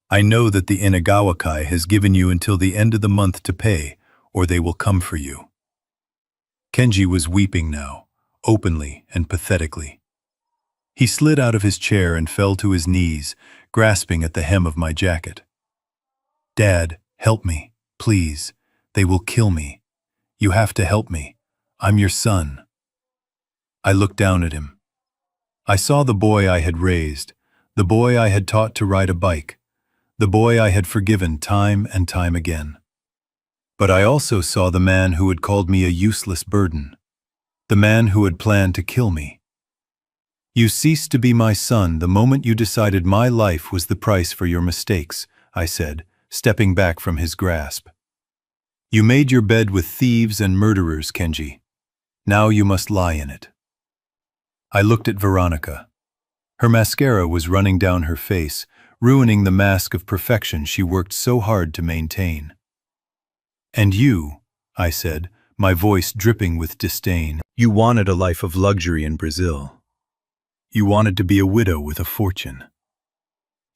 I know that the Inagawakai has given you until the end of the month to pay, or they will come for you." Kenji was weeping now, openly and pathetically. He slid out of his chair and fell to his knees, grasping at the hem of my jacket. "Dad, help me, please. They will kill me. You have to help me. I'm your son." I looked down at him. I saw the boy I had raised, the boy I had taught to ride a bike, the boy I had forgiven time and time again. But I also saw the man who had called me a useless burden, the man who had planned to kill me. You ceased to be my son the moment you decided my life was the price for your mistakes, I said, stepping back from his grasp. You made your bed with thieves and murderers, Kenji. Now you must lie in it. I looked at Veronica. Her mascara was running down her face, ruining the mask of perfection she worked so hard to maintain. And you, I said, my voice dripping with disdain, you wanted a life of luxury in Brazil. You wanted to be a widow with a fortune.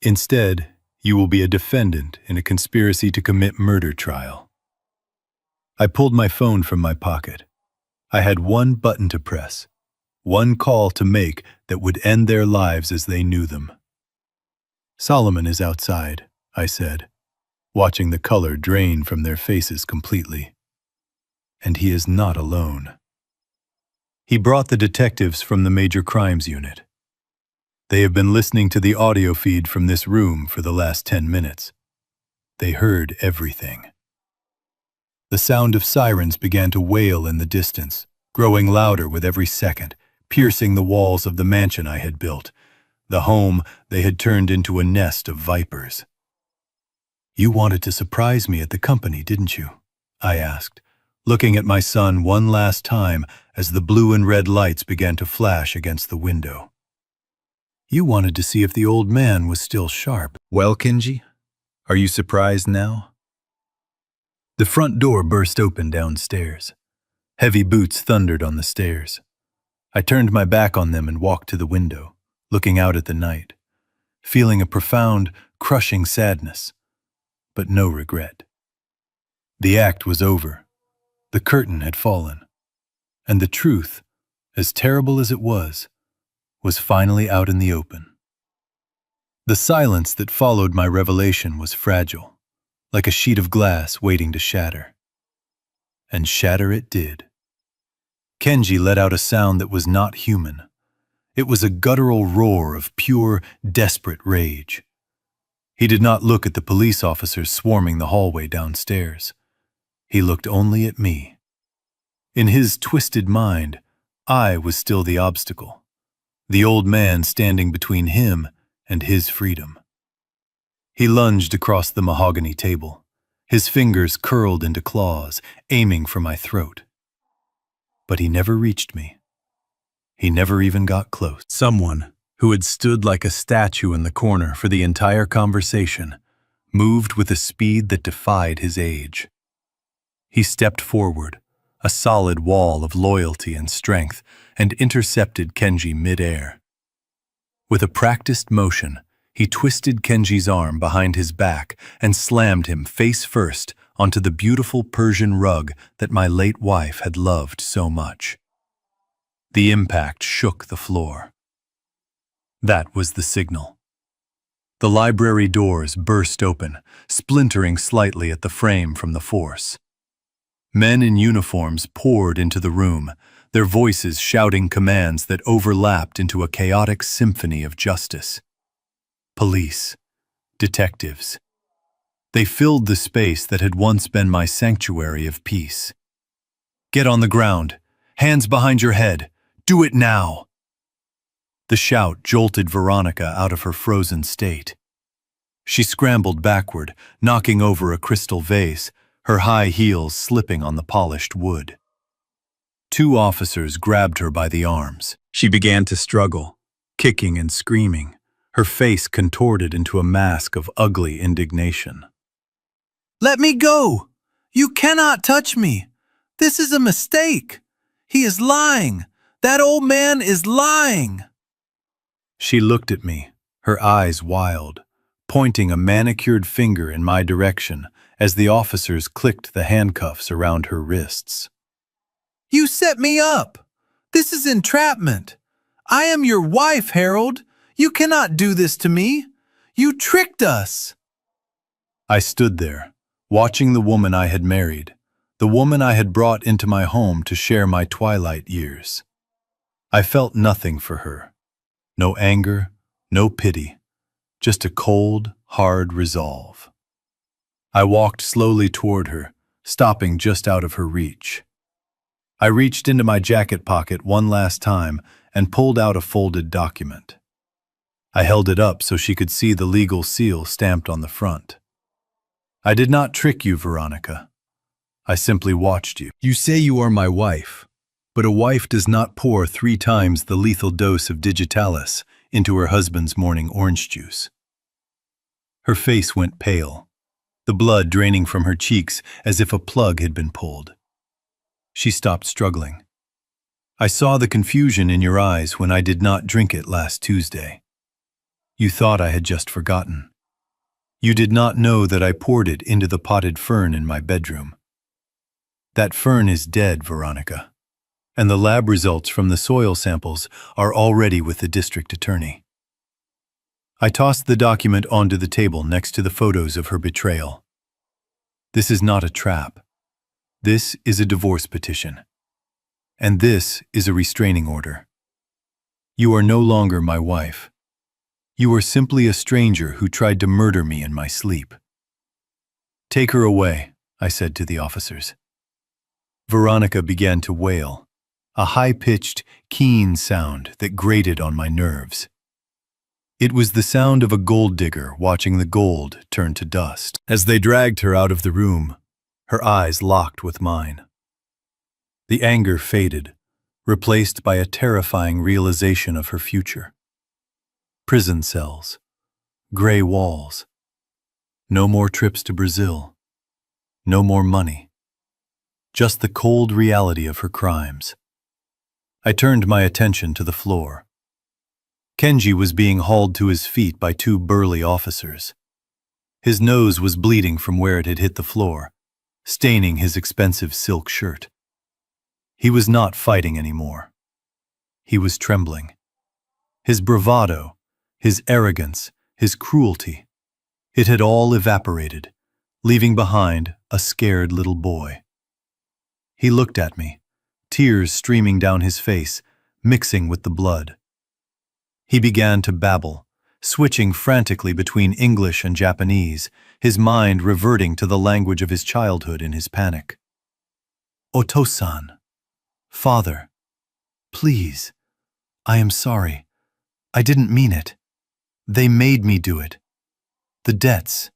Instead, you will be a defendant in a conspiracy to commit murder trial. I pulled my phone from my pocket. I had one button to press, one call to make that would end their lives as they knew them. Solomon is outside, I said, watching the color drain from their faces completely. And he is not alone. He brought the detectives from the Major Crimes Unit. They have been listening to the audio feed from this room for the last 10 minutes. They heard everything. The sound of sirens began to wail in the distance, growing louder with every second, piercing the walls of the mansion I had built, the home they had turned into a nest of vipers. You wanted to surprise me at the company, didn't you? I asked, looking at my son one last time as the blue and red lights began to flash against the window. You wanted to see if the old man was still sharp. Well, Kenji, are you surprised now? The front door burst open downstairs. Heavy boots thundered on the stairs. I turned my back on them and walked to the window, looking out at the night, feeling a profound, crushing sadness, but no regret. The act was over. The curtain had fallen. And the truth, as terrible as it was finally out in the open. The silence that followed my revelation was fragile, like a sheet of glass waiting to shatter. And shatter it did. Kenji let out a sound that was not human. It was a guttural roar of pure, desperate rage. He did not look at the police officers swarming the hallway downstairs. He looked only at me. In his twisted mind, I was still the obstacle, the old man standing between him and his freedom. He lunged across the mahogany table, his fingers curled into claws, aiming for my throat. But he never reached me. He never even got close. Someone who had stood like a statue in the corner for the entire conversation moved with a speed that defied his age. He stepped forward, a solid wall of loyalty and strength, and intercepted Kenji mid-air. With a practiced motion, he twisted Kenji's arm behind his back and slammed him face first onto the beautiful Persian rug that my late wife had loved so much. The impact shook the floor. That was the signal. The library doors burst open, splintering slightly at the frame from the force. Men in uniforms poured into the room, their voices shouting commands that overlapped into a chaotic symphony of justice. Police, detectives. They filled the space that had once been my sanctuary of peace. Get on the ground, hands behind your head, do it now! The shout jolted Veronica out of her frozen state. She scrambled backward, knocking over a crystal vase, her high heels slipping on the polished wood. Two officers grabbed her by the arms. She began to struggle, kicking and screaming, her face contorted into a mask of ugly indignation. "Let me go! You cannot touch me! This is a mistake! He is lying! That old man is lying!" She looked at me, her eyes wild, pointing a manicured finger in my direction as the officers clicked the handcuffs around her wrists. "You set me up! This is entrapment! I am your wife, Harold! You cannot do this to me! You tricked us!" I stood there, watching the woman I had married, the woman I had brought into my home to share my twilight years. I felt nothing for her. No anger, no pity, just a cold, hard resolve. I walked slowly toward her, stopping just out of her reach. I reached into my jacket pocket one last time and pulled out a folded document. I held it up so she could see the legal seal stamped on the front. I did not trick you, Veronica. I simply watched you. You say you are my wife, but a wife does not pour 3 times the lethal dose of digitalis into her husband's morning orange juice. Her face went pale, the blood draining from her cheeks as if a plug had been pulled. She stopped struggling. I saw the confusion in your eyes when I did not drink it last Tuesday. You thought I had just forgotten. You did not know that I poured it into the potted fern in my bedroom. That fern is dead, Veronica, and the lab results from the soil samples are already with the district attorney. I tossed the document onto the table next to the photos of her betrayal. This is not a trap. This is a divorce petition. And this is a restraining order. You are no longer my wife. You are simply a stranger who tried to murder me in my sleep. Take her away, I said to the officers. Veronica began to wail, a high-pitched, keen sound that grated on my nerves. It was the sound of a gold digger watching the gold turn to dust. As they dragged her out of the room, her eyes locked with mine. The anger faded, replaced by a terrifying realization of her future. Prison cells, gray walls, no more trips to Brazil, no more money, just the cold reality of her crimes. I turned my attention to the floor. Kenji was being hauled to his feet by 2 burly officers. His nose was bleeding from where it had hit the floor, staining his expensive silk shirt. He was not fighting anymore. He was trembling. His bravado, his arrogance, his cruelty, it had all evaporated, leaving behind a scared little boy. He looked at me, tears streaming down his face, mixing with the blood. He began to babble, switching frantically between English and Japanese, his mind reverting to the language of his childhood in his panic. Oto-san, Father, please, I am sorry. I didn't mean it. They made me do it. The debts,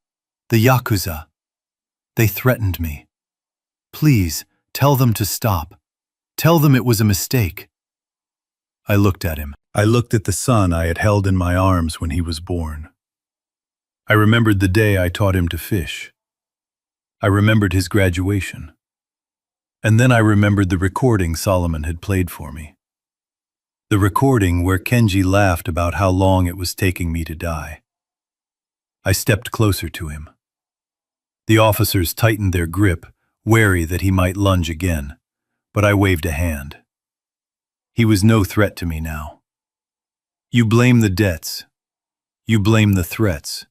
the Yakuza, they threatened me. Please, tell them to stop. Tell them it was a mistake. I looked at him. I looked at the son I had held in my arms when he was born. I remembered the day I taught him to fish. I remembered his graduation. And then I remembered the recording Solomon had played for me. The recording where Kenji laughed about how long it was taking me to die. I stepped closer to him. The officers tightened their grip, wary that he might lunge again, but I waved a hand. He was no threat to me now. You blame the debts. You blame the threats.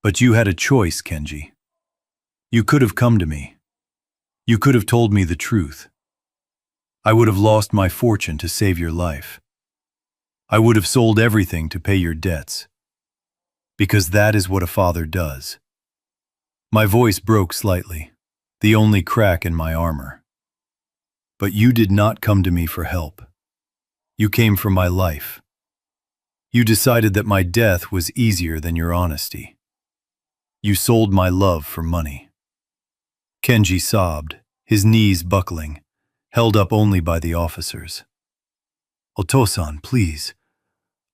But you had a choice, Kenji. You could have come to me. You could have told me the truth. I would have lost my fortune to save your life. I would have sold everything to pay your debts. Because that is what a father does. My voice broke slightly, the only crack in my armor. But you did not come to me for help. You came for my life. You decided that my death was easier than your honesty. You sold my love for money. Kenji sobbed, his knees buckling, held up only by the officers. Oto-san, please.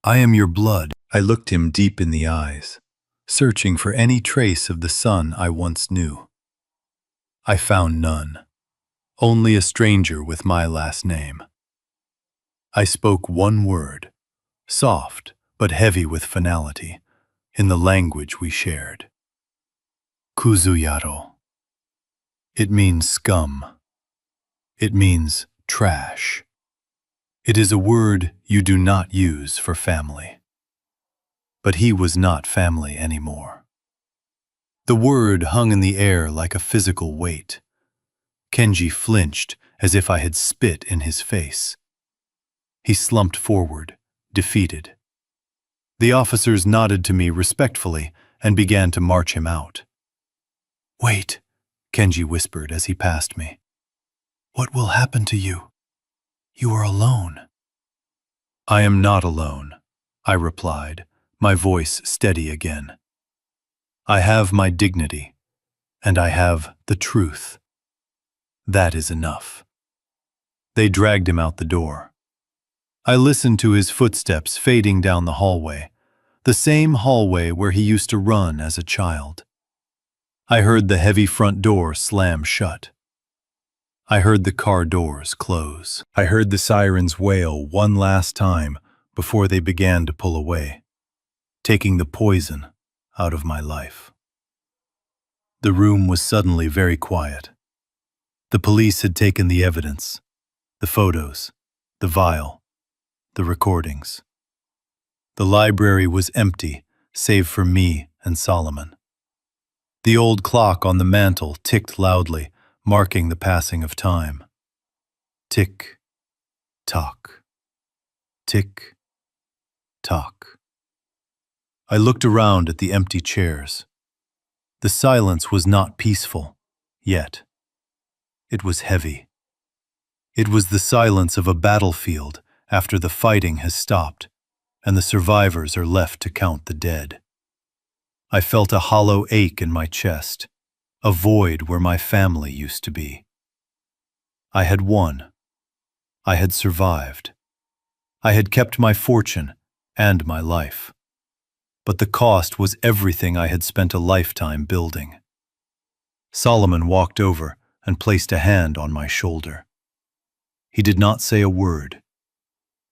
I am your blood. I looked him deep in the eyes, searching for any trace of the son I once knew. I found none. Only a stranger with my last name. I spoke one word, soft but heavy with finality, in the language we shared. Kuzuyaro. It means scum. It means trash. It is a word you do not use for family. But he was not family anymore. The word hung in the air like a physical weight. Kenji flinched as if I had spit in his face. He slumped forward, defeated. The officers nodded to me respectfully and began to march him out. Wait, Kenji whispered as he passed me. "What will happen to you? You are alone." "I am not alone," I replied, my voice steady again. "I have my dignity, and I have the truth. That is enough." They dragged him out the door. I listened to his footsteps fading down the hallway, the same hallway where he used to run as a child. I heard the heavy front door slam shut. I heard the car doors close. I heard the sirens wail one last time before they began to pull away, taking the poison out of my life. The room was suddenly very quiet. The police had taken the evidence, the photos, the vial, the recordings. The library was empty, save for me and Solomon. The old clock on the mantel ticked loudly, marking the passing of time. Tick, tock, tick, tock. I looked around at the empty chairs. The silence was not peaceful, yet. It was heavy. It was the silence of a battlefield after the fighting has stopped and the survivors are left to count the dead. I felt a hollow ache in my chest, a void where my family used to be. I had won. I had survived. I had kept my fortune and my life. But the cost was everything I had spent a lifetime building. Solomon walked over and placed a hand on my shoulder. He did not say a word.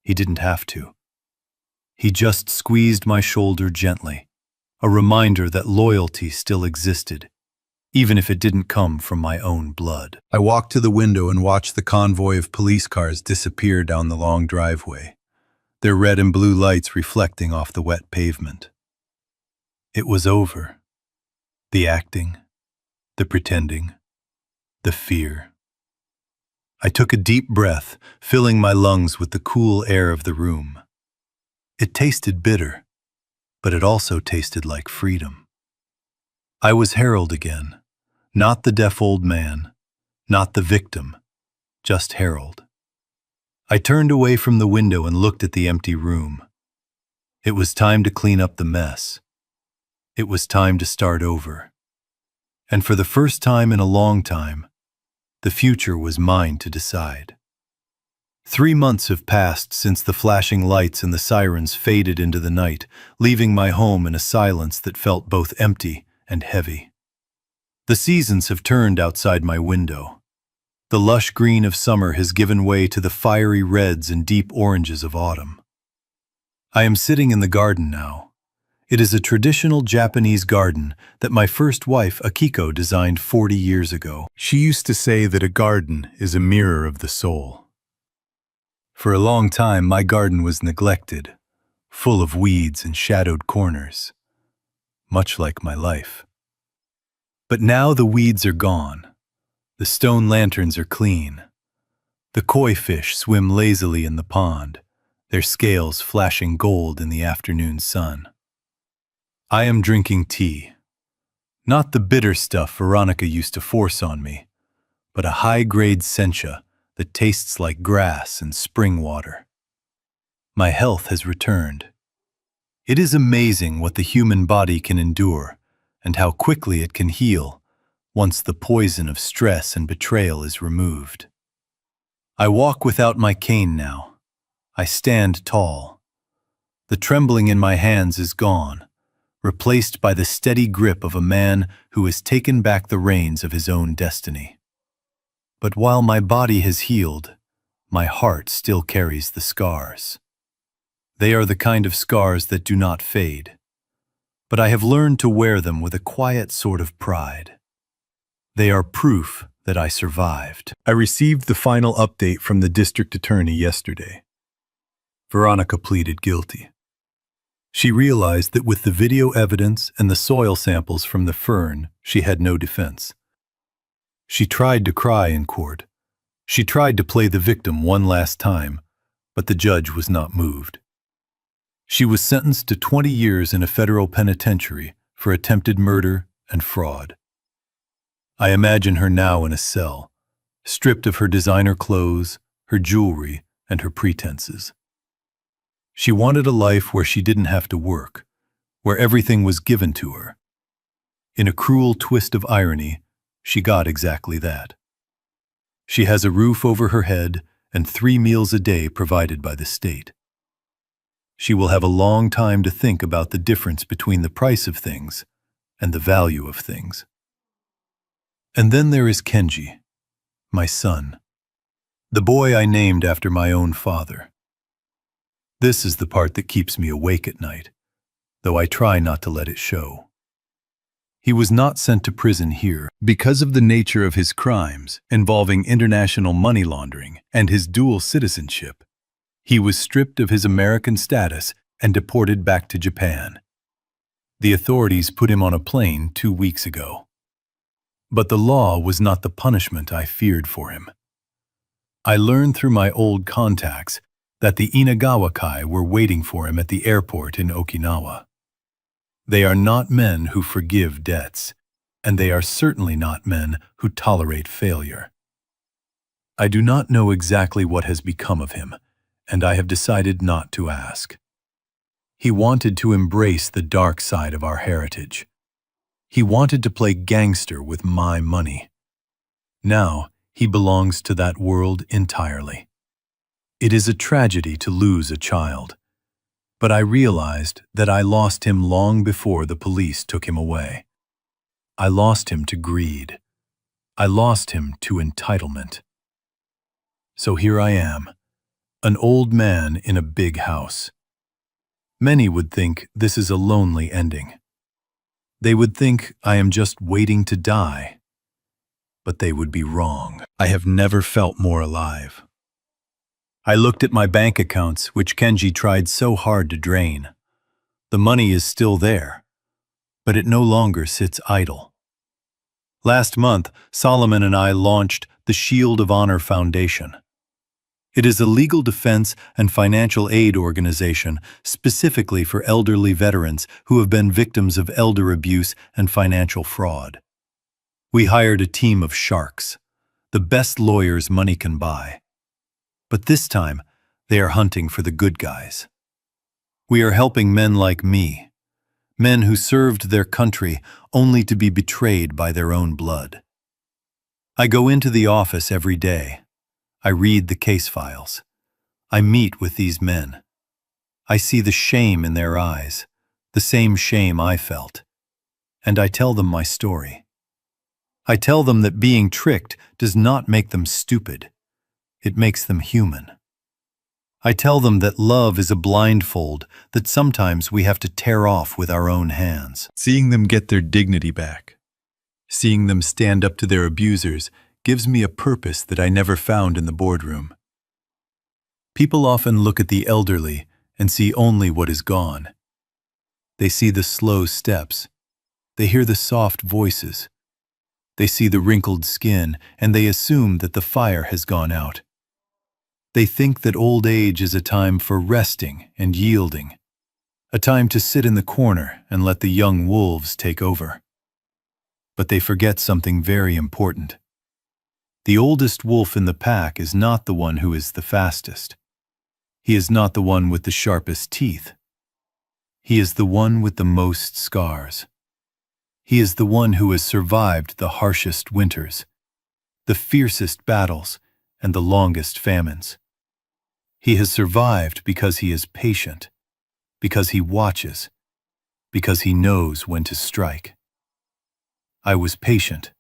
He didn't have to. He just squeezed my shoulder gently, a reminder that loyalty still existed, even if it didn't come from my own blood. I walked to the window and watched the convoy of police cars disappear down the long driveway, their red and blue lights reflecting off the wet pavement. It was over. The acting, the pretending, the fear. I took a deep breath, filling my lungs with the cool air of the room. It tasted bitter, but it also tasted like freedom. I was Harold again, not the deaf old man, not the victim, just Harold. I turned away from the window and looked at the empty room. It was time to clean up the mess. It was time to start over. And for the first time in a long time, the future was mine to decide. 3 months have passed since the flashing lights and the sirens faded into the night, leaving my home in a silence that felt both empty and heavy. The seasons have turned outside my window. The lush green of summer has given way to the fiery reds and deep oranges of autumn. I am sitting in the garden now. It is a traditional Japanese garden that my first wife, Akiko, designed 40 years ago. She used to say that a garden is a mirror of the soul. For a long time, my garden was neglected, full of weeds and shadowed corners, much like my life. But now the weeds are gone. The stone lanterns are clean. The koi fish swim lazily in the pond, their scales flashing gold in the afternoon sun. I am drinking tea. Not the bitter stuff Veronica used to force on me, but a high-grade sencha that tastes like grass and spring water. My health has returned. It is amazing what the human body can endure and how quickly it can heal once the poison of stress and betrayal is removed. I walk without my cane now. I stand tall. The trembling in my hands is gone, replaced by the steady grip of a man who has taken back the reins of his own destiny. But while my body has healed, my heart still carries the scars. They are the kind of scars that do not fade, but I have learned to wear them with a quiet sort of pride. They are proof that I survived. I received the final update from the district attorney yesterday. Veronica pleaded guilty. She realized that with the video evidence and the soil samples from the fern, she had no defense. She tried to cry in court. She tried to play the victim one last time, but the judge was not moved. She was sentenced to 20 years in a federal penitentiary for attempted murder and fraud. I imagine her now in a cell, stripped of her designer clothes, her jewelry, and her pretenses. She wanted a life where she didn't have to work, where everything was given to her. In a cruel twist of irony, she got exactly that. She has a roof over her head and 3 meals a day provided by the state. She will have a long time to think about the difference between the price of things and the value of things. And then there is Kenji, my son, the boy I named after my own father. This is the part that keeps me awake at night, though I try not to let it show. He was not sent to prison here because of the nature of his crimes involving international money laundering and his dual citizenship. He was stripped of his American status and deported back to Japan. The authorities put him on a plane 2 weeks ago. But the law was not the punishment I feared for him. I learned through my old contacts that the Inagawa Kai were waiting for him at the airport in Okinawa. They are not men who forgive debts, and they are certainly not men who tolerate failure. I do not know exactly what has become of him, and I have decided not to ask. He wanted to embrace the dark side of our heritage. He wanted to play gangster with my money. Now, he belongs to that world entirely. It is a tragedy to lose a child, but I realized that I lost him long before the police took him away. I lost him to greed. I lost him to entitlement. So here I am, an old man in a big house. Many would think this is a lonely ending. They would think I am just waiting to die. But they would be wrong. I have never felt more alive. I looked at my bank accounts, which Kenji tried so hard to drain. The money is still there, but it no longer sits idle. Last month, Solomon and I launched the Shield of Honor Foundation. It is a legal defense and financial aid organization specifically for elderly veterans who have been victims of elder abuse and financial fraud. We hired a team of sharks, the best lawyers money can buy. But this time, they are hunting for the good guys. We are helping men like me, men who served their country only to be betrayed by their own blood. I go into the office every day. I read the case files. I meet with these men. I see the shame in their eyes, the same shame I felt. And I tell them my story. I tell them that being tricked does not make them stupid. It makes them human. I tell them that love is a blindfold that sometimes we have to tear off with our own hands. Seeing them get their dignity back, seeing them stand up to their abusers, gives me a purpose that I never found in the boardroom. People often look at the elderly and see only what is gone. They see the slow steps. They hear the soft voices. They see the wrinkled skin, and they assume that the fire has gone out. They think that old age is a time for resting and yielding, a time to sit in the corner and let the young wolves take over. But they forget something very important. The oldest wolf in the pack is not the one who is the fastest. He is not the one with the sharpest teeth. He is the one with the most scars. He is the one who has survived the harshest winters, the fiercest battles, and the longest famines. He has survived because he is patient, because he watches, because he knows when to strike. I was patient.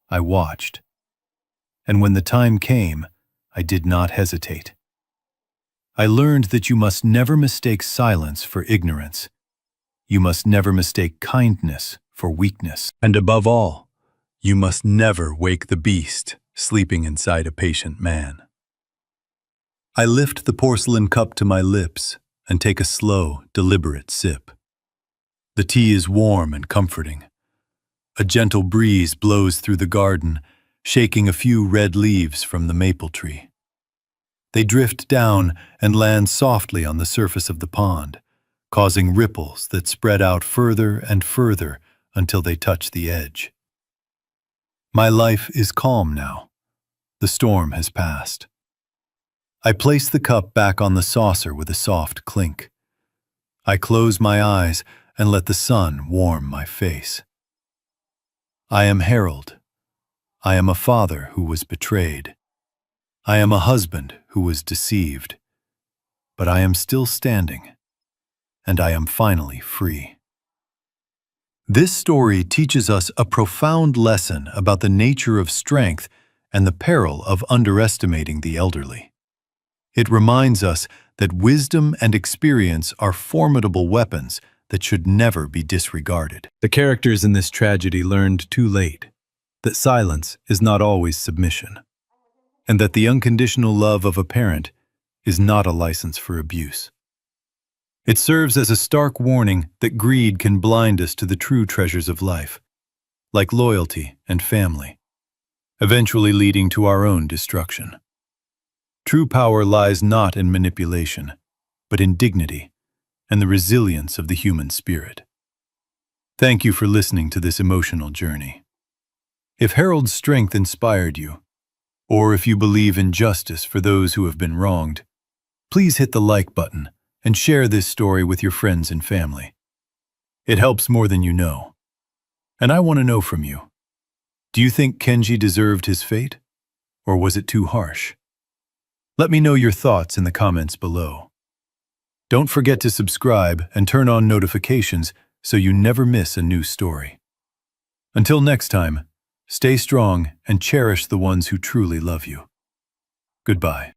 I watched. And when the time came, I did not hesitate. I learned that you must never mistake silence for ignorance. You must never mistake kindness for weakness. And above all, you must never wake the beast sleeping inside a patient man. I lift the porcelain cup to my lips and take a slow, deliberate sip. The tea is warm and comforting. A gentle breeze blows through the garden, shaking a few red leaves from the maple tree. They drift down and land softly on the surface of the pond, causing ripples that spread out further and further until they touch the edge. My life is calm now. The storm has passed. I place the cup back on the saucer with a soft clink. I close my eyes and let the sun warm my face. I am Harold. I am a father who was betrayed. I am a husband who was deceived. But I am still standing, and I am finally free. This story teaches us a profound lesson about the nature of strength and the peril of underestimating the elderly. It reminds us that wisdom and experience are formidable weapons that should never be disregarded. The characters in this tragedy learned too late that silence is not always submission, and that the unconditional love of a parent is not a license for abuse. It serves as a stark warning that greed can blind us to the true treasures of life, like loyalty and family, eventually leading to our own destruction. True power lies not in manipulation, but in dignity and the resilience of the human spirit. Thank you for listening to this emotional journey. If Harold's strength inspired you, or if you believe in justice for those who have been wronged, please hit the like button and share this story with your friends and family. It helps more than you know. And I want to know from you. Do you think Kenji deserved his fate? Or was it too harsh? Let me know your thoughts in the comments below. Don't forget to subscribe and turn on notifications so you never miss a new story. Until next time, stay strong and cherish the ones who truly love you. Goodbye.